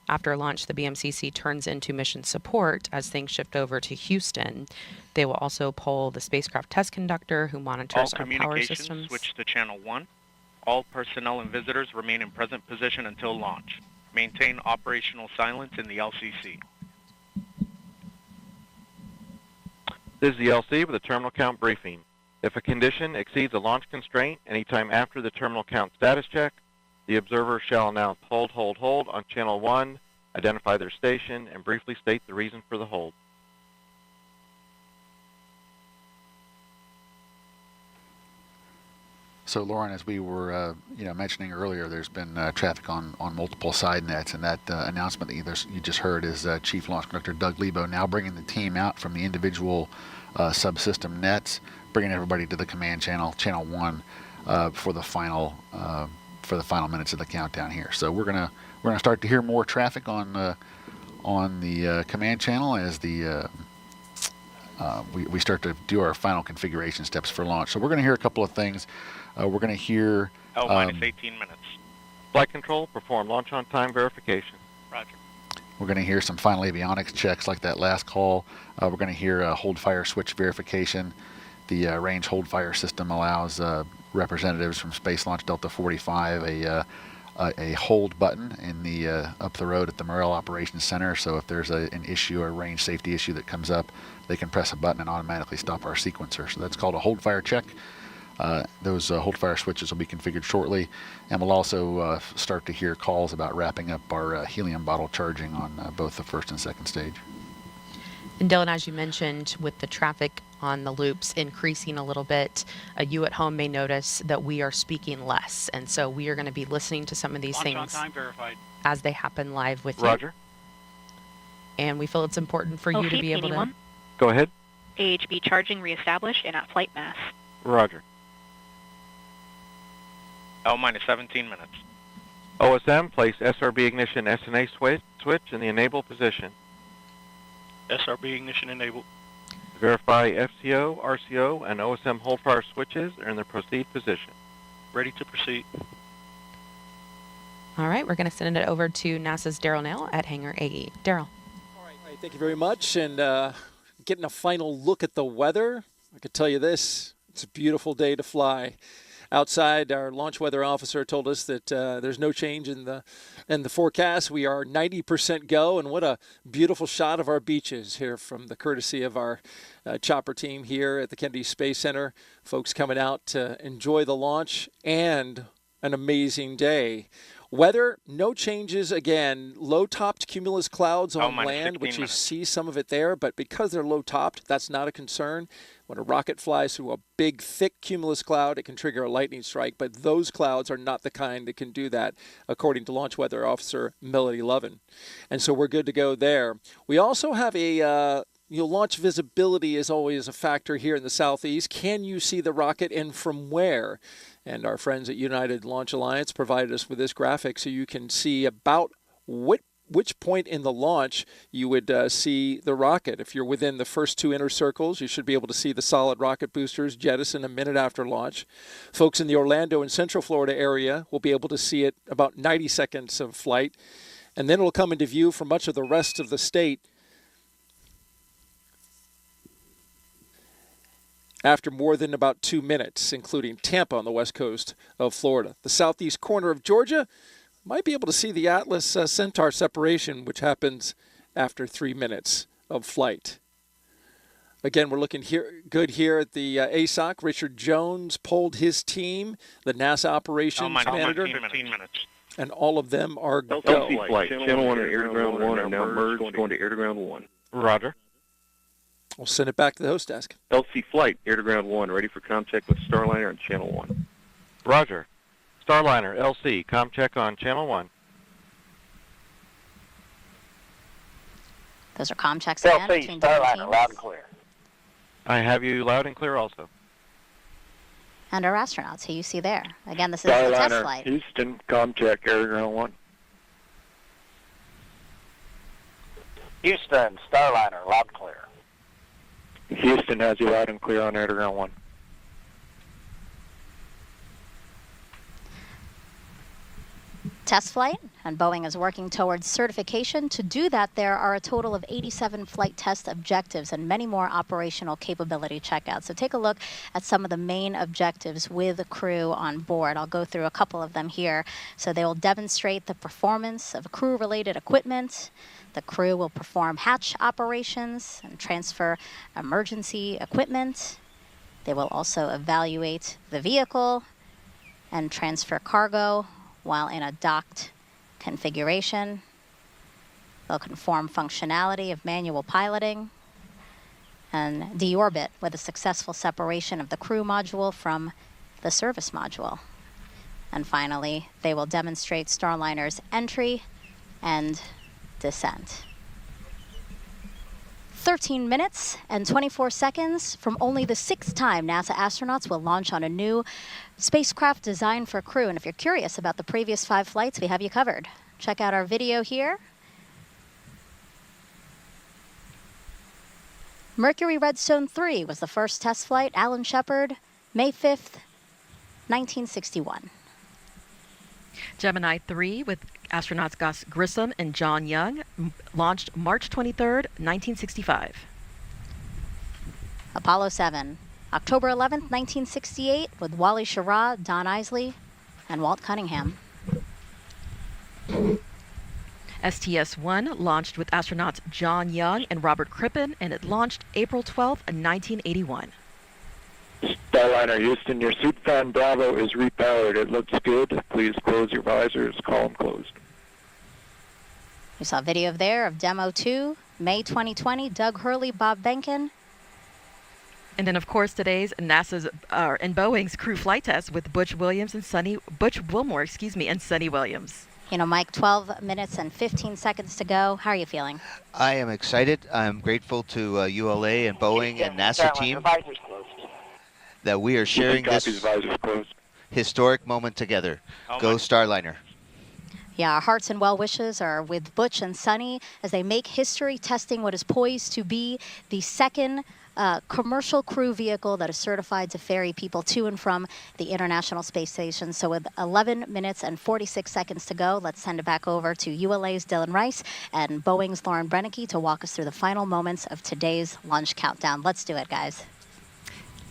After launch, the BMCC turns into mission support as things shift over to Houston. They will also pull the spacecraft test conductor, who monitors our power systems. Switch to channel 1. All personnel and visitors remain in present position until launch. Maintain operational silence in the LCC. This is the LC with a terminal count briefing. If a condition exceeds a launch constraint anytime after the terminal count status check, the observer shall announce hold on channel 1, identify their station, and briefly state the reason for the hold. So, Lauren, as we were mentioning earlier, there's been traffic on multiple side nets, and that announcement that you just heard is Chief Launch Conductor Doug Lebo now bringing the team out from the individual subsystem nets, bringing everybody to the command channel, channel 1, for the final minutes of the countdown here. So we're gonna start to hear more traffic on the command channel as we start to do our final configuration steps for launch. So we're going to hear a couple of things. We're going to hear L minus 18 minutes. Flight control, perform launch on time verification. Roger. We're going to hear some final avionics checks like that last call. We're going to hear hold fire switch verification. The range hold fire system allows representatives from Space Launch Delta 45 a hold button in the up the road at the Morrell Operations Center. So if there's an issue, a range safety issue that comes up, they can press a button and automatically stop our sequencer. So that's called a hold fire check. Those hold fire switches will be configured shortly, and we'll also start to hear calls about wrapping up our helium bottle charging on both the first and second stage. And Dylan, as you mentioned, with the traffic on the loops increasing a little bit, you at home may notice that we are speaking less, and so we are going to be listening to some of these things on time verified as they happen live with Roger. you. And we feel it's important for you to be able to... Go ahead. AHB charging reestablished and at flight mass. Roger. L minus 17 minutes. OSM, place SRB ignition SNA switch in the enable position. SRB ignition enabled. Verify FCO, RCO, and OSM hold fire switches are in their proceed position. Ready to proceed. All right, we're going to send it over to NASA's Daryl Nail at Hangar AE. Daryl. All right, thank you very much. And getting a final look at the weather, I can tell you this, it's a beautiful day to fly. Outside, our launch weather officer told us that there's no change in the forecast. We are 90% go, and what a beautiful shot of our beaches here from the courtesy of our chopper team here at the Kennedy Space Center. Folks coming out to enjoy the launch and an amazing day. Weather, no changes again. Low-topped cumulus clouds on land, which you see some of it there, but because they're low-topped, that's not a concern. When a rocket flies through a big, thick cumulus cloud, it can trigger a lightning strike, but those clouds are not the kind that can do that, according to Launch Weather Officer Melody Lovin. And so we're good to go there. We also have a... launch visibility is always a factor here in the southeast. Can you see the rocket and from where? And our friends at United Launch Alliance provided us with this graphic so you can see about which point in the launch you would see the rocket. If you're within the first 2 inner circles, you should be able to see the solid rocket boosters jettison a minute after launch. Folks in the Orlando and Central Florida area will be able to see it about 90 seconds of flight. And then it'll come into view for much of the rest of the state after more than about 2 minutes, including Tampa on the west coast of Florida. The southeast corner of Georgia might be able to see the Atlas Centaur separation, which happens after 3 minutes of flight. Again, we're looking good here at the ASOC. Richard Jones polled his team, the NASA operations manager. 15 minutes. And all of them are go. LC flight, Channel 1 and air to ground 1 are now merged, going to air to ground 1. Roger. We'll send it back to the host desk. LC flight, air to ground 1, ready for contact with Starliner on Channel 1. Roger. Starliner, LC, ComCheck on Channel 1. Those are comm checks again. LC, Starliner, loud and clear. I have you loud and clear also. And our astronauts, who you see there. Again, this is the test Starliner, flight. Houston, ComCheck, air to ground 1. Houston, Starliner, loud and clear. Houston has you loud and clear on air to ground 1. Test flight, and Boeing is working towards certification. To do that, there are a total of 87 flight test objectives and many more operational capability checkouts. So take a look at some of the main objectives with the crew on board. I'll go through a couple of them here. So they will demonstrate the performance of crew-related equipment. The crew will perform hatch operations and transfer emergency equipment. They will also evaluate the vehicle and transfer cargo while in a docked configuration. They'll conform functionality of manual piloting and deorbit with a successful separation of the crew module from the service module. And finally, they will demonstrate Starliner's entry and descent. 13 minutes and 24 seconds from only the 6th time NASA astronauts will launch on a new spacecraft designed for crew. And if you're curious about the previous 5 flights, we have you covered. Check out our video here. Mercury Redstone 3 was the first test flight. Alan Shepard, May 5th, 1961. Gemini 3 with astronauts Gus Grissom and John Young launched March 23rd, 1965. Apollo 7, October 11th, 1968, with Wally Schirra, Don Isley, and Walt Cunningham. STS-1 launched with astronauts John Young and Robert Crippen, and it launched April 12th, 1981. Starliner, Houston, your suit fan Bravo is repowered. It looks good. Please close your visors. Column closed. We saw video there of Demo 2, May 2020, Doug Hurley, Bob Benkin. And then, of course, today's NASA's and Boeing's crew flight test with Butch Wilmore, and Sonny Williams. You know, Mike, 12 minutes and 15 seconds to go. How are you feeling? I am excited. I'm grateful to ULA and Boeing and NASA team that we are sharing this historic moment together. Go Starliner. Yeah, our hearts and well wishes are with Butch and Sonny as they make history testing what is poised to be the second commercial crew vehicle that is certified to ferry people to and from the International Space Station. So with 11 minutes and 46 seconds to go, let's send it back over to ULA's Dylan Rice and Boeing's Lauren Brennicke to walk us through the final moments of today's launch countdown. Let's do it, guys.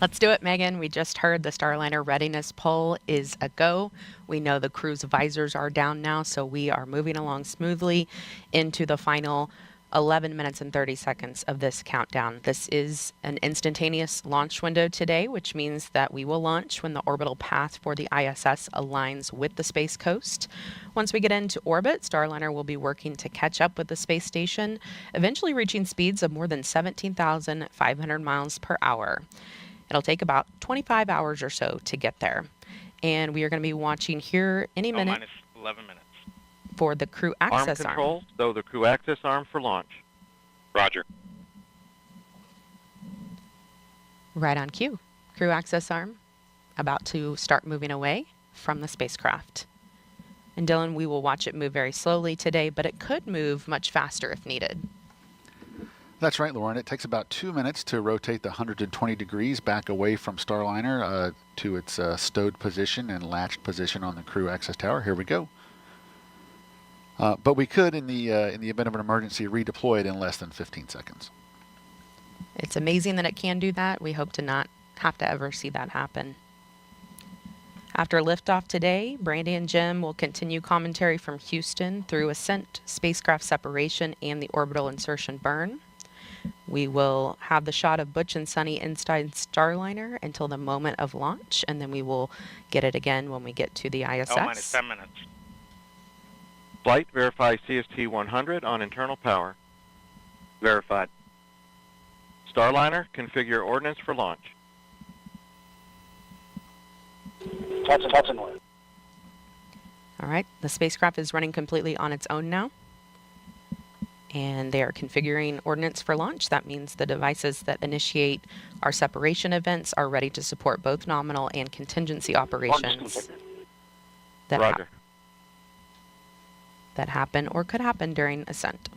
Let's do it, Megan. We just heard the Starliner readiness poll is a go. We know the crew's visors are down now, so we are moving along smoothly into the final 11 minutes and 30 seconds of this countdown. This is an instantaneous launch window today, which means that we will launch when the orbital path for the ISS aligns with the Space Coast. Once we get into orbit, Starliner will be working to catch up with the space station, eventually reaching speeds of more than 17,500 miles per hour. It'll take about 25 hours or so to get there. And we are going to be watching here any minute. Minus 11 minutes. For the crew access arm. Control, so the crew access arm for launch. Roger. Right on cue. Crew access arm about to start moving away from the spacecraft. And Dylan, we will watch it move very slowly today, but it could move much faster if needed. That's right, Lauren. It takes about 2 minutes to rotate the 120 degrees back away from Starliner to its stowed position and latched position on the crew access tower. Here we go. But we could, in the event of an emergency, redeploy it in less than 15 seconds. It's amazing that it can do that. We hope to not have to ever see that happen. After liftoff today, Brandy and Jim will continue commentary from Houston through ascent, spacecraft separation, and the orbital insertion burn. We will have the shot of Butch and Sunny inside Starliner until the moment of launch, and then we will get it again when we get to the ISS. L-minus 10 minutes. Flight, verify CST 100 on internal power. Verified. Starliner, configure ordnance for launch. Touching one. All right, the spacecraft is running completely on its own now. And they are configuring ordnance for launch. That means the devices that initiate our separation events are ready to support both nominal and contingency operations that happen or could happen during ascent.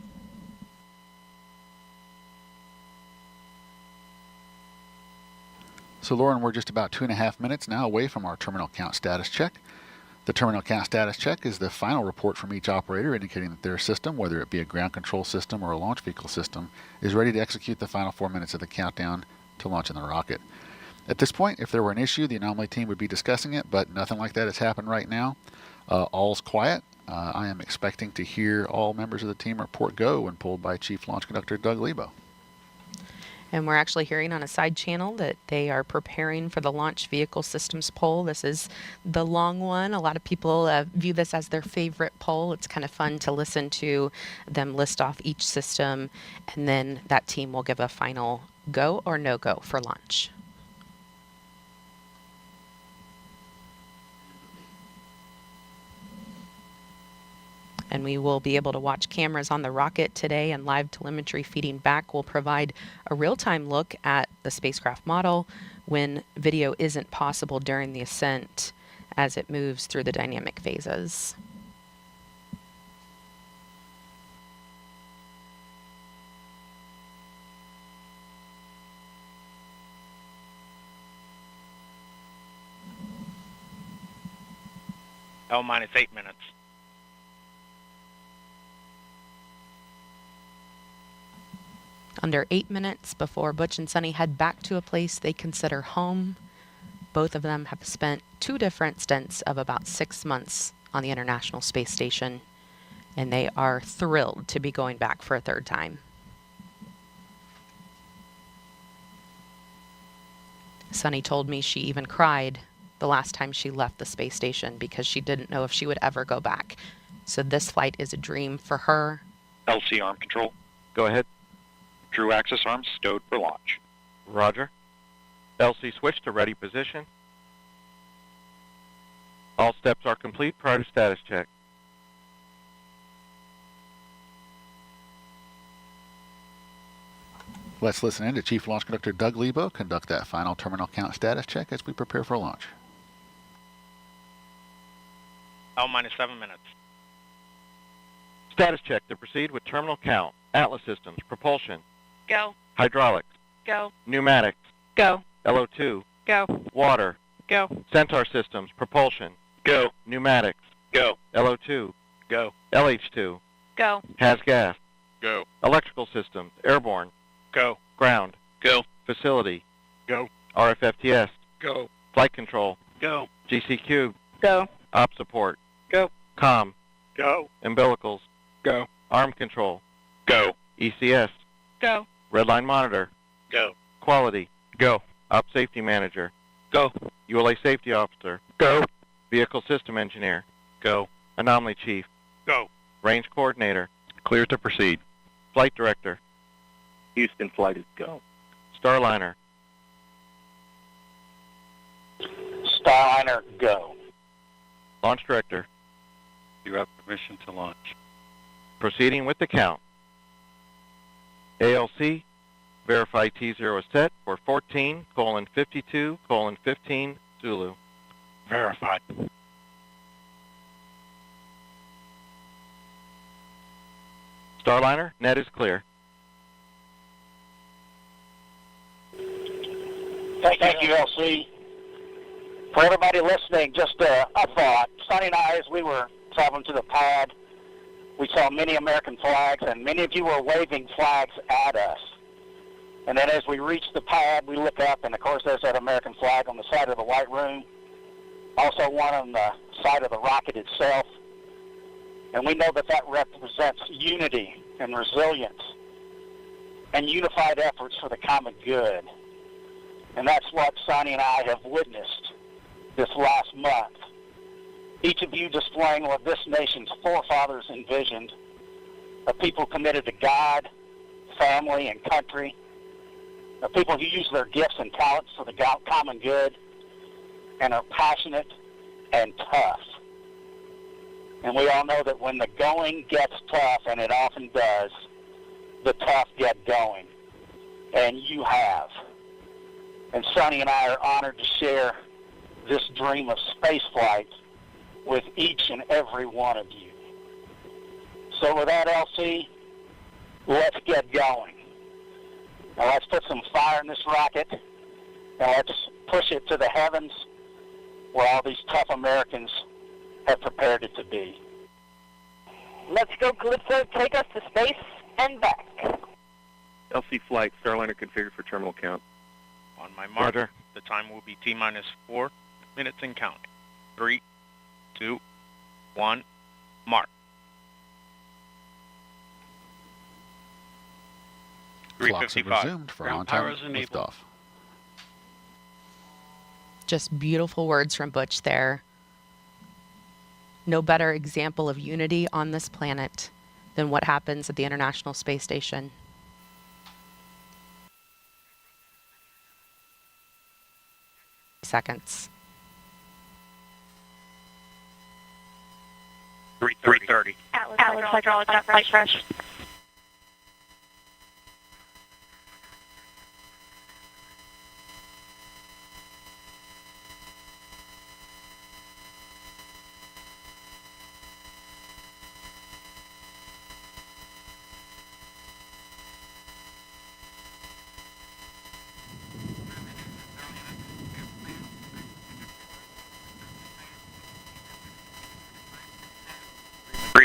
So Lauren, we're just about 2.5 minutes now away from our terminal count status check. The terminal count status check is the final report from each operator indicating that their system, whether it be a ground control system or a launch vehicle system, is ready to execute the final 4 minutes of the countdown to launching the rocket. At this point, if there were an issue, the anomaly team would be discussing it, but nothing like that has happened right now. All's quiet. I am expecting to hear all members of the team report go when pulled by Chief Launch Conductor Doug Lebo. And we're actually hearing on a side channel that they are preparing for the launch vehicle systems poll. This is the long one. A lot of people view this as their favorite poll. It's kind of fun to listen to them list off each system, and then that team will give a final go or no go for launch. And we will be able to watch cameras on the rocket today, and live telemetry feeding back will provide a real-time look at the spacecraft model when video isn't possible during the ascent as it moves through the dynamic phases. L-minus 8 minutes. Under 8 minutes before Butch and Sunny head back to a place they consider home. Both of them have spent 2 different stints of about 6 months on the International Space Station, and they are thrilled to be going back for a 3rd time. Sunny told me she even cried the last time she left the space station because she didn't know if she would ever go back. So this flight is a dream for her. LC arm control. Go ahead. True axis arms stowed for launch. Roger. LC switch to ready position. All steps are complete prior to status check. Let's listen in to Chief Launch Conductor Doug Lebo conduct that final terminal count status check as we prepare for launch. L-minus 7 minutes. Status check to proceed with terminal count. Atlas systems, propulsion. Go. Hydraulics. Go. Pneumatics. Go. LO2. Go. Water. Go. Centaur systems, propulsion. Go. Pneumatics. Go. LO2. Go. LH2. Go. Has gas. Go. Electrical systems, airborne. Go. Ground. Go. Facility. Go. RFFTS. Go. Flight control. Go. GC cube. Go. Op support. Go. COM. Go. Umbilicals. Go. Arm control. Go. ECS. Go. Redline monitor. Go. Quality. Go. Op safety manager. Go. ULA safety officer. Go. Vehicle system engineer. Go. Anomaly chief. Go. Range coordinator. Clear to proceed. Flight director. Houston flight is go. Starliner. Starliner, go. Launch director. You have permission to launch. Proceeding with the count. ALC, verify T0 is set for 14:52:15 Zulu. Verified. Starliner, net is clear. Thank you, LC. For everybody listening, just a thought. Sonny and I, as we were traveling to the pad, we saw many American flags, and many of you were waving flags at us. And then as we reached the pad, we look up, and of course there's that American flag on the side of the white room. Also one on the side of the rocket itself. And we know that that represents unity and resilience. and unified efforts for the common good. And that's what Sonny and I have witnessed this last month. Each of you displaying what this nation's forefathers envisioned, a people committed to God, family, and country, a people who use their gifts and talents for the common good, and are passionate and tough. And we all know that when the going gets tough, and it often does, the tough get going. And you have. And Sonny and I are honored to share this dream of spaceflight with each and every one of you. So with that, LC, let's get going. Now let's put some fire in this rocket, and let's push it to the heavens where all these tough Americans have prepared it to be. Let's go, Calypso. Take us to space and back. LC flight, Starliner configured for terminal count. On my mark, Roger. the time will be T-minus 4 minutes and counting. 3, 2, 1, mark. 3:55. Resumed for Ground on-time power is enabled. liftoff. Just beautiful words from Butch there. No better example of unity on this planet than what happens at the International Space Station. Seconds. 3:30. Atlas hydraulics at flight fresh.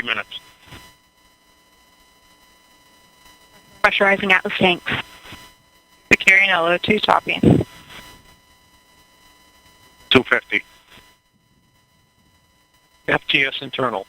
Minutes. Pressurizing Atlas tanks. Securing LO2 topping. 250. FTS internal.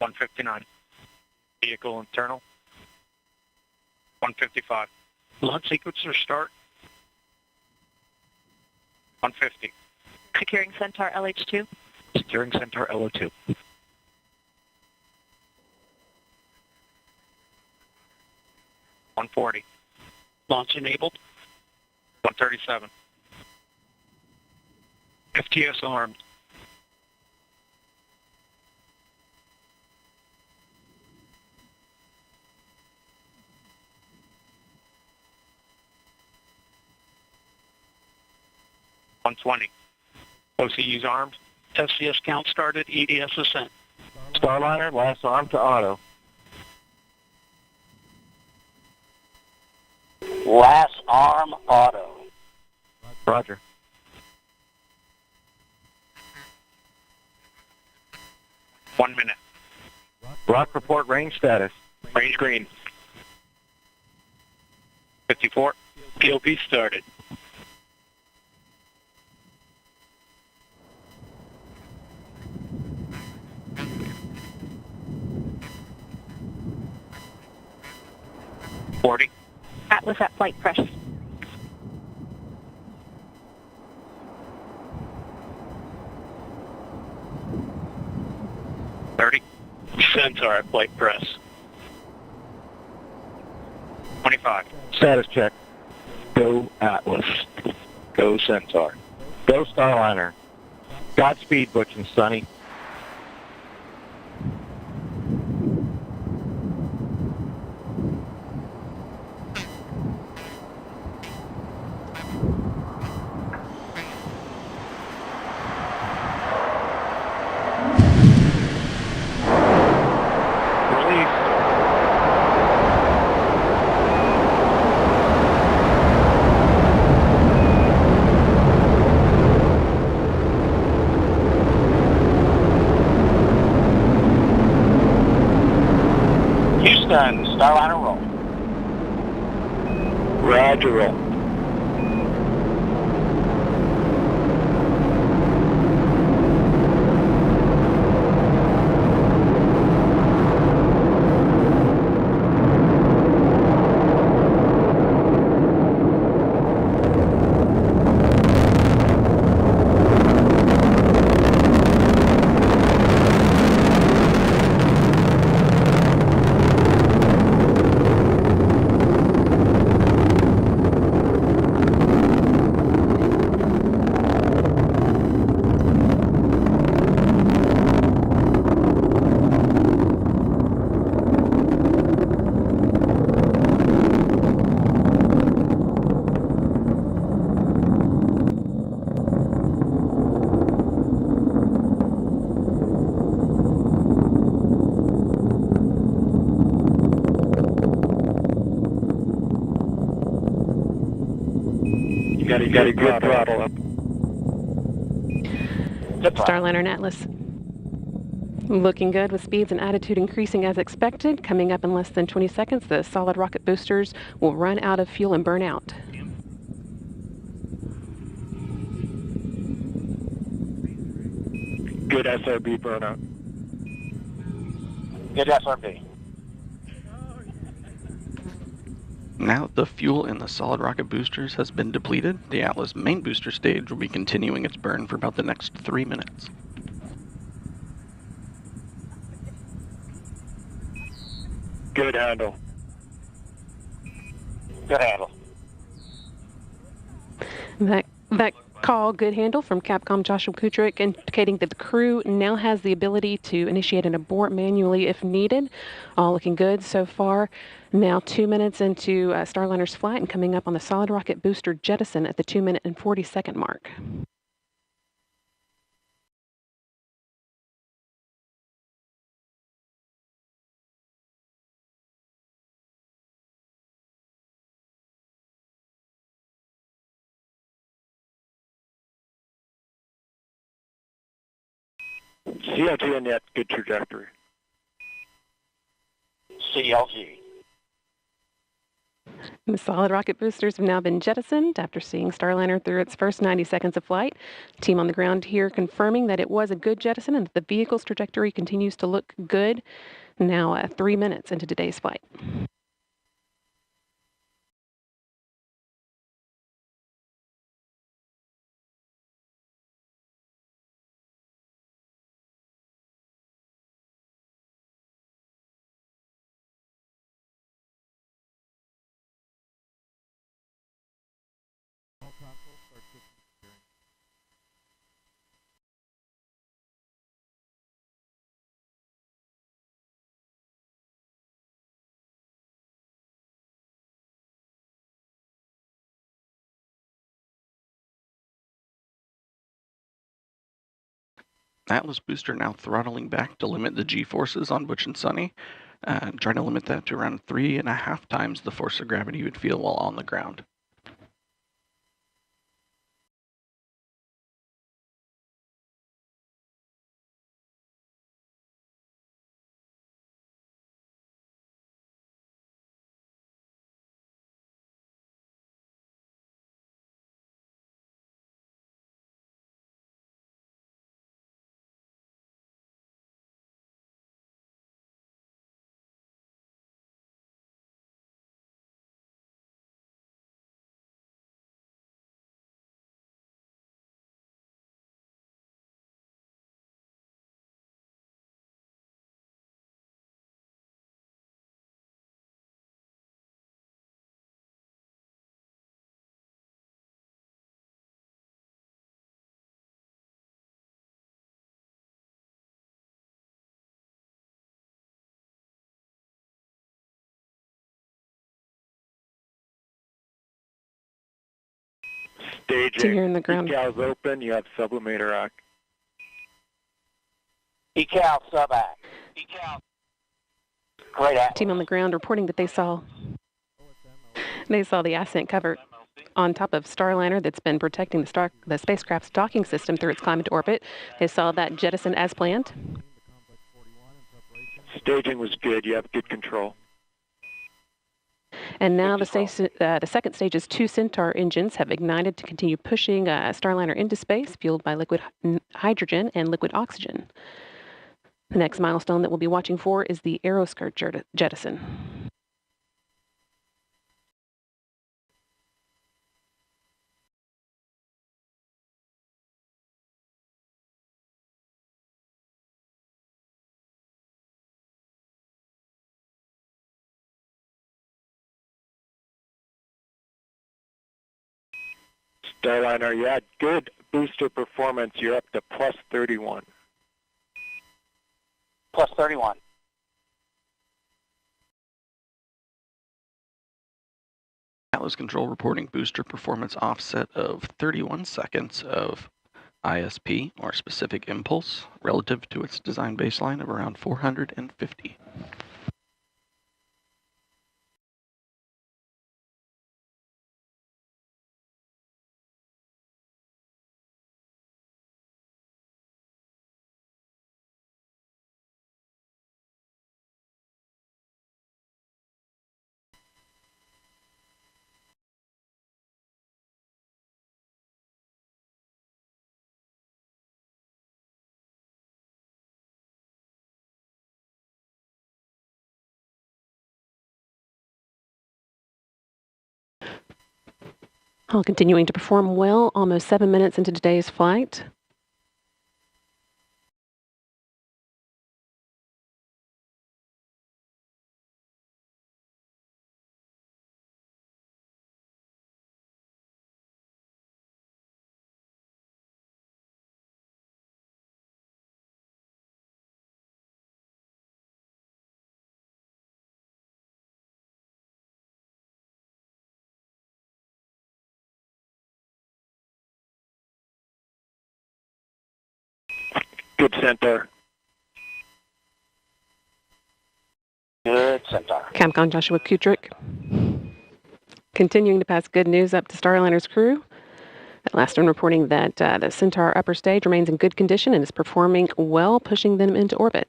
$159. Vehicle internal. 155. Launch sequencer start. 150. Securing Centaur LH2. Securing Centaur LO2. 140. Launch enabled. 137. FTS armed. 120. OCU's armed. FCS count started. EDS ascent. Starliner, last arm to auto. Last arm auto. Roger. One minute. Rock report range status. Range green. 54. POP started. Atlas at flight fresh. 30. Centaur at flight press. 25. Status check. Go Atlas. Go Centaur. Go Starliner. Godspeed, Butch and Sonny. Starliner roll. Roger, roll. You got a good throttle up. Starliner and Atlas. Looking good with speeds and attitude increasing as expected. Coming up in less than 20 seconds, the solid rocket boosters will run out of fuel and burn out. Good SRB burnout. Good SRB. Now that the fuel in the solid rocket boosters has been depleted, the Atlas main booster stage will be continuing its burn for about the next 3 minutes. Good handle. Good handle. That call, good handle, from Capcom Joshua Kutrik, indicating that the crew now has the ability to initiate an abort manually if needed. All looking good so far. Now 2 minutes into Starliner's flight and coming up on the solid rocket booster jettison at the 2 minute and 40-second mark. CLG and yet good trajectory. CLG. The solid rocket boosters have now been jettisoned after seeing Starliner through its first 90 seconds of flight. Team on the ground here confirming that it was a good jettison and that the vehicle's trajectory continues to look good. Now 3 minutes into today's flight. Atlas booster now throttling back to limit the G-forces on Butch and Sunny, trying to limit that to around 3.5 times the force of gravity you would feel while on the ground. Staging. Here in the ground. Decals open. You have sublimator act. Decal sub act. Decal. Great act. Team on the ground reporting that they saw the ascent cover on top of Starliner that's been protecting the spacecraft's docking system through its climb into orbit. They saw that jettison as planned. Staging was good. You have good control. And now the second stage's 2 Centaur engines have ignited to continue pushing Starliner into space, fueled by liquid hydrogen and liquid oxygen. The next milestone that we'll be watching for is the aeroskirt jettison. Starliner, you had good booster performance. You're up to plus 31. Plus 31. Atlas Control reporting booster performance offset of 31 seconds of ISP, or specific impulse, relative to its design baseline of around 450. All continuing to perform well, almost 7 minutes into today's flight. Good Centaur. Good Centaur. Capcom Joshua Kutrick. Continuing to pass good news up to Starliner's crew. Last one reporting that the Centaur upper stage remains in good condition and is performing well, pushing them into orbit.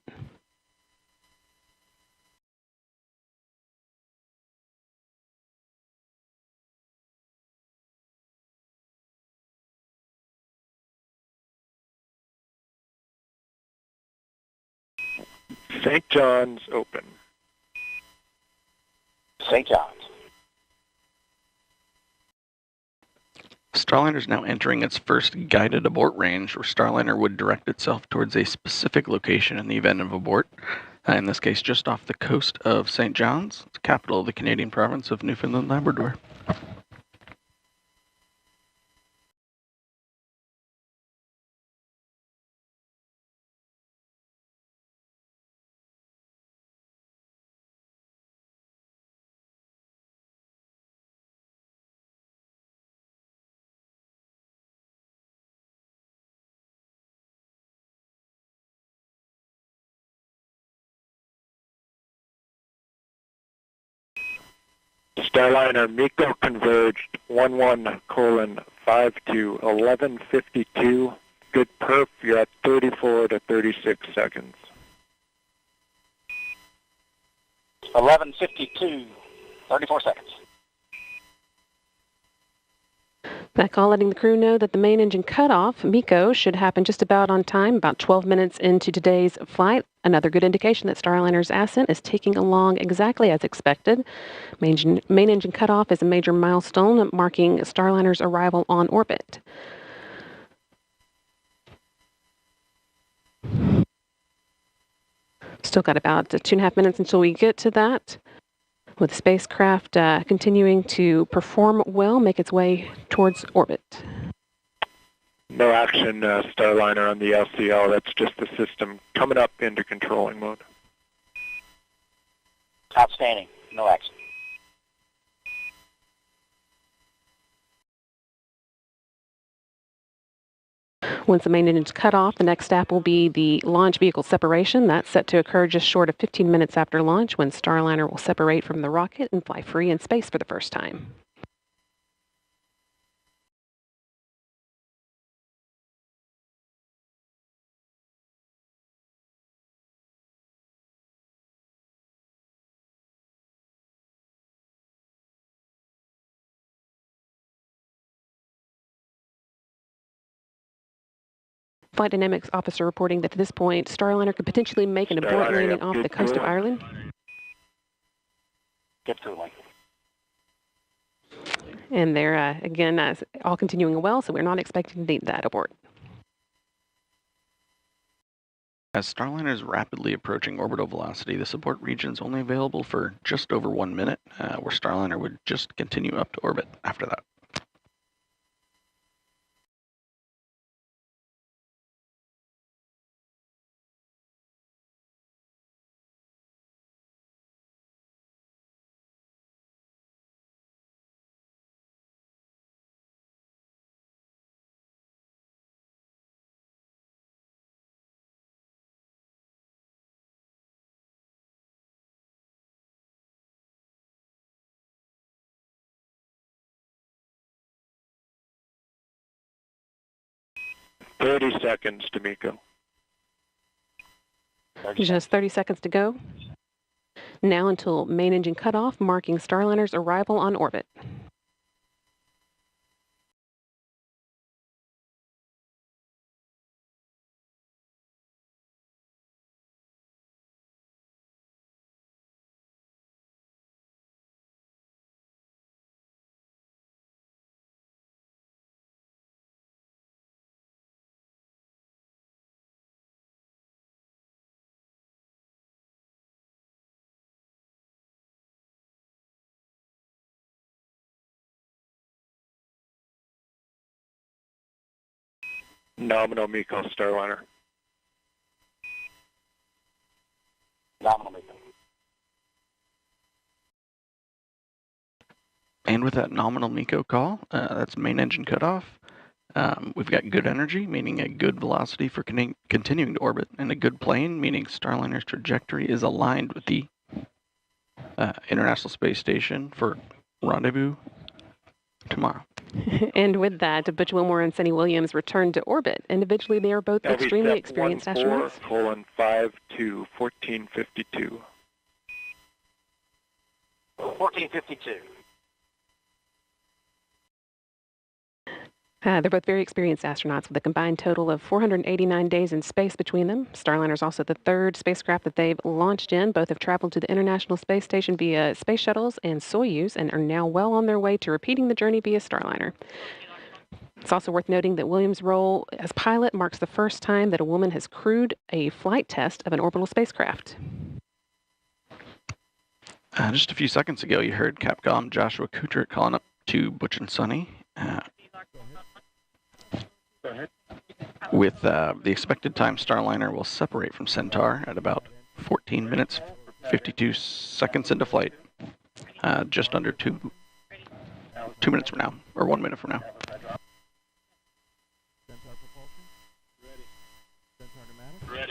St. John's open. St. John's. Starliner is now entering its first guided abort range, where Starliner would direct itself towards a specific location in the event of abort. In this case, just off the coast of St. John's, the capital of the Canadian province of Newfoundland, Labrador. Starliner MECO converged 11:5 to 11:52. Good perf. You're at 34 to 36 seconds. 11:52. 34 seconds. That call letting the crew know that the main engine cutoff, MECO, should happen just about on time, about 12 minutes into today's flight. Another good indication that Starliner's ascent is taking along exactly as expected. Main engine cutoff is a major milestone marking Starliner's arrival on orbit. Still got about 2.5 minutes until we get to that, with the spacecraft continuing to perform well, make its way towards orbit. No action, Starliner, on the LCL. That's just the system coming up into controlling mode. Outstanding. No action. Once the main engine is cut off, the next step will be the launch vehicle separation. That's set to occur just short of 15 minutes after launch, when Starliner will separate from the rocket and fly free in space for the first time. Flight Dynamics officer reporting that at this point, Starliner could potentially make an abort landing off the coast of Ireland. Get cooling. And they're, again, all continuing well, so we're not expecting to need that abort. As Starliner is rapidly approaching orbital velocity, the support region is only available for just over 1 minute, where Starliner would just continue up to orbit after that. Seconds, D'Amico. Just 30 seconds to go. Now until main engine cutoff, marking Starliner's arrival on orbit. Nominal MECO Starliner. Nominal MECO. And with that nominal MECO call, that's main engine cutoff. We've got good energy, meaning a good velocity for continuing to orbit, and a good plane, meaning Starliner's trajectory is aligned with the International Space Station for rendezvous tomorrow. And with that, Butch Wilmore and Sunny Williams returned to orbit. Individually, they are both extremely experienced astronauts. 14:5 to 14:52. 14:52. They're both very experienced astronauts with a combined total of 489 days in space between them. Starliner is also the third spacecraft that they've launched in. Both have traveled to the International Space Station via space shuttles and Soyuz and are now well on their way to repeating the journey via Starliner. It's also worth noting that Williams' role as pilot marks the first time that a woman has crewed a flight test of an orbital spacecraft. Just a few seconds ago, you heard Capcom Joshua Kutrich calling up to Butch and Sunny. With the expected time, Starliner will separate from Centaur at about 14 minutes, 52 seconds into flight, just under 2 minutes from now, or 1 minute from now.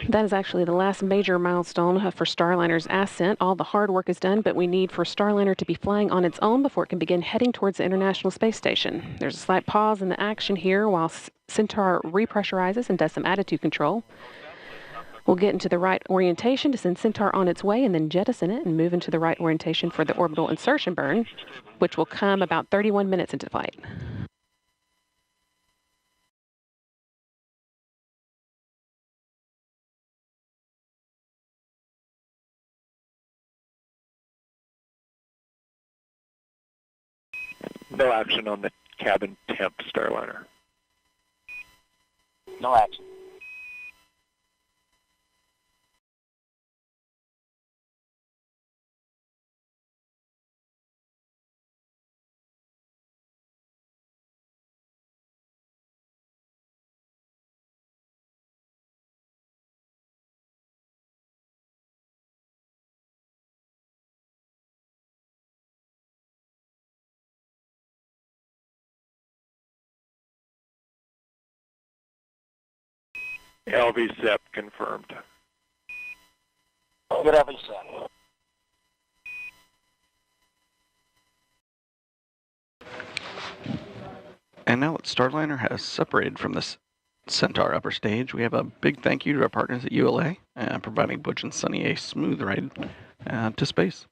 That is actually the last major milestone for Starliner's ascent. All the hard work is done, but we need for Starliner to be flying on its own before it can begin heading towards the International Space Station. There's a slight pause in the action here while Centaur repressurizes and does some attitude control. We'll get into the right orientation to send Centaur on its way and then jettison it and move into the right orientation for the orbital insertion burn, which will come about 31 minutes into flight. No action on the cabin temp Starliner. No action. LV-SEP confirmed. Good LV-SEP. And now that Starliner has separated from this Centaur upper stage, we have a big thank you to our partners at ULA, providing Butch and Sunny a smooth ride to space.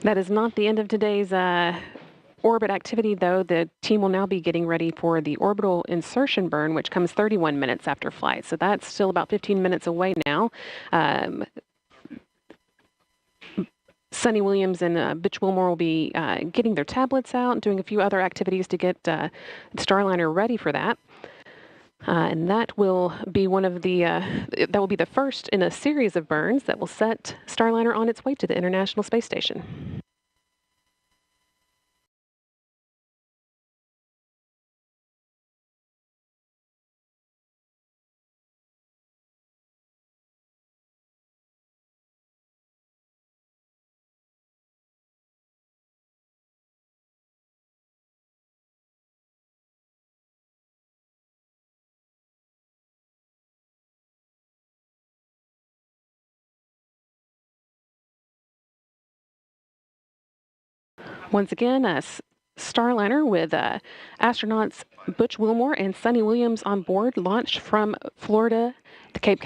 That is not the end of today's orbit activity, though, the team will now be getting ready for the orbital insertion burn, which comes 31 minutes after flight. So that's still about 15 minutes away now. Sunny Williams and Butch Wilmore will be getting their tablets out and doing a few other activities to get Starliner ready for that. And that will be one of the that will be the first in a series of burns that will set Starliner on its way to the International Space Station. Once again, Starliner with astronauts Butch Wilmore and Sunny Williams on board launched from Florida, the Cape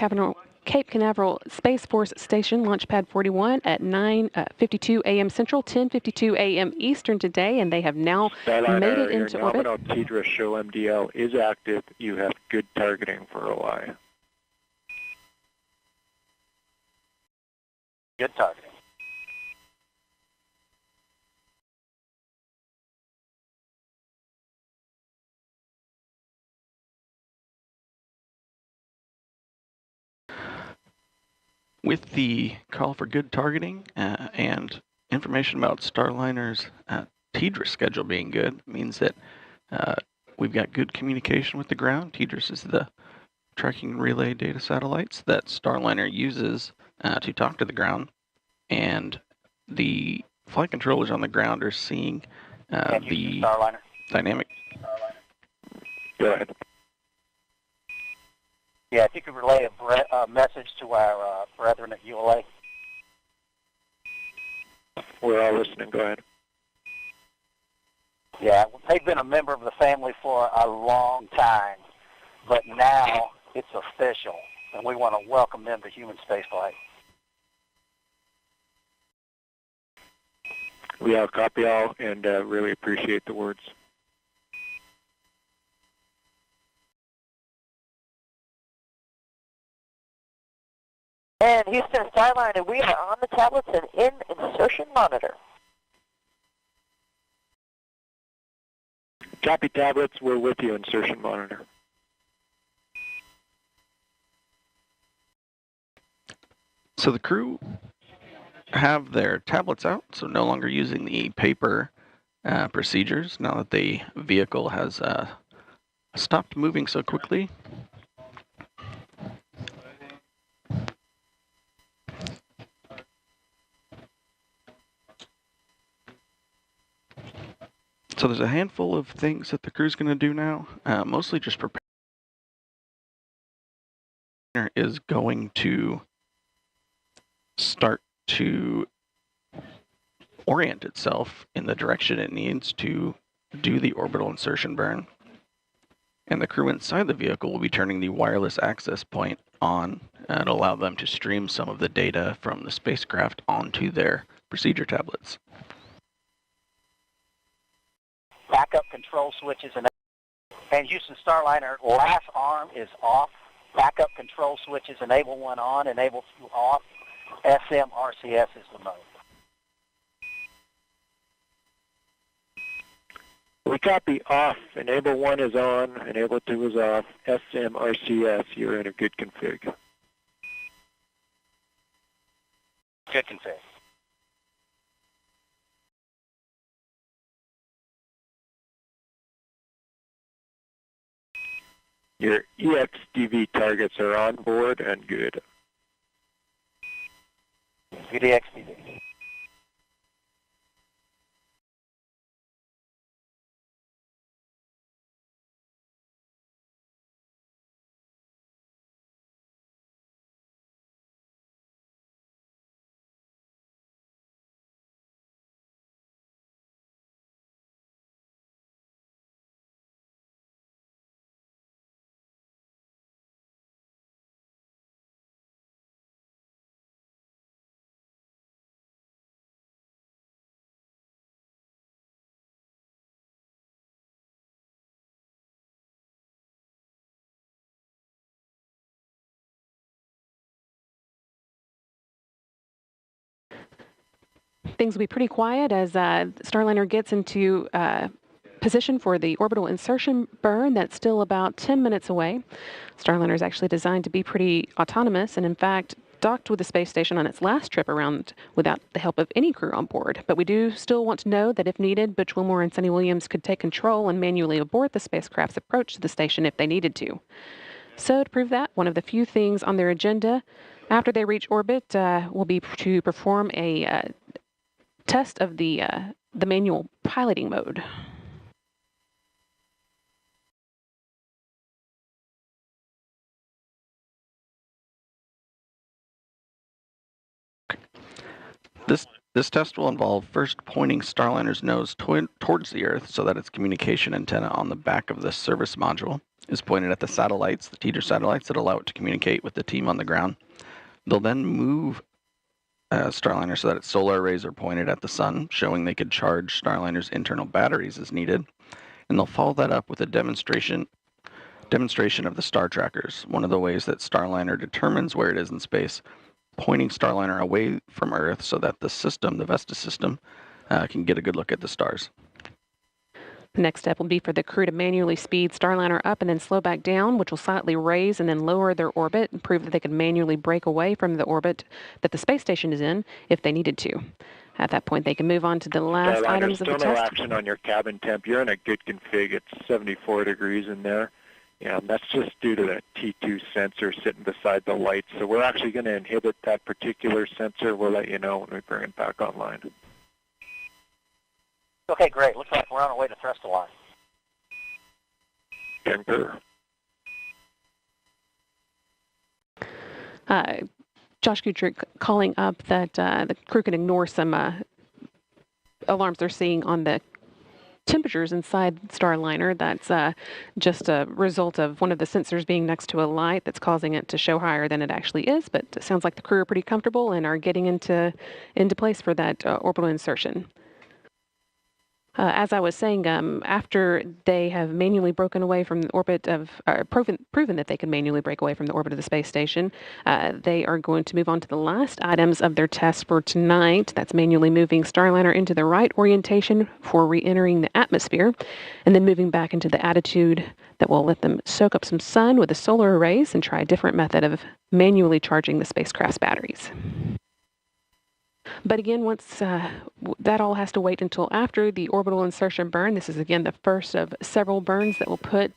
Canaveral Space Force Station, Launch Pad 41 at 9:52 a.m. Central, 10:52 a.m. Eastern today, and they have now made it into orbit. Your nominal TDRS show MDL is active. You have good targeting for OI. Good targeting. With the call for good targeting and information about Starliner's TDRS schedule being good, means that we've got good communication with the ground. TDRS is the tracking relay data satellites that Starliner uses to talk to the ground, and the flight controllers on the ground are seeing the dynamic. Go ahead. Yeah, if you could relay a message to our brethren at ULA. We're all listening. Go ahead. Yeah, they've been a member of the family for a long time, but now it's official, and we want to welcome them to human spaceflight. We all copy all and really appreciate the words. And Houston Starliner, we are on the tablets and in insertion monitor. Copy tablets, we're with you, insertion monitor. So the crew have their tablets out, so no longer using the paper procedures now that the vehicle has stopped moving so quickly. So there's a handful of things that the crew's going to do now, mostly just prepare. Is going to start to orient itself in the direction it needs to do the orbital insertion burn. And the crew inside the vehicle will be turning the wireless access point on and allow them to stream some of the data from the spacecraft onto their procedure tablets. Backup control switches and Houston Starliner last arm is off. Backup control switches, enable 1 on, enable 2 off. SMRCS is the mode. We copy off. Enable 1 is on, enable 2 is off. SMRCS, you're in a good config. Good config. Your EXDV targets are on board and good. Good EXDV. Things will be pretty quiet as Starliner gets into position for the orbital insertion burn. That's still about 10 minutes away. Starliner is actually designed to be pretty autonomous and, in fact, docked with the space station on its last trip around without the help of any crew on board. But we do still want to know that if needed, Butch Wilmore and Sonny Williams could take control and manually abort the spacecraft's approach to the station if they needed to. So to prove that, one of the few things on their agenda after they reach orbit will be to perform a test of the manual piloting mode. This test will involve first pointing Starliner's nose towards the Earth so that its communication antenna on the back of the service module is pointed at the satellites, the teeter satellites that allow it to communicate with the team on the ground. They'll then move Starliner so that its solar arrays are pointed at the sun, showing they could charge Starliner's internal batteries as needed. And they'll follow that up with a demonstration of the star trackers, one of the ways that Starliner determines where it is in space, pointing Starliner away from Earth so that the system, the Vesta system, can get a good look at the stars. The next step will be for the crew to manually speed Starliner up and then slow back down, which will slightly raise and then lower their orbit and prove that they can manually break away from the orbit that the space station is in if they needed to. At that point, they can move on to the last items of the still no test. action on your cabin temp. You're in a good config. It's 74 degrees in there. Yeah, and that's just due to the T2 sensor sitting beside the light. So we're actually going to inhibit that particular sensor. We'll let you know when we bring it back online. Okay, great. Looks like we're on our way to thrust align. Denver. Josh Kutrick calling up that the crew can ignore some alarms they're seeing on the temperatures inside Starliner. That's just a result of one of the sensors being next to a light that's causing it to show higher than it actually is. But it sounds like the crew are pretty comfortable and are getting into place for that orbital insertion. As I was saying, after they have manually broken away from the orbit of, proven that they can manually break away from the orbit of the space station, they are going to move on to the last items of their test for tonight. That's manually moving Starliner into the right orientation for re-entering the atmosphere, and then moving back into the attitude that will let them soak up some sun with the solar arrays and try a different method of manually charging the spacecraft's batteries. But again, once that all has to wait until after the orbital insertion burn. This is, again, the first of several burns that will put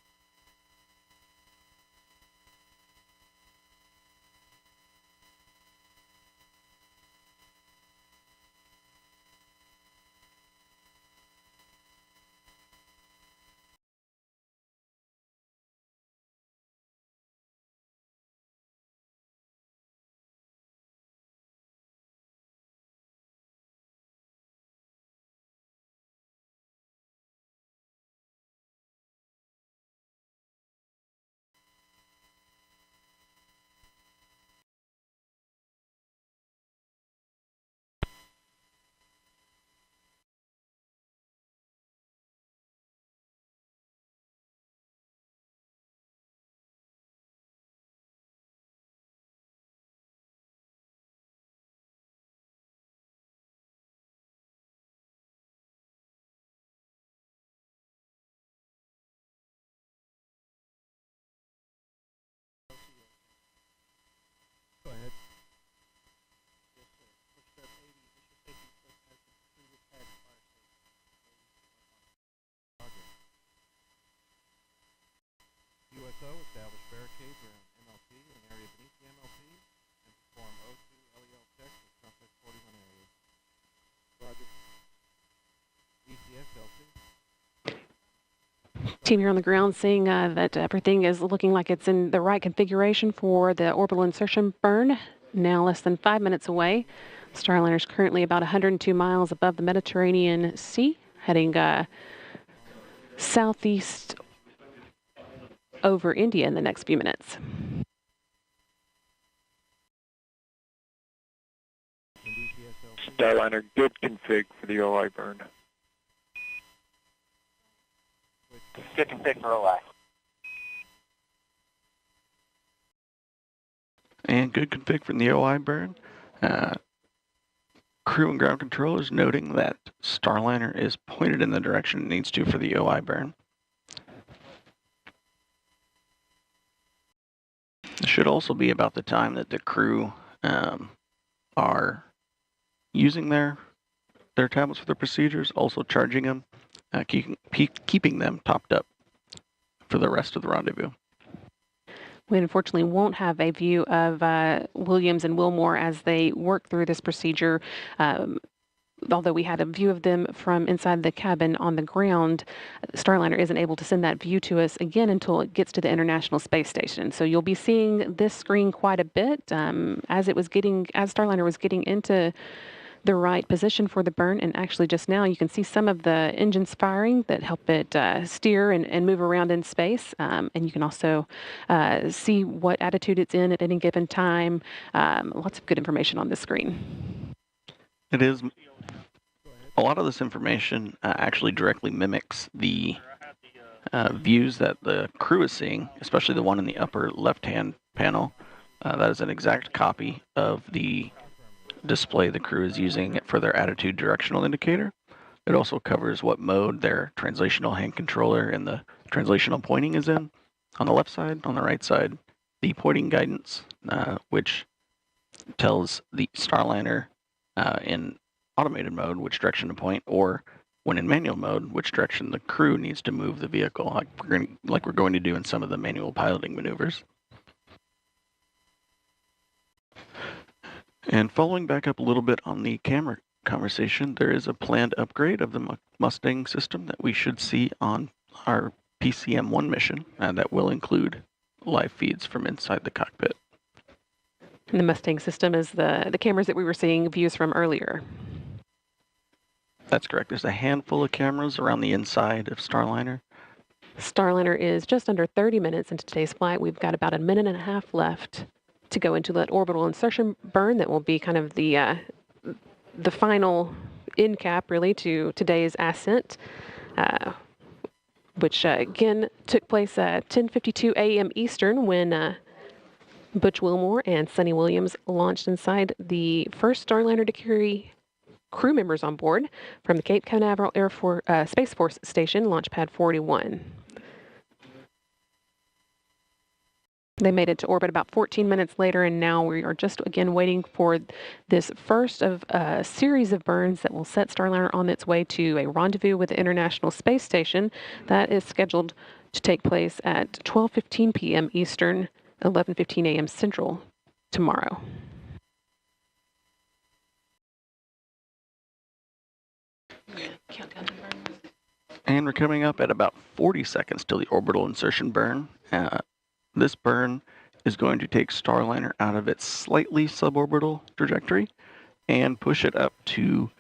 USO establish barricades around MLP and an area beneath the MLP and perform O2 LEL checks for complex 41 areas. Roger. ECS LC. team here on the ground seeing that everything is looking like it's in the right configuration for the orbital insertion burn. Now less than 5 minutes away. Starliner is currently about 102 miles above the Mediterranean Sea, heading southeast over India in the next few minutes. Starliner, good config for the OI burn. Good config for OI. And good config from the OI burn. Crew and ground controllers noting that Starliner is pointed in the direction it needs to for the OI burn. It should also be about the time that the crew are using their tablets for their procedures, also charging them, keeping them topped up for the rest of the rendezvous. We unfortunately won't have a view of Williams and Wilmore as they work through this procedure. Although we had a view of them from inside the cabin on the ground, Starliner isn't able to send that view to us again until it gets to the International Space Station. So you'll be seeing this screen quite a bit as Starliner was getting into the right position for the burn. And actually just now you can see some of the engines firing that help it steer and move around in space. And you can also see what attitude it's in at any given time. Lots of good information on this screen. It is. A lot of this information actually directly mimics the views that the crew is seeing, especially the one in the upper left-hand panel. That is an exact copy of the display the crew is using for their attitude directional indicator. It also covers what mode their translational hand controller and the translational pointing is in. On the left side, on the right side, the pointing guidance, which tells the Starliner in automated mode which direction to point, or when in manual mode, which direction the crew needs to move the vehicle, like we're going to do in some of the manual piloting maneuvers. And following back up a little bit on the camera conversation, there is a planned upgrade of the Mustang system that we should see on our PCM-1 mission that will include live feeds from inside the cockpit. And the Mustang system is the cameras that we were seeing views from earlier. That's correct. There's a handful of cameras around the inside of Starliner. Starliner is just under 30 minutes into today's flight. We've got about a minute and a half left to go into that orbital insertion burn that will be kind of the final end cap, really, to today's ascent, which, again, took place at 10:52 a.m. Eastern when Butch Wilmore and Sonny Williams launched inside the first Starliner to carry crew members on board from the Cape Canaveral Space Force Station, Launch Pad 41. They made it to orbit about 14 minutes later, and now we are just again waiting for this first of a series of burns that will set Starliner on its way to a rendezvous with the International Space Station that is scheduled to take place at 12:15 p.m. Eastern, 11:15 a.m. Central tomorrow. And we're coming up at about 40 seconds till the orbital insertion burn. This burn is going to take Starliner out of its slightly suborbital trajectory and push it up to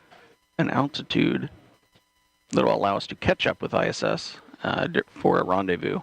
an altitude that will allow us to catch up with ISS for a rendezvous.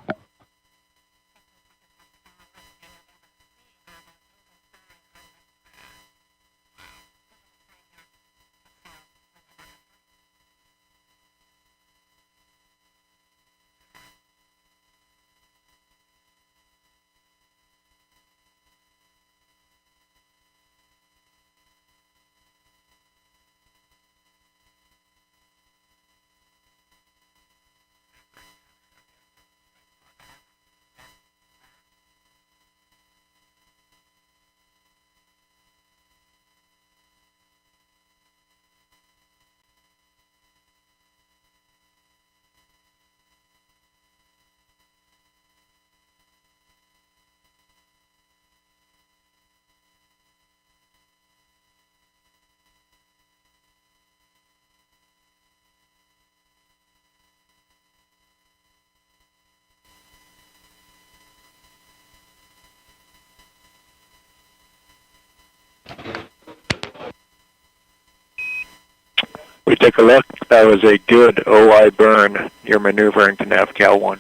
We take a look. That was a good OI burn. You're maneuvering to NavCal 1.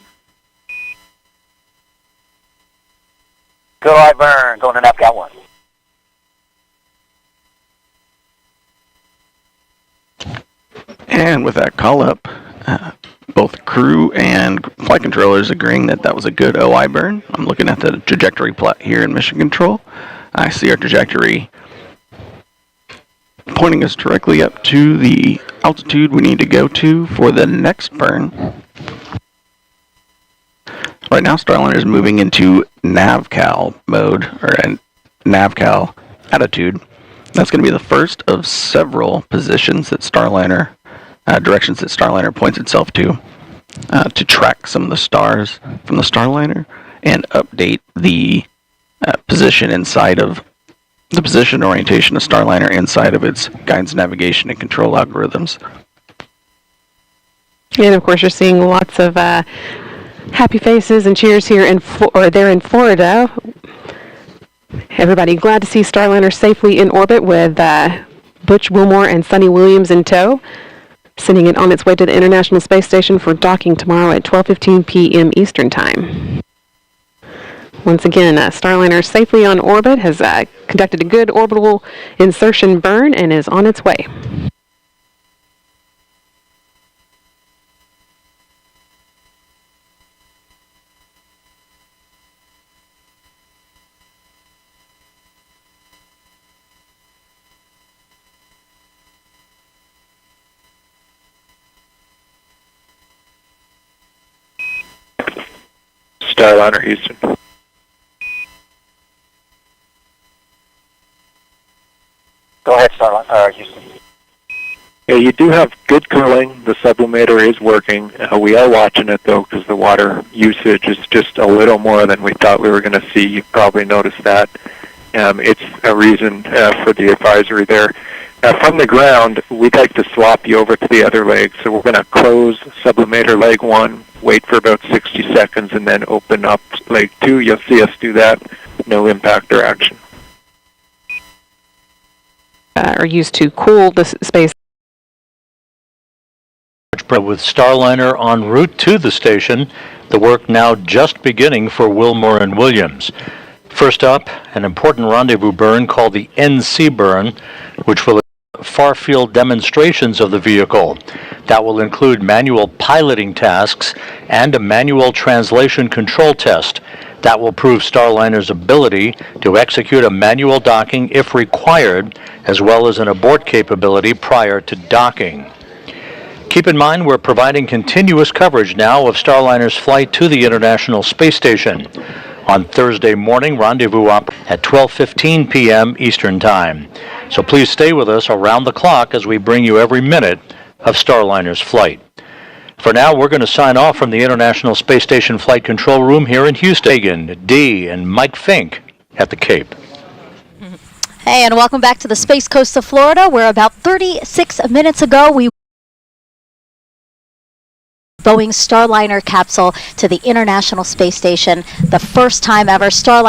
Good OI burn, going to NavCal 1. And with that call up, both crew and flight controllers agreeing that that was a good OI burn. I'm looking at the trajectory plot here in Mission Control. I see our trajectory pointing us directly up to the altitude we need to go to for the next burn. Right now, Starliner is moving into NavCal mode, or NavCal attitude. That's going to be the first of several positions that Starliner, directions that Starliner points itself to track some of the stars from the Starliner and update the position inside of the position orientation of Starliner inside of its guidance, navigation, and control algorithms. And of course, you're seeing lots of happy faces and cheers here in Florida. Everybody glad to see Starliner safely in orbit with Butch Wilmore and Sunny Williams in tow, sending it on its way to the International Space Station for docking tomorrow at 12:15 p.m. Eastern Time. Once again, Starliner safely on orbit, has conducted a good orbital insertion burn, and is on its way. Starliner, Houston. Go ahead, Starliner, Houston. Yeah, you do have good cooling. The sublimator is working. We are watching it, though, because the water usage is just a little more than we thought we were going to see. You probably noticed that. It's a reason for the advisory there. From the ground, we'd like to swap you over to the other leg. So we're going to close sublimator leg 1, wait for about 60 seconds, and then open up leg 2. You'll see us do that. No impact or action. Are used to cool the space. With Starliner en route to the station, the work now just beginning for Wilmore and Williams. First up, an important rendezvous burn called the NC burn, which will far-field demonstrations of the vehicle. That will include manual piloting tasks and a manual translation control test. That will prove Starliner's ability to execute a manual docking if required, as well as an abort capability prior to docking. Keep in mind, we're providing continuous coverage now of Starliner's flight to the International Space Station. On Thursday morning, rendezvous up at 12:15 p.m. Eastern Time. So please stay with us around the clock as we bring you every minute of Starliner's flight. For now, we're going to sign off from the International Space Station Flight Control Room here in Houston. Hagen, Dee, and Mike Fink at the Cape. Hey, and welcome back to the Space Coast of Florida, where about 36 minutes ago we Boeing Starliner capsule to the International Space Station, the first time ever Starliner